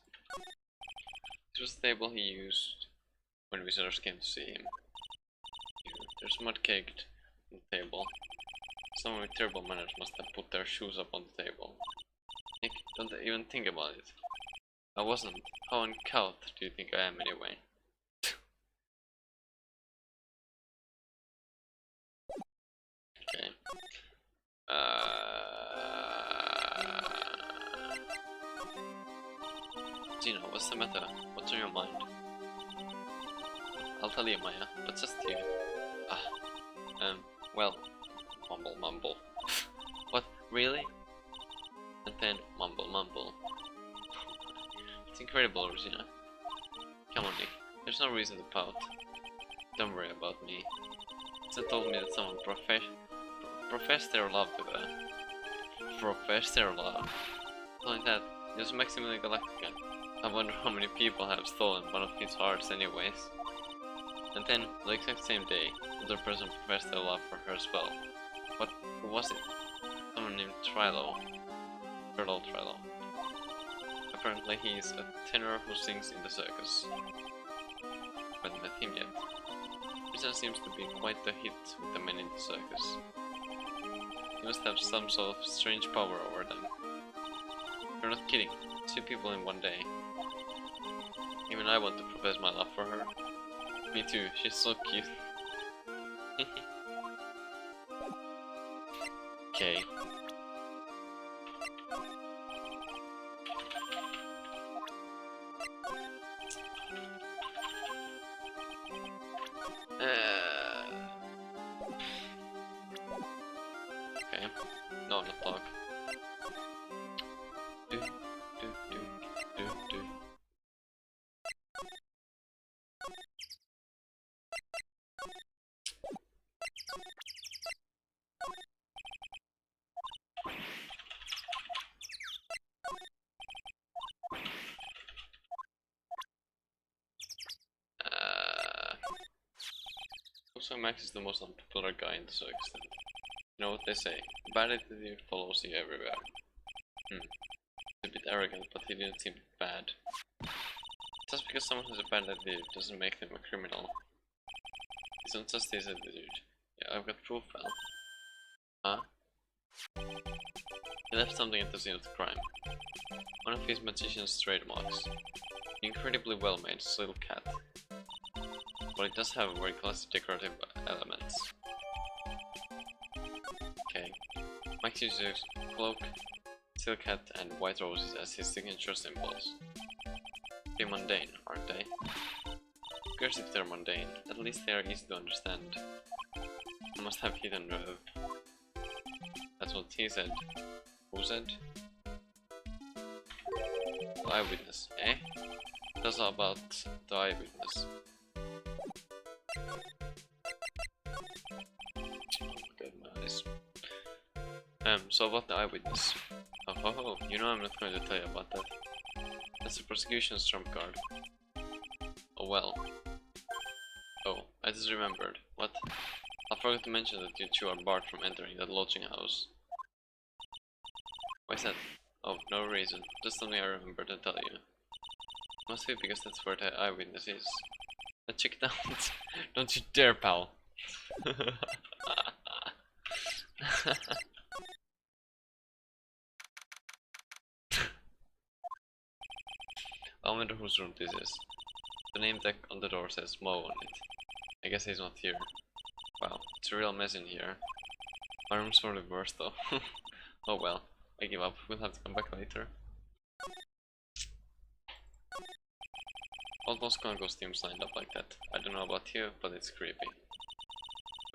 A: This was the table he used when visitors came to see him. Here, there's mud caked on the table. Someone with terrible manners must have put their shoes up on the table. Nick, don't even think about it. I wasn't. How uncouth do you think I am anyway? Okay. Gino, what's the matter? What's on your mind? I'll tell you, Maya, but just you. Well, mumble. What, really? And then mumble. It's incredible, Regina. Come on, Nick. There's no reason to pout. Don't worry about me. They told me that someone professed their love to her. Professed their love. Like that, there's Maximilian Galactica. I wonder how many people have stolen one of his hearts anyways. And then, the exact same day, another person professed their love for her as well. But who was it? Someone named Trilo. Turtle Trilo. Apparently he is a tenor who sings in the circus. Haven't met him yet. Richard seems to be quite the hit with the men in the circus. He must have some sort of strange power over them. You're not kidding. 2 people in one day. Even I want to profess my love for her. Me too, she's so cute. Okay. Okay. No, not talk. Do. Also, Max is the most unpopular guy in the circus. You know what they say, bad attitude follows you everywhere. He's a bit arrogant, but he didn't seem bad. Just because someone has a bad attitude doesn't make them a criminal. It's not just his attitude. Yeah, I've got proof, Val. Huh? He left something at the scene of the crime. One of his magician's trademarks. Incredibly well made little cat. But it does have very classy decorative elements. Okay. Max uses cloak, silk hat and white roses as his signature symbols. Pretty mundane, aren't they? Who cares if they're mundane? At least they are easy to understand. I must have hidden nerve. That's what he said. Who said? The eyewitness, eh? That's all about the eyewitness. Oh my god, my eyes. So about the eyewitness. Oh, you know I'm not going to tell you about that. That's the prosecution's trump card. Oh well. Oh, I just remembered. What? I forgot to mention that you two are barred from entering that lodging house. Why is that? Oh, no reason. Just something I remembered to tell you. Must be because that's where the eyewitness is. Now check it out. Don't you dare, pal. I wonder whose room this is. The name tag on the door says Mo on it. I guess he's not here. Wow, it's a real mess in here. My room's probably worse though. Oh well, I give up. We'll have to come back later. All those clown costumes lined up like that. I don't know about you, but it's creepy.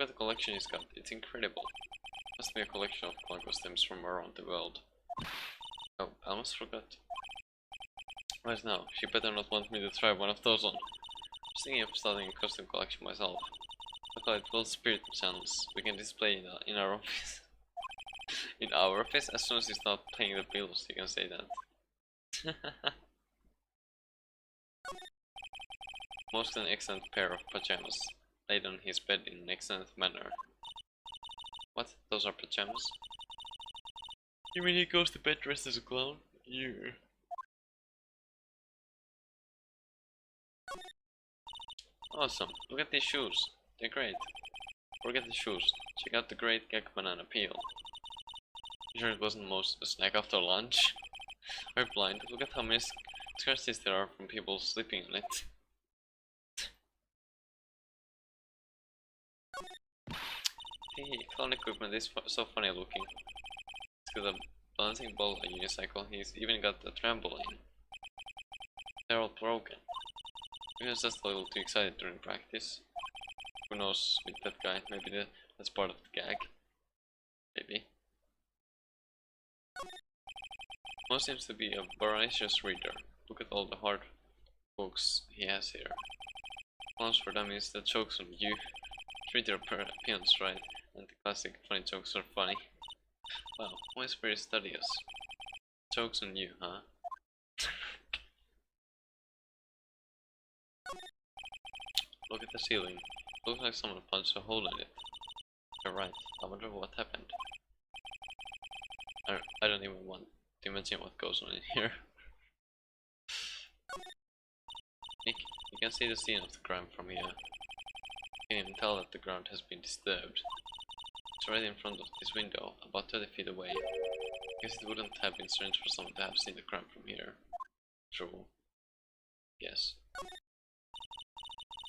A: Look at the collection he's got. It's incredible. Must be a collection of clown costumes from around the world. Oh, I almost forgot. Right now, she better not want me to try one of those on. I'm thinking of starting a costume collection myself. I call it World Spirit Channels. We can display it in our office. In our office? As soon as you start paying the bills, you can say that. Most an excellent pair of pajamas, laid on his bed in an excellent manner. What? Those are pajamas? You mean he goes to bed dressed as a clown? You. Awesome, look at these shoes. They're great. Forget the shoes. Check out the great gag banana peel. You sure it wasn't most a snack after lunch? Are you blind? Look at how many scratches there are from people sleeping on it. The clown equipment is so funny looking. It's got a balancing ball, a unicycle, he's even got a trampoline. They're all broken. He was just a little too excited during practice. Who knows with that guy, maybe that's part of the gag. Maybe. Mo seems to be a voracious reader. Look at all the hard books he has here. Clowns for Dummies that jokes on you. Treat your appearance right, and the classic funny jokes are funny. Wow, Mo is very studious. Jokes on you, huh? Look at the ceiling. Looks like someone punched a hole in it. You're right. I wonder what happened. I don't even want to imagine what goes on in here. Nick, you can see the scene of the crime from here. You can even tell that the ground has been disturbed. It's right in front of this window, about 30 feet away. Guess it wouldn't have been strange for someone to have seen the crime from here. True. Yes.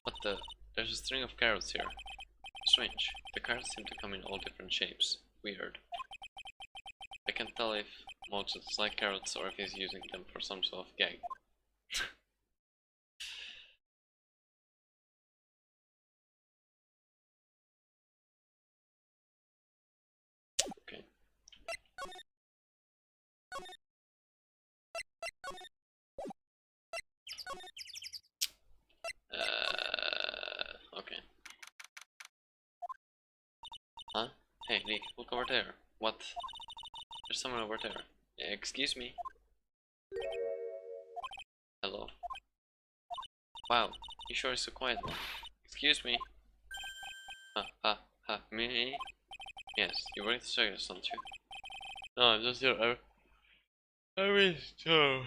A: What the? There's a string of carrots here. Strange. The carrots seem to come in all different shapes. Weird. I can't tell if Mo just like carrots or if he's using them for some sort of gag. Okay. Okay. Huh? Hey, Nick, look over there. What? There's someone over there. Excuse me? Hello? Wow, you sure is a quiet one. Excuse me? Me? Yes, you work the circus, don't you? No, I'm just here. I miss Joe.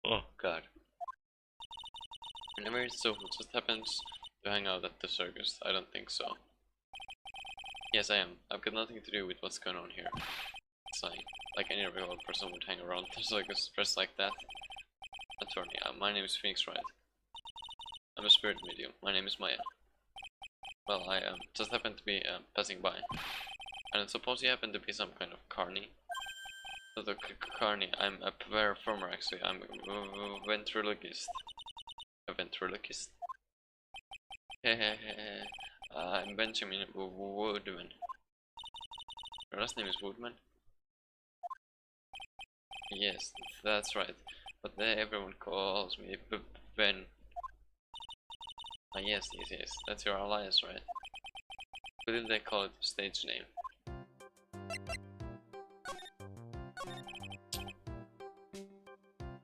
A: Oh god. Whenever it's so who just happens to hang out at the circus, I don't think so. Yes, I am. I've got nothing to do with what's going on here. It's like any regular person would hang around the circus dressed like that. Attorney, my name is Phoenix Wright. I'm a spirit medium. My name is Maya. Well, I just happened to be passing by. And I suppose you happen to be some kind of carny. Not a carny, I'm a performer actually. I'm a ventriloquist. A ventriloquist? Hehehe. I'm Benjamin Woodman. Your last name is Woodman? Yes, that's right. But everyone calls me Ben. Yes, that's your alias, right? Why didn't they call it a stage name?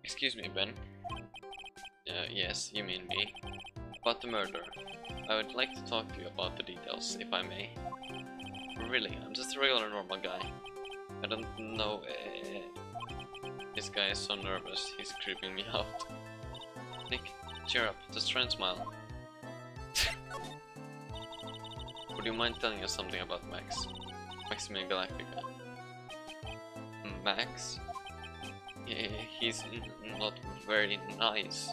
A: Excuse me, Ben. Yes, you mean me. About the murder. I would like to talk to you about the details, if I may. Really, I'm just a regular normal guy. I don't know. This guy is so nervous, he's creeping me out. Nick, cheer up, just try and smile. Would you mind telling us something about Max? Maximilian Galactica. Max? He's not very nice.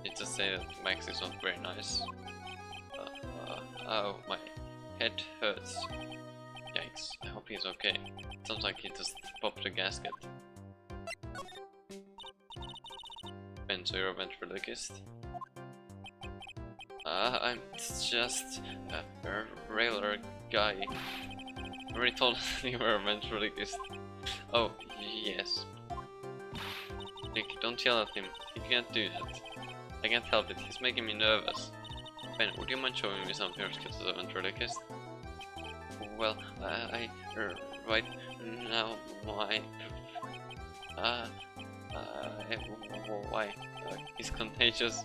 A: You just say that Max is not very nice. Oh, my head hurts. Yikes, I hope he's okay. Sounds like he just popped a gasket. Ben, so you're a ventriloquist? I'm just a regular guy. I already told you were a ventriloquist. Oh, yes. Nick, don't yell at him. He can't do that. I can't help it, he's making me nervous. Ben, would you mind showing me some of your skills as a ventriloquist? Well, right now, why? He's contagious.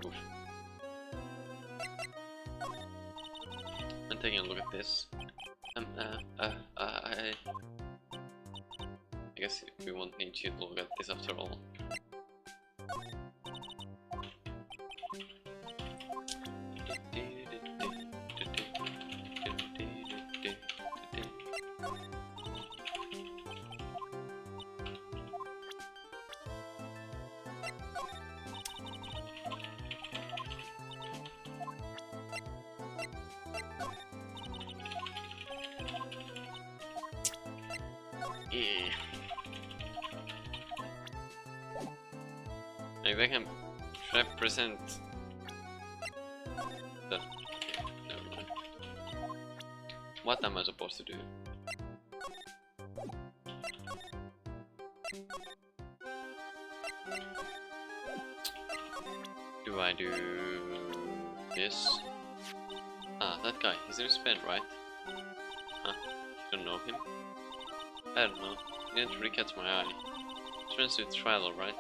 A: Oof. I'm taking a look at this. I guess we won't need you to look at this after all. Maybe I can represent the... Never mind. What am I supposed to do? Do I do this? Ah, that guy. His name is Ben, right? Huh? You don't know him? I don't know. He didn't really catch my eye. He's friends with Trilo, right?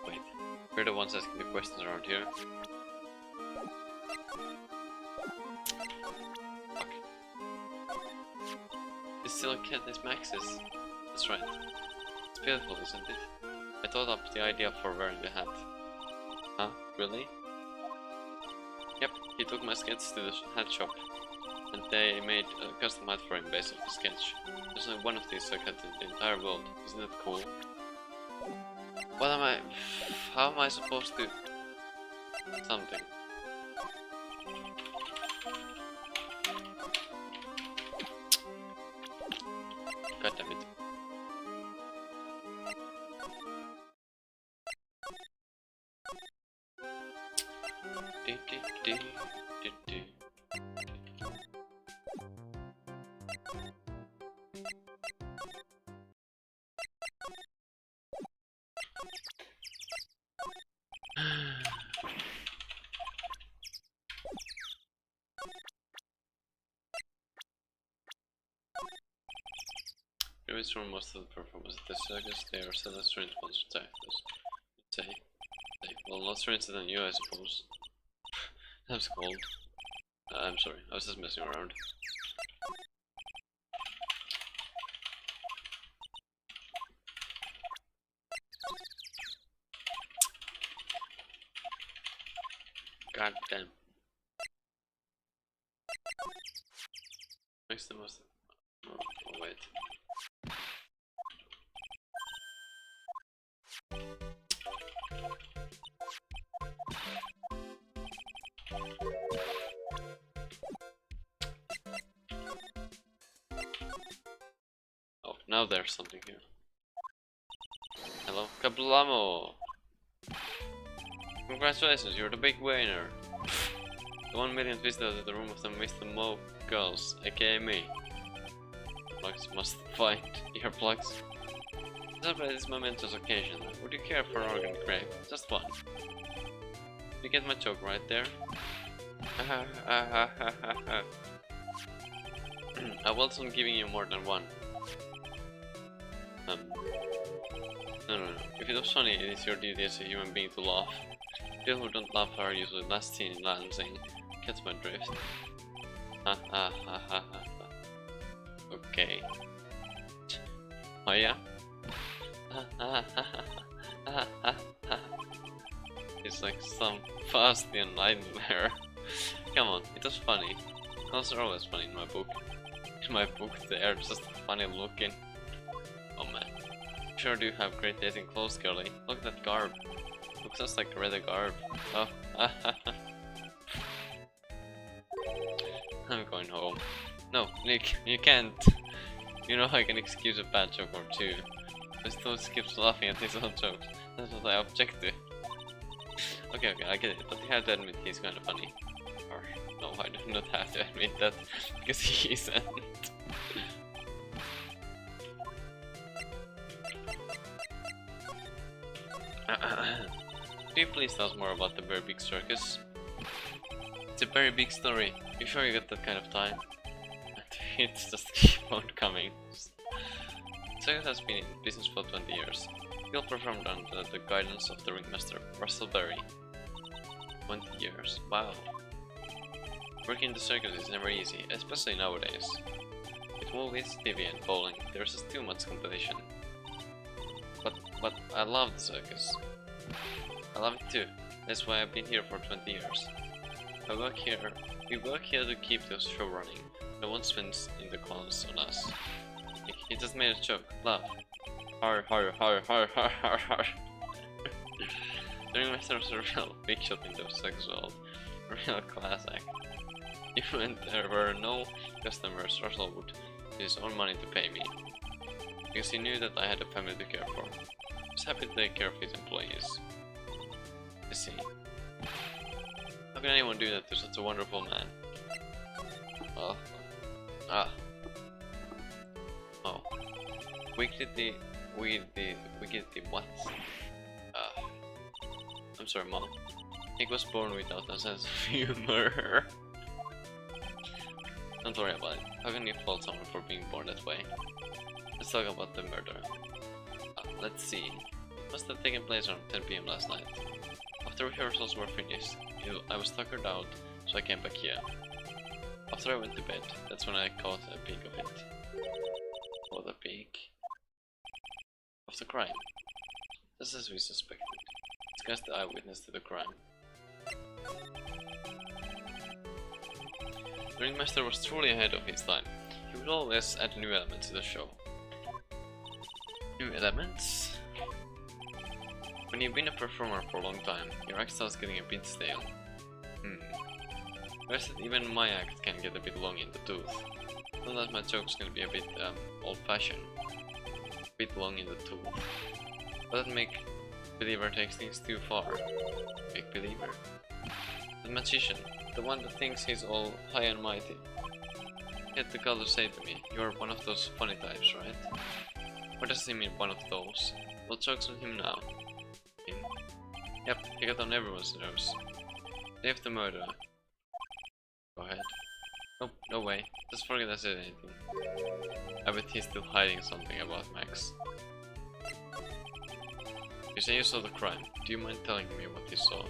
A: Wait, we're the ones asking the questions around here. Fuck. It's still a cat as Max is. That's right. It's beautiful, isn't it? I thought up the idea for wearing the hat. Huh? Really? Yep, he took my sketch to the hat shop. And they made a custom hat for him based off the sketch. There's only one of these like in the entire world. Isn't that cool? What am I... How am I supposed to... Something. God damn it. From most of the performers at the circus, they are still as strange ones to say. Well, not stranger than you, I suppose. That's cold. I'm sorry, I was just messing around. God damn. Makes the most. Oh, wait. Oh, now there's something here. Hello, Kablamo! Congratulations, you're the big winner! The 1 millionth visitor to the room of the Mr. Mo girls, aka me. Earplugs must find earplugs. To celebrate this momentous occasion, would you care for an organic grape? Just one. You get my joke right there? I was on giving you more than one. No. If it was funny, it is your duty as a human being to laugh. People who don't laugh are usually last seen in Lansing. Catch my drift. Okay. Oh yeah? It's like some Faustian nightmare. Come on, it was funny. Clowns are always funny in my book. In my book, they are just funny looking. Oh man. Sure do have great taste in clothes, girly. Look at that garb. Looks just like leather garb. Oh. I'm going home. No, Nick, you can't. You know I can excuse a bad joke or two. But still keeps laughing at his own jokes. That's what I object to. Okay, I get it, but you have to admit he's kinda funny. Or, no, I do not have to admit that, because he isn't. Can you please tell us more about the very big circus? It's a very big story. You sure you got that kind of time? It's just keep on coming. The circus has been in business for 20 years. He'll performed under the guidance of the ringmaster, Russell Berry. 20 years, wow. Working in the circus is never easy, especially nowadays. With movies, TV and bowling, there's just too much competition. But I love the circus. I love it too. That's why I've been here for 20 years. We work here to keep the show running. No one spends in the clowns on us. He just made a joke. Laugh. Har. The ringmaster was a real big shot in the circus world. A real class act. Even when there were no customers, Russell would use his own money to pay me. Because he knew that I had a family to care for. He was happy to take care of his employees. I see. How can anyone do that to such a wonderful man? Oh. We did the what? I'm sorry, Mom. Nick was born without a sense of humor. Don't worry about it. How can you fault someone for being born that way? Let's talk about the murder. Let's see. It must have taken place around 10 PM last night. After rehearsals were finished, I was tuckered out, so I came back here. After I went to bed, that's when I caught a peek of it. Caught a peek of the crime. Just as we suspected. This guy's the eyewitness to the crime. The ringmaster was truly ahead of his time. He would always add new elements to the show. New elements? When you've been a performer for a long time, your act starts getting a bit stale. Whereas even my act can get a bit long in the tooth. Sometimes my jokes can be a bit old-fashioned. A bit long in the tooth. But that make believer takes things too far. Make believer? The magician. The one that thinks he's all high and mighty. He had the gall to say to me, "You're one of those funny types, right?" What does he mean, one of those? What joke's on him now? Him? Yep, he got on everyone's nerves. Day of the murder. Go ahead. Nope, no way. Just forget I said anything. I bet he's still hiding something about Max. You say you saw the crime. Do you mind telling me what you saw?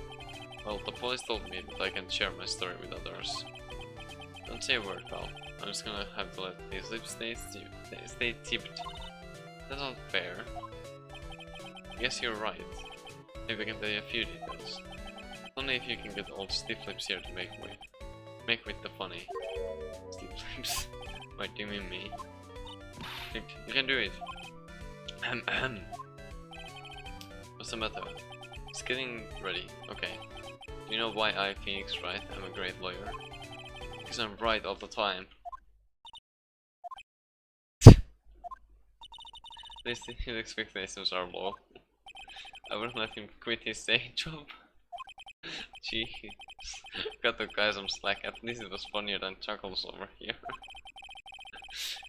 A: Well, the police told me that I can share my story with others. Don't say a word, pal. I'm just gonna have to let these lips stay tipped. That's not fair. I guess you're right. Maybe I can tell you a few details. Only if you can get old stiff lips here to make with the funny. Stiff lips. Wait, do you mean me? You can do it. What's the matter? It's getting ready. Okay. Do you know why I, Phoenix, Wright? I'm a great lawyer. Because I'm right all the time. His expectations are low. I wouldn't let him quit his day job. Jeez. Got the guy some slack. At least it was funnier than Chuckles over here.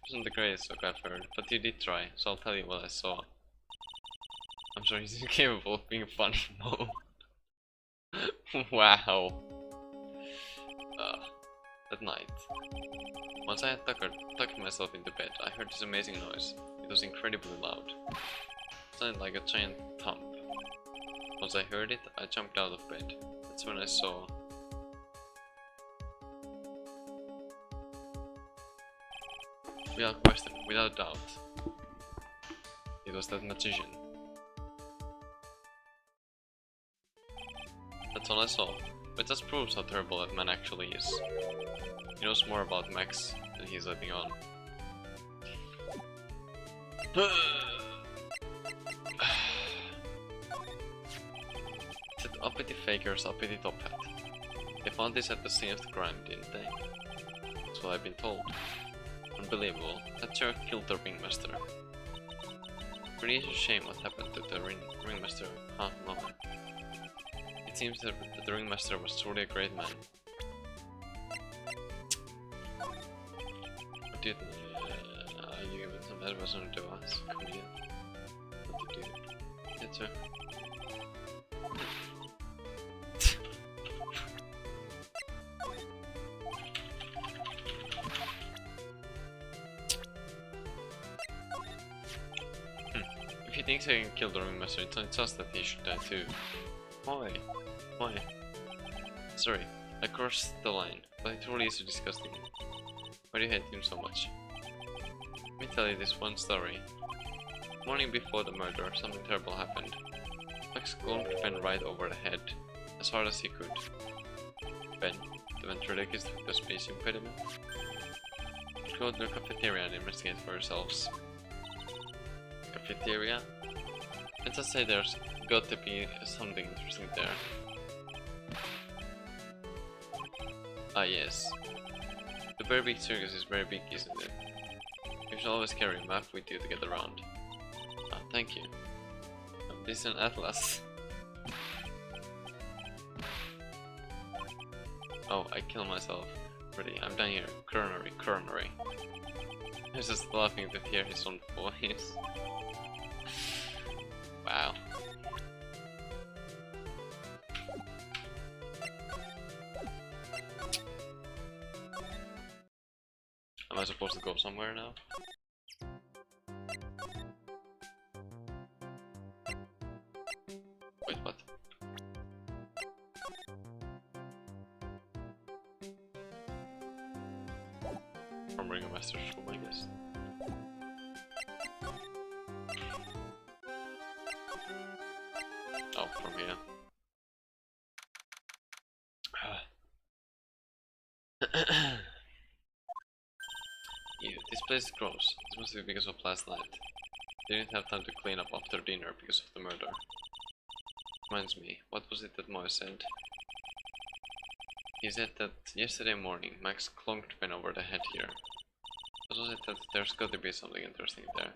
A: Wasn't the greatest joke I've heard, but you did try, so I'll tell you what I saw. I'm sure he's incapable of being funny. No. Wow. That night, once I had tucked myself into bed, I heard this amazing noise. It was incredibly loud. It sounded like a giant thump. Once I heard it, I jumped out of bed. That's when I saw... Without question, without doubt, it was that magician. That's all I saw. But that proves how terrible that man actually is. He knows more about Max than he's letting on. Said uppity fakers, uppity top hat. They found this at the scene of the crime, didn't they? That's what I've been told. Unbelievable. That jerk killed the ringmaster. Pretty a shame what happened to the ringmaster, huh, Mama? It seems that the ringmaster was truly a great man. What did you given some advice on to us, comedian? What to do? Yes, sir. If he thinks I can kill the ringmaster, it's not just that he should die too. Why? Why? Sorry, I crossed the line, but it really is disgusting. Why do you hate him so much? Let me tell you this one story. The morning before the murder, something terrible happened. Max clunked Ben right over the head, as hard as he could. Ben, the ventriloquist with the speech impediment. Go to the cafeteria and investigate for yourselves. Cafeteria? Let's just say there's got to be something interesting there. Ah yes. The very big circus is very big, isn't it? You should always carry a map with you to get around. Ah, thank you. This is an atlas. Oh, I killed myself. Pretty, I'm down here. Coronary. I was just laughing to hear his own voice. Wow. Am I supposed to go somewhere now? Wait, what? From Ringmaster's room, I guess. Oh, from here. Ew, this place is gross. This must be because of last night. They didn't have time to clean up after dinner because of the murder. Reminds me, what was it that Moy said? He said that yesterday morning Max clunked Ben over the head here. What was it that there's got to be something interesting there?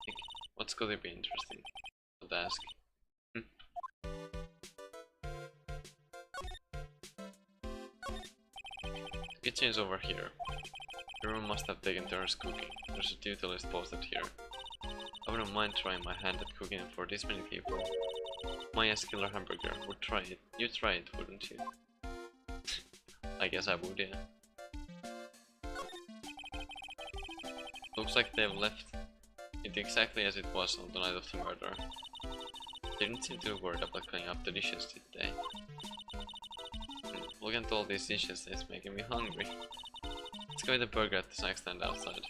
A: Think, what's got to be interesting? I'll ask. The kitchen is over here. Everyone must have taken turns cooking. There's a duty list posted here. I wouldn't mind trying my hand at cooking for this many people. Maya's killer hamburger. Would try it. You'd try it, wouldn't you? I guess I would, yeah. Looks like they've left it exactly as it was on the night of the murder. They didn't seem too worried about cleaning up the dishes, did they? Looking at all these dishes, it's making me hungry. Let's go with the burger at the snack stand outside.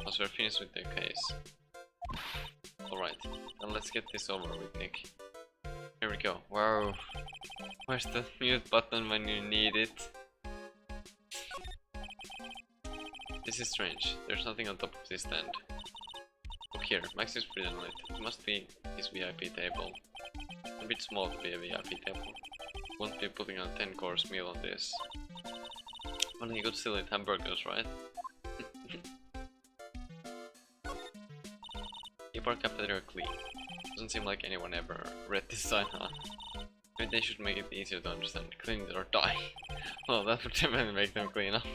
A: Once we're finished with the case. Alright, then let's get this over with, Nick. Here we go. Wow. Where's the mute button when you need it? This is strange. There's nothing on top of this stand. Look here, Max is pretty annoyed. It must be his VIP table. A bit small to be a VIP table. Won't be putting a 10-course meal on this. Well, he could still eat hamburgers, right? Keep our cafeteria clean. Doesn't seem like anyone ever read this sign, huh? Maybe they should make it easier to understand. Clean it or die. Well, that would definitely make them clean up.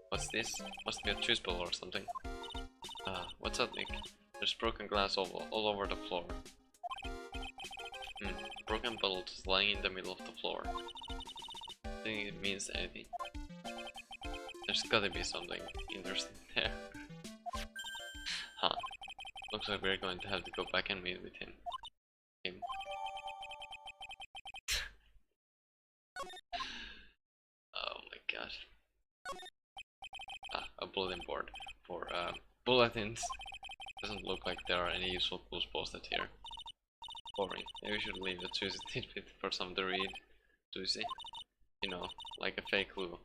A: What's this? Must be a juice bowl or something. What's up, Nick? There's broken glass all over the floor. Broken bottle just lying in the middle of the floor. I think it means anything. There's gotta be something interesting there. Huh. Looks like we're going to have to go back and meet with him. Oh my god. A bulletin board for bulletins. Doesn't look like there are any useful clues posted here. Boring. Maybe we should leave the juicy tidbit for some to read. Juicy. You know, like a fake clue.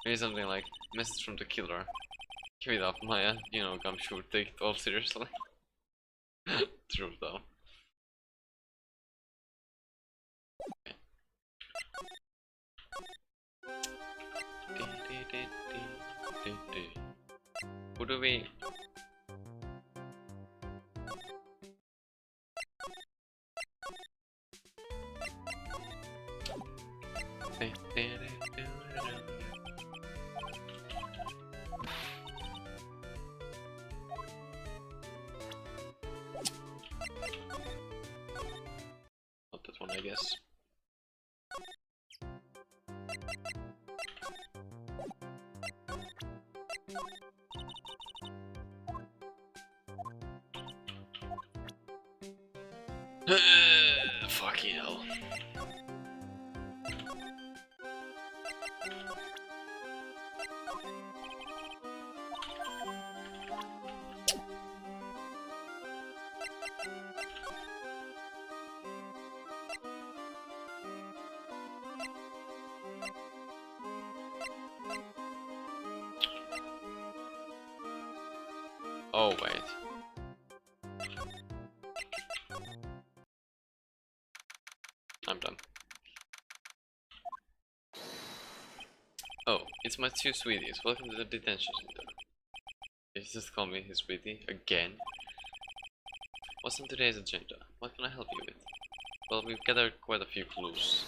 A: Maybe something like, message from the killer. Give it up, Maya. You know, Gumshoe, take it all seriously. True though. Okay. Who do we... Not that one, I guess. Fucking hell. Oh wait. I'm done. Oh, it's my two sweeties. Welcome to the detention center. They just call me his sweetie again. What's on today's agenda? What can I help you with? Well, we've gathered quite a few clues.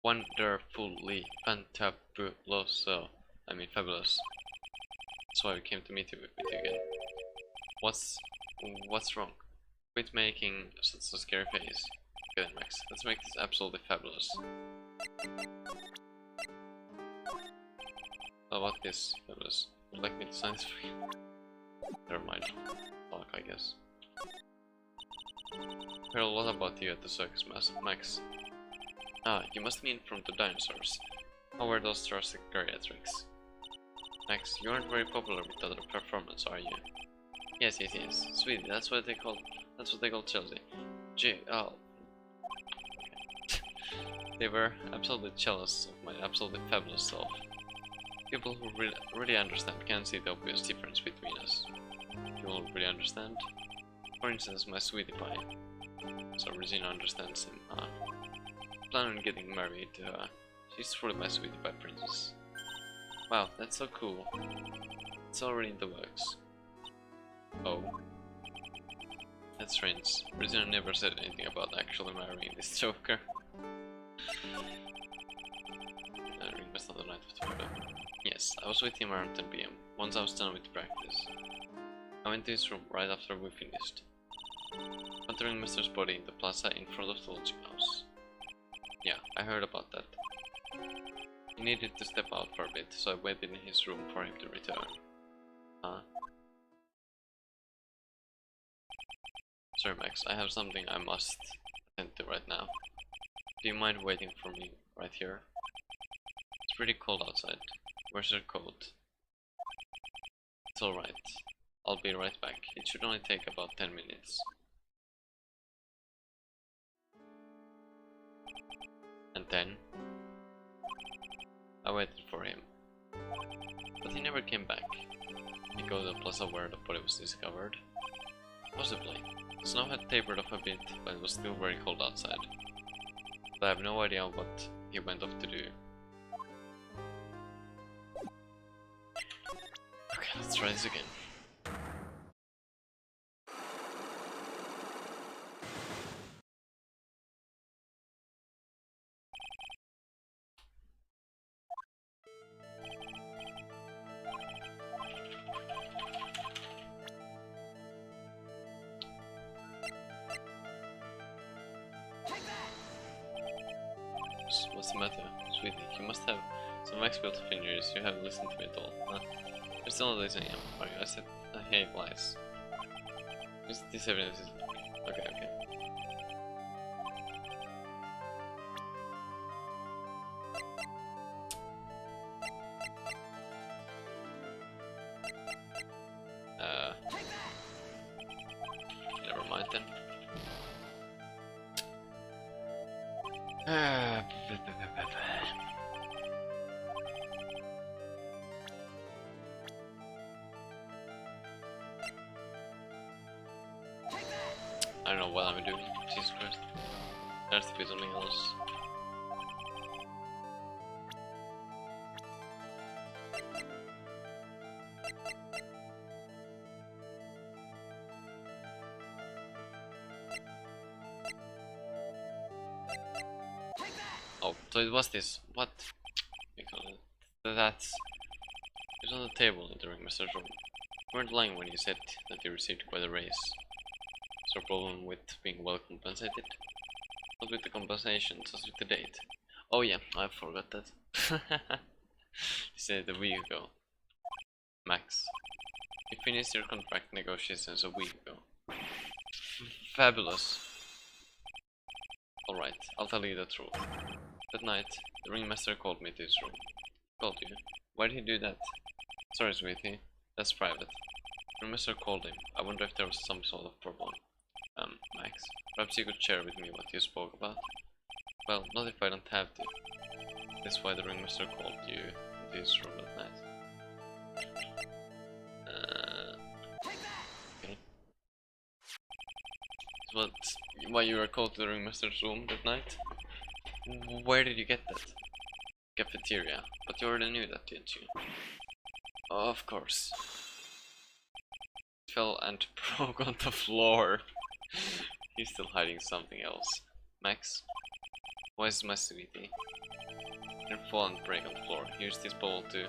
A: Wonderfully fantabuloso. I mean fabulous. That's why we came to meet with you again. What's wrong? Quit making such a scary face. Good, Max. Let's make this absolutely fabulous. Oh, what is fabulous? Would you like me to sign this for you? Never mind. Talk, I guess. Heard a lot about you at the circus, Max. Ah, you must mean from the dinosaurs. How were those Jurassic geriatrics? Max, you aren't very popular with other performance, are you? Yes. Sweetie, that's what they call Chelsea. They were absolutely jealous of my absolutely fabulous self. People who really understand can't see the obvious difference between us. People who really understand? For instance, my sweetie pie. So Regina understands him, huh? Plan on getting married to her. She's truly my sweetie pie princess. Wow, that's so cool. It's already in the works. Oh. That's strange. Regina never said anything about actually marrying this joker. Request on the night of the photo. Yes, I was with him around 10 PM, once I was done with practice. I went to his room right after we finished. Entering Mr.'s body in the plaza in front of the lodging house. Yeah, I heard about that. He needed to step out for a bit, so I waited in his room for him to return. Huh? Sorry Max, I have something I must attend to right now. Do you mind waiting for me right here? pretty cold outside. Where's your coat? It's alright. I'll be right back. It should only take about 10 minutes. And then I waited for him. But he never came back. He go to the plaza where the body was discovered. Possibly. Snow had tapered off a bit, but it was still very cold outside. But I have no idea what he went off to do. Okay, let's try this again. What's the matter, sweetie? You must have some expert fingers. You haven't listened to me at all. Huh? You're still not listening. Sorry, I said I hate lies. This evidence is okay. Never mind then. I don't know what I'm doing. Jesus Christ. There has to be something else. Oh, so it was this. What? That's... It's on the table in the ringmaster's room. You weren't lying when you said that you received quite a raise. Is there a problem with being well compensated? Not with the compensation, just with the date. Oh yeah, I forgot that. You said it a week ago. Max. You finished your contract negotiations a week ago. Fabulous. Alright, I'll tell you the truth. That night, the ringmaster called me to his room. Called you? Why did he do that? Sorry, sweetie. That's private. The ringmaster called him. I wonder if there was some sort of problem. Max, perhaps you could share with me what you spoke about? Well, not if I don't have to. That's why the ringmaster called you into his room that night. Okay. But why you were called to the ringmaster's room that night? Where did you get that? Cafeteria. But you already knew that, didn't you? Of course. Fell and broke on the floor. He's still hiding something else. Max? Why is my sweetie? Didn't fall and break on the floor. Use this bowl to...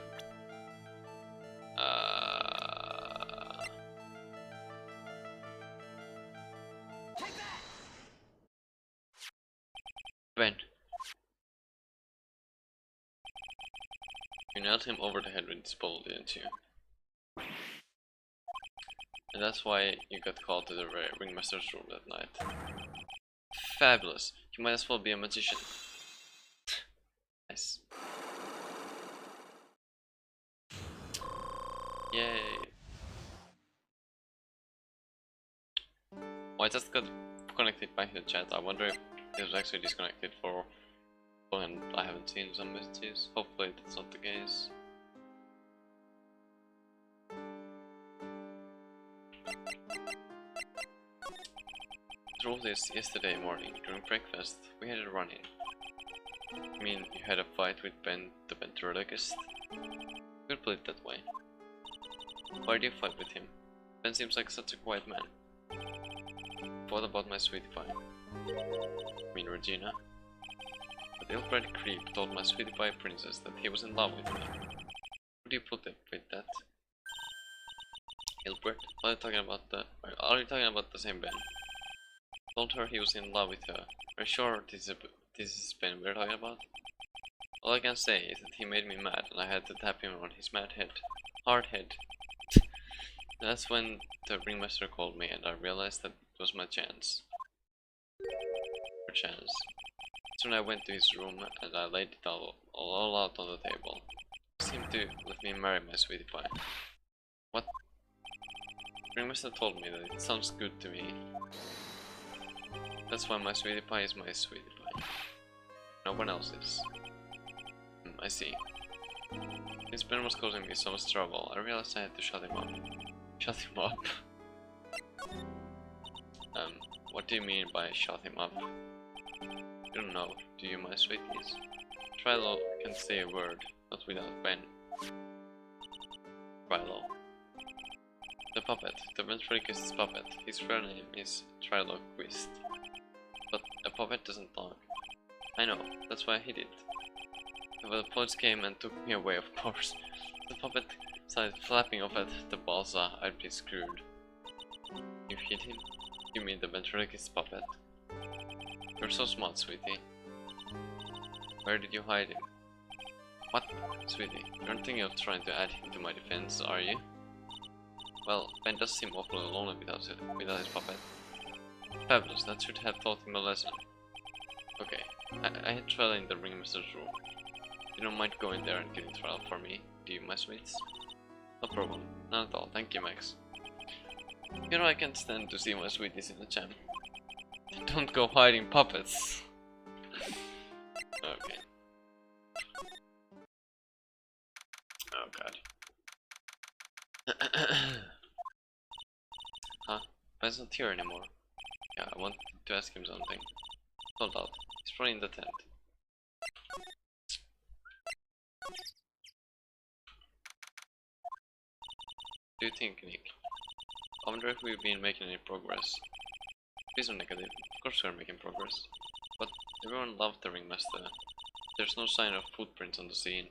A: Ben. You nailed him over the head with this bowl, didn't you? And that's why you got called to the ringmaster's room that night. Fabulous. You might as well be a magician. Nice. Yay. Oh, I just got connected back to the chat. I wonder if it was actually disconnected for long and I haven't seen some messages. Hopefully that's not the case. Through this yesterday morning during breakfast, we had a run-in. I mean, you had a fight with Ben, the ventriloquist? Could put it that way. Why do you fight with him? Ben seems like such a quiet man. What about my sweetie pie? I mean Regina. The ill-bred creep told my sweetie pie princess that he was in love with me. What do you put up with that? Ill-bred? Are you talking about the same Ben? Told her he was in love with her. Are you sure this is Ben we're talking about? All I can say is that he made me mad and I had to tap him on his mad head. Hard head. That's when the ringmaster called me and I realized that it was my chance. That's when I went to his room and I laid it all all out on the table. You seem to let me marry my sweetie pie. What? Ringmaster told me that it sounds good to me. That's why my sweetie pie is my sweetie pie. No one else is. I see. Since Ben was causing me so much trouble, I realized I had to shut him up. Shut him up? What do you mean by shut him up? You don't know, do you, my sweeties? Trilo can say a word, not without Ben. Trilo. The puppet, the ventriloquist's puppet. His real name is Triloquist. But a puppet doesn't talk. I know, that's why I hid it. But the police came and took me away, of course. The puppet started flapping off at the balsa, I'd be screwed. You hid him? You mean the ventriloquist puppet? You're so smart, sweetie. Where did you hide him? What? Sweetie, you're not thinking of trying to add him to my defense, are you? Well, Ben does seem awfully lonely without his puppet. Fabulous, that should have taught him a lesson. Okay, I had trial in the ringmaster's room. You don't mind going there and getting trial for me, do you, my sweets? No problem, not at all, thank you, Max. You know I can't stand to see my sweeties in the jam. Don't go hiding puppets! Okay. Oh god. Huh? Ben's not here anymore. Yeah, I want to ask him something. Hold out. He's probably in the tent. What do you think, Nick? I wonder if we've been making any progress. Please don't negative. Of course we're making progress. But everyone loved the ringmaster. There's no sign of footprints on the scene.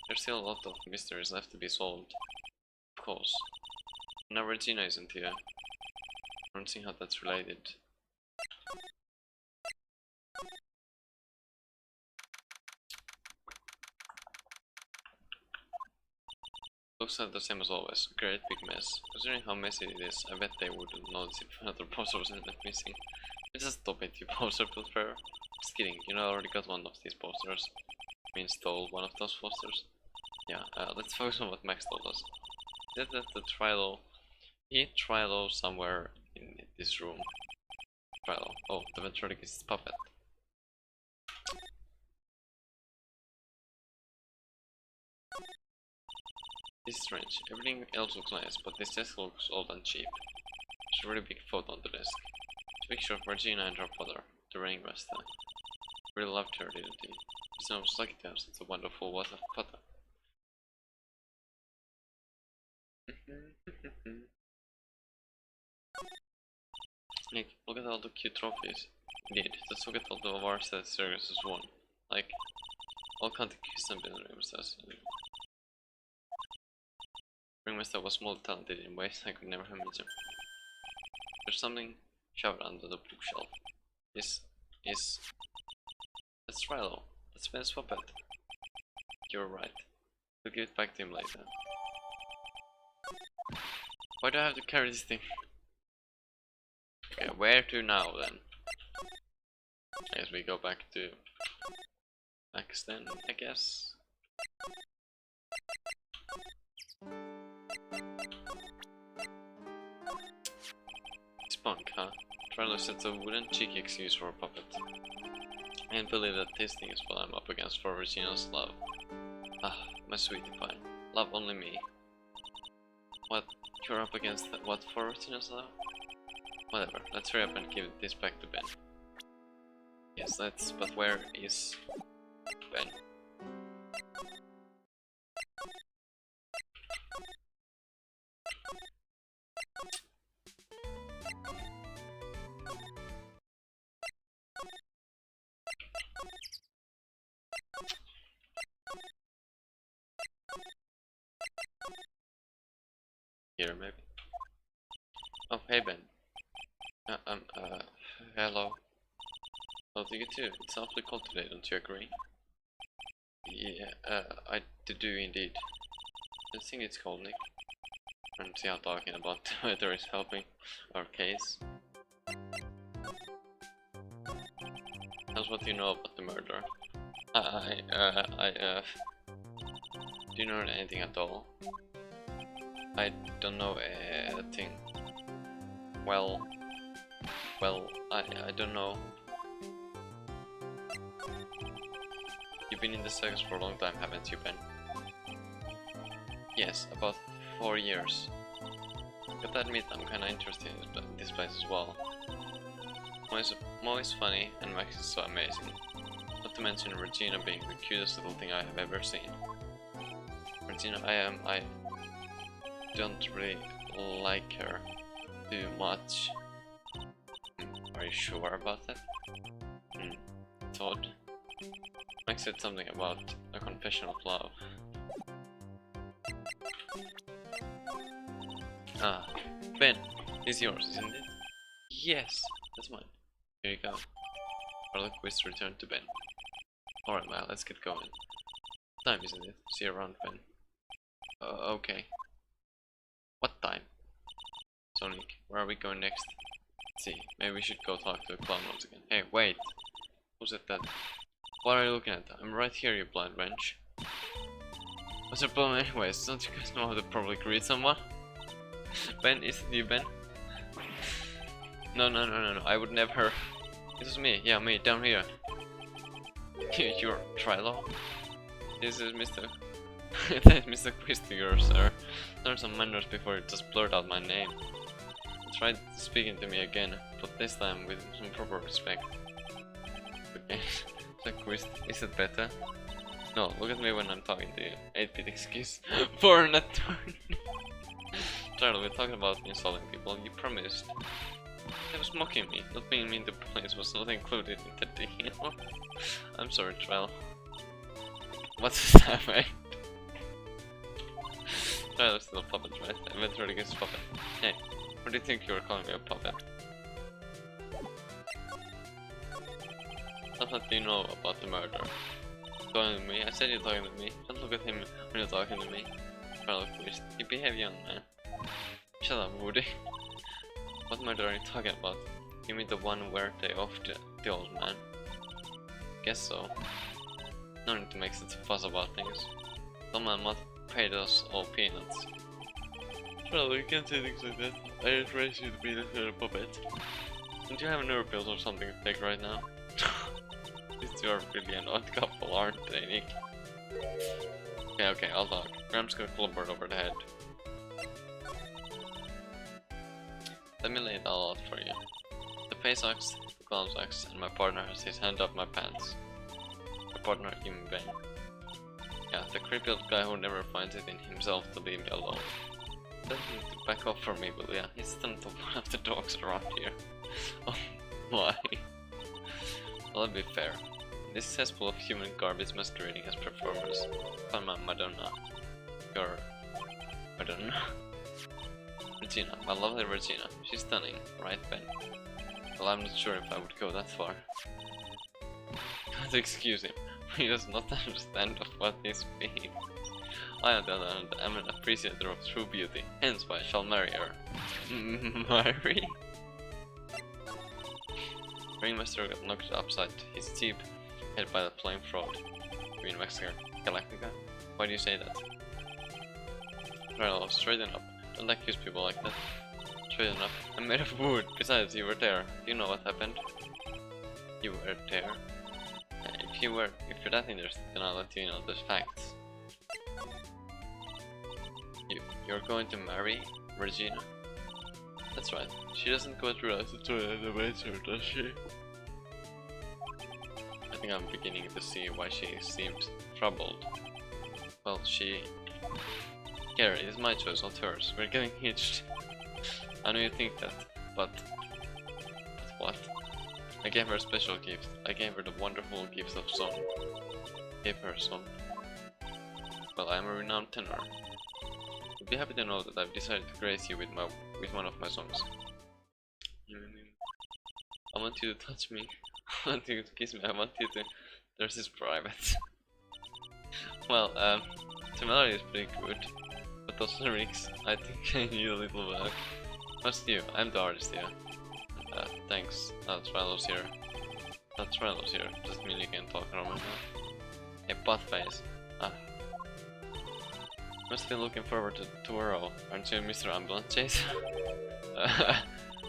A: There's still a lot of mysteries left to be solved. Of course. Now Regina isn't here. I don't see how that's related. Looks like the same as always. A great big mess. Considering how messy it is, I bet they wouldn't notice if another poster was missing. Just stop it, you poster pilfer. Just kidding, you know I already got one of these posters. I mean stole one of those posters. Yeah, let's focus on what Max told us. He said that the Trilo... He Trilo somewhere in this room. Trilo. Oh, the ventriloquist's puppet. This is strange. Everything else looks nice, but this desk looks old and cheap. There's a really big photo on the desk. It's a picture of Regina and her father, the ringmaster. Really loved her, didn't he? He sounds lucky to have such a wonderful father. Nick, look at all the cute trophies. Indeed, let's look at all the awards that Sirius has won. Like, all country kiss and bin ringmasters. Ringmaster was multi-talented in ways I could never have imagined. There's something shoved under the bookshelf. That's Rilo. That's Ben's puppet. You're right. We'll give it back to him later. Why do I have to carry this thing? Okay, where to now then? I guess we go back to Max then, I guess. Spunk, huh? Trailer sets a wooden cheeky excuse for a puppet. I can't believe that this thing is what I'm up against for Regina's love. Ah, my sweetie pie. Love only me. What? You're up against what for Regina's love? Whatever, let's hurry up and give this back to Ben. Yes, let's, but where is Ben? Here, maybe. Oh, hey Ben. Hello. Oh, to you too. It's awfully cold today, don't you agree? Yeah, I do indeed. I think it's cold, Nick. I don't see how talking about the weather is helping our case. That's what you know about the murder. Do you know anything at all? I don't know a thing. Well, I don't know. You've been in the circus for a long time, haven't you, Ben? Yes, about 4 years. Gotta admit, I'm kinda interested in this place as well. Mo is funny, and Max is so amazing. Not to mention Regina being the cutest little thing I have ever seen. Regina, I don't really like her too much. Are you sure about that? Thought. Max said something about a confession of love. Ah, Ben, it's yours, isn't it? Yes, that's mine. Here you go. Our quiz returned to Ben. Alright, well, let's get going. Time, isn't it? See you around, Ben. Okay. What time? Sonic, where are we going next? Let's see, maybe we should go talk to the clown once again. Hey, wait! Who said that? What are you looking at? I'm right here, you blind wench. What's your problem anyways? Don't you guys know how to properly greet someone? Ben, is it you, Ben? No, I would never. It was me, yeah, me, down here. You're Trilo? This is Mr. That is Mr. Quistiger, sir. Learn some manners before you just blurt out my name. Try speaking to me again, but this time with some proper respect. Okay, is it better? No, look at me when I'm talking to you. 8-bit excuse for an attorney. Charlie, we're talking about insulting people. You promised. He was mocking me. Not being mean to police was not included in the deal. I'm sorry, Trial. What's that, mate? Trial is still a puppet, right? Eventually gets puppet. Hey, what do you think you were calling me a puppet? What do you know about the murder? Talking to me? I said you're talking to me. Don't look at him when you're talking to me. Trial, please. You behave, young man. Shut up, Woody. What murder are you talking about? You mean the one where they offed the old man? Guess so. No need to make such a fuss about things. Some man must paid us all peanuts. Well, you can't say things like that. I just raised you to be the third puppet. Don't you have a nerve pills or something to take right now? These two are really an odd couple, aren't they, Nick? Okay, I'll talk. Gramps got a clubber over the head. Let me lay it all out for you. The pay sucks, the clown sucks, and my partner has his hand up my pants. My partner, you mean Ben. Yeah, the creepy old guy who never finds it in himself to leave me alone. Doesn't need to back up for me, but yeah, he's still one of the dogs around here. Oh, why? Well, let's be fair. This cesspool of human garbage masquerading as performers. Find my Madonna. Your Madonna. Regina, my lovely Regina. She's stunning, right, Ben? Well, I'm not sure if I would go that far. Can't excuse him. He does not understand of what he speaks. I, on the other hand, am an appreciator of true beauty, hence why I shall marry her. Marry? Ringmaster got knocked upside his jeep, head by the flying fraud. Green Mexican Galactica? Why do you say that? Well, straighten up. Don't accuse people like that. Straighten up. I'm made of wood. Besides, you were there. Do you know what happened? You were there. If you're that interested, then I'll let you know the facts. You're going to marry Regina? That's right. She doesn't go through as a toilet adventure, does she? I think I'm beginning to see why she seems troubled. Well, Gary, it's my choice, not hers. We're getting hitched. I know you think that, but what? I gave her a special gift. I gave her the wonderful gift of song. Gave her a song. Well, I am a renowned tenor. You'll be happy to know that I've decided to grace you with one of my songs. I want you to touch me. I want you to kiss me. I want you to... There's this private. Well, the melody is pretty good, but those lyrics, I think I need a little work. What's you? I'm the artist here. Thanks. Trilo's here. Trilo's here. Doesn't mean you can talk normal now. Hey, butt face. Ah. Must be looking forward to tomorrow, aren't you, Mr. Ambulance Chase?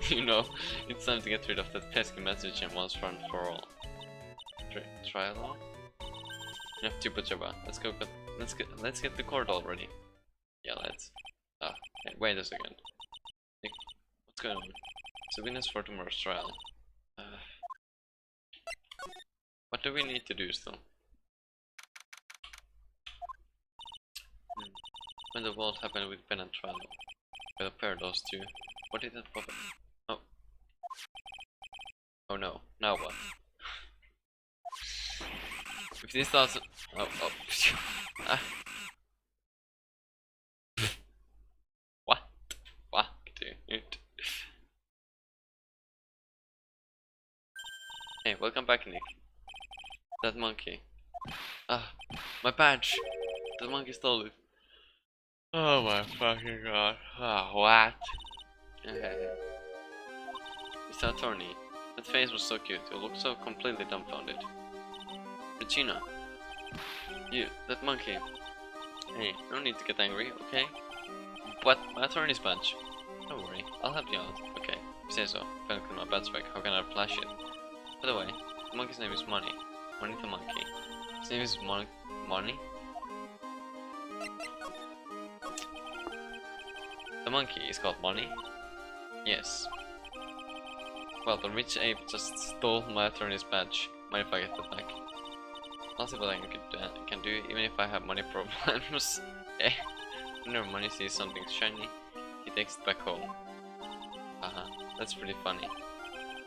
A: You know, it's time to get rid of that pesky message and once and for all. Try along? Enough jibba. Let's go. Let's get to court already. Yeah, let's. Ah, hey, wait a second. Nick, what's going on? It's a witness for tomorrow's trial. What do we need to do still? When the vault happened with Ben and Trilo, I compared those two. What did that pop up? Oh. Oh no. Now what? If this doesn't. Oh. Ah. What? Fuck, dude. Hey, welcome back, Nick. That monkey. Ah, my badge. The monkey stole it. Oh my fucking god. Ah, what? Mr. Attorney, that face was so cute. You look so completely dumbfounded. Regina. You, that monkey. Hey, no need to get angry, okay? But my attorney's badge. Don't worry, I'll help you out. Okay, say so. If I look my badge back, how can I flash it? By the way, the monkey's name is Money. Money the monkey. His name is Money? The monkey is called Money? Yes. Well, the rich ape just stole my attorney's badge. Mind if I get that back? I'll see what I can do, even if I have money problems. Eh? Whenever Money sees something shiny, he takes it back home. Haha, that's pretty funny.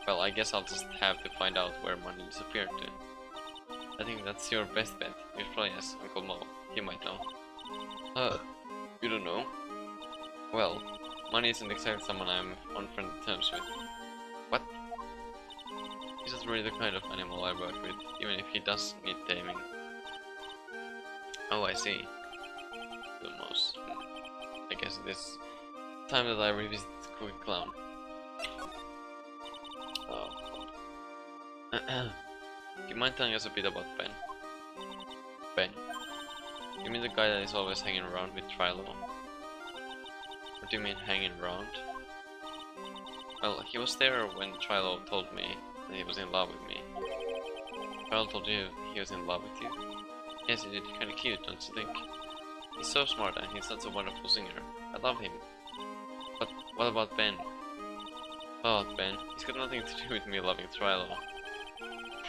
A: Well, I guess I'll just have to find out where Money disappeared to. I think that's your best bet. You probably ask Uncle Mo. He might know. You don't know? Well, Money isn't exactly someone I'm on friendly terms with. What? He's just really the kind of animal I work with, even if he does need taming. Oh, I see. Almost. I guess it is time that I revisit the Cookie Clown. Oh. Do you mind telling us a bit about Ben? Ben? You mean the guy that is always hanging around with Trilo? What do you mean hanging around? Well, he was there when Trilo told me that he was in love with me. Trilo told you he was in love with you? Yes, he did. Kinda cute, don't you think? He's so smart and he's such a wonderful singer. I love him. But what about Ben? Oh, Ben. He's got nothing to do with me loving Trilo.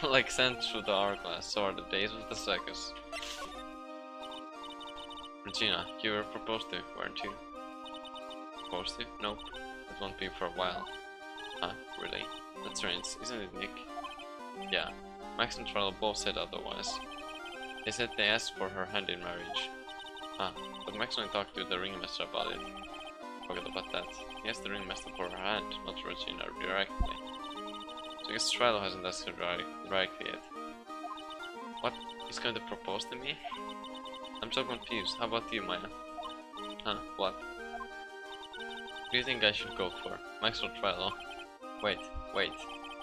A: Like sand through the hourglass, so are the days of the circus. Regina, you were proposed to, weren't you? Proposed to? Nope. It won't be for a while. Huh, really? That's strange, isn't it, Nick? Yeah. Max and Trilo both said otherwise. They said they asked for her hand in marriage. Huh, but Max only talked to the ringmaster about it. Forget about that. He asked the ringmaster for her hand, not Regina directly. So I guess Trilo hasn't asked her directly yet. What? He's going to propose to me? I'm so confused. How about you, Maya? Huh? What? Who do you think I should go for? Max or Trilo? Wait.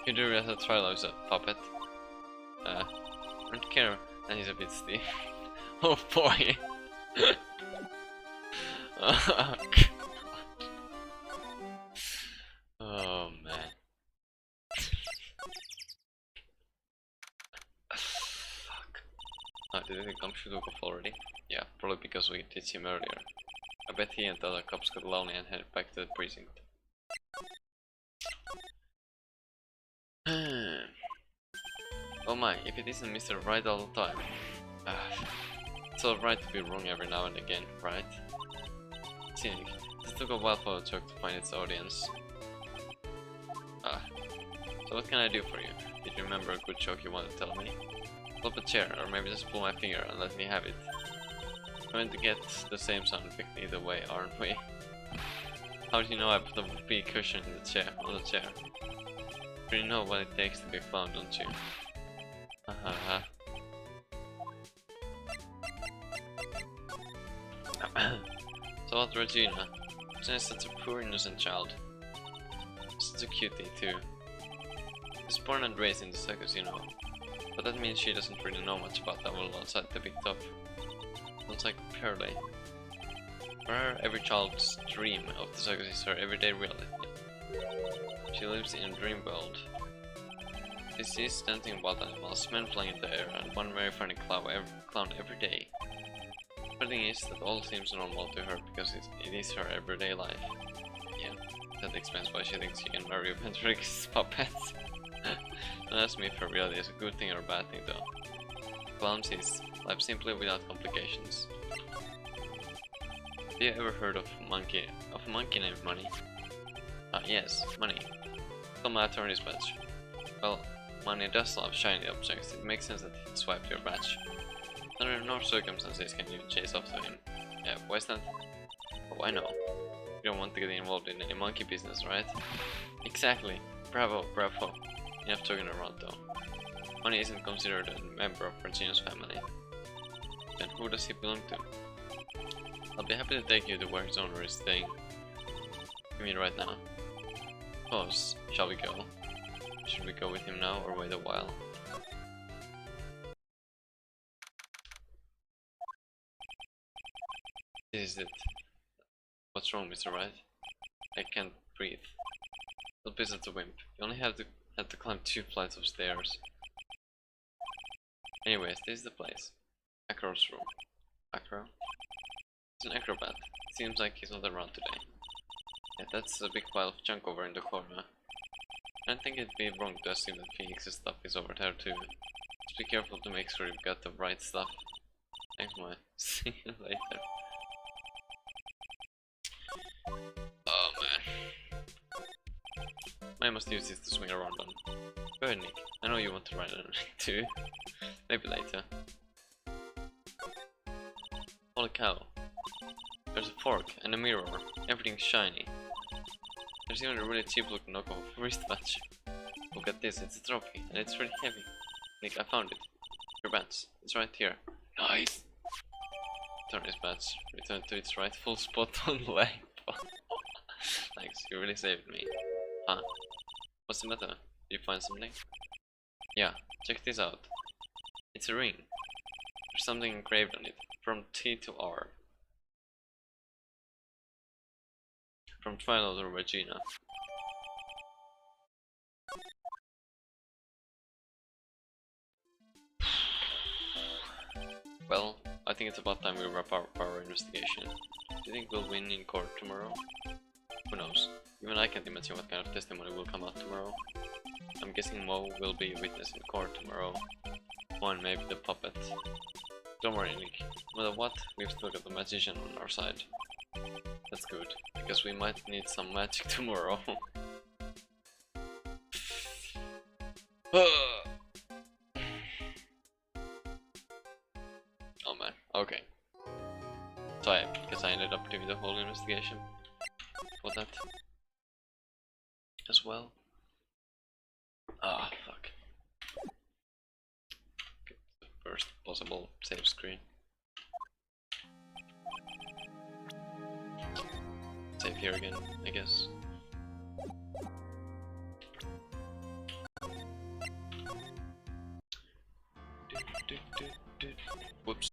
A: You do realize that Trilo is a puppet? I don't care that he's a bit stiff. Oh boy! Oh man. Fuck. Oh, did it come to off already? Yeah, probably because we did him earlier. I bet he and the other cops got lonely and headed back to the precinct. Oh my, if it isn't Mr. Wright all the time. It's alright to be wrong every now and again, right? Cynic, this took a while for the joke to find its audience. So what can I do for you? Did you remember a good joke you want to tell me? Pull up a chair, or maybe just pull my finger and let me have it. We're going to get the same sound effect either way, aren't we? How do you know I put a whoopee cushion in the chair, on the chair? You know what it takes to be a clown, don't you? So what, Regina? Regina is such a poor innocent child. Such a cutie too. He's born and raised in the circus, you know. But that means she doesn't really know much about the world outside the big top. Sounds like purely. For her, every child's dream of the circus is her everyday reality. She lives in a dream world. She sees dancing wild animals, men flying in the air, and one very funny clown every day. The thing is that all seems normal to her because it is her everyday life. Yeah, that explains why she thinks she can marry Patrick's puppets. Don't ask me if her reality is a good thing or a bad thing though. Clown sees life simply without complications. Have you ever heard of a monkey named Money? Yes, Money. Tell my attorney's badge. Well, Money does love shiny objects. It makes sense that he'd swipe your badge. Under no circumstances can you chase after him. Yeah, why is that? Oh, I know. You don't want to get involved in any monkey business, right? Exactly. Bravo, bravo. Enough talking around though. Money isn't considered a member of Regina's family. Then who does he belong to? I'll be happy to take you to where his owner is staying. You mean right now? Suppose, shall we go? Should we go with him now or wait a while? This is it. What's wrong, Mr. Wright? I can't breathe. Don't be such a wimp. You only have to climb 2 flights of stairs. Anyways, this is the place. Acro's room. Acro? He's an acrobat. It seems like he's not around today. Yeah, that's a big pile of junk over in the corner. I don't think it'd be wrong to assume that Phoenix's stuff is over there too. Just be careful to make sure you've got the right stuff. Thanks, my. See you later. Oh man. I must use this to swing around on. Go ahead, Nick. I know you want to ride on it too. Maybe later. Holy cow. There's a fork and a mirror. Everything's shiny. There's even a really cheap looking knockoff wristwatch. Look at this, it's a trophy, and it's really heavy. Nick, I found it. Your badge. It's right here. Nice! Turn this badge. Return to its rightful spot on the leg. Thanks, you really saved me. Huh? What's the matter? Did you find something? Yeah, check this out. It's a ring. There's something engraved on it. From T to R. From Twilight to Regina. Well, I think it's about time we wrap up our investigation. Do you think we'll win in court tomorrow? Who knows? Even I can't imagine what kind of testimony will come out tomorrow. I'm guessing Mo will be a witness in court tomorrow. One, maybe the puppet. Don't worry, Nick. No matter what, we've still got the magician on our side. That's good, because we might need some magic tomorrow. Oh man, okay. So I guess I ended up doing the whole investigation for that as well. Ah, fuck. Get the first possible save screen. Save here again, I guess. Whoops.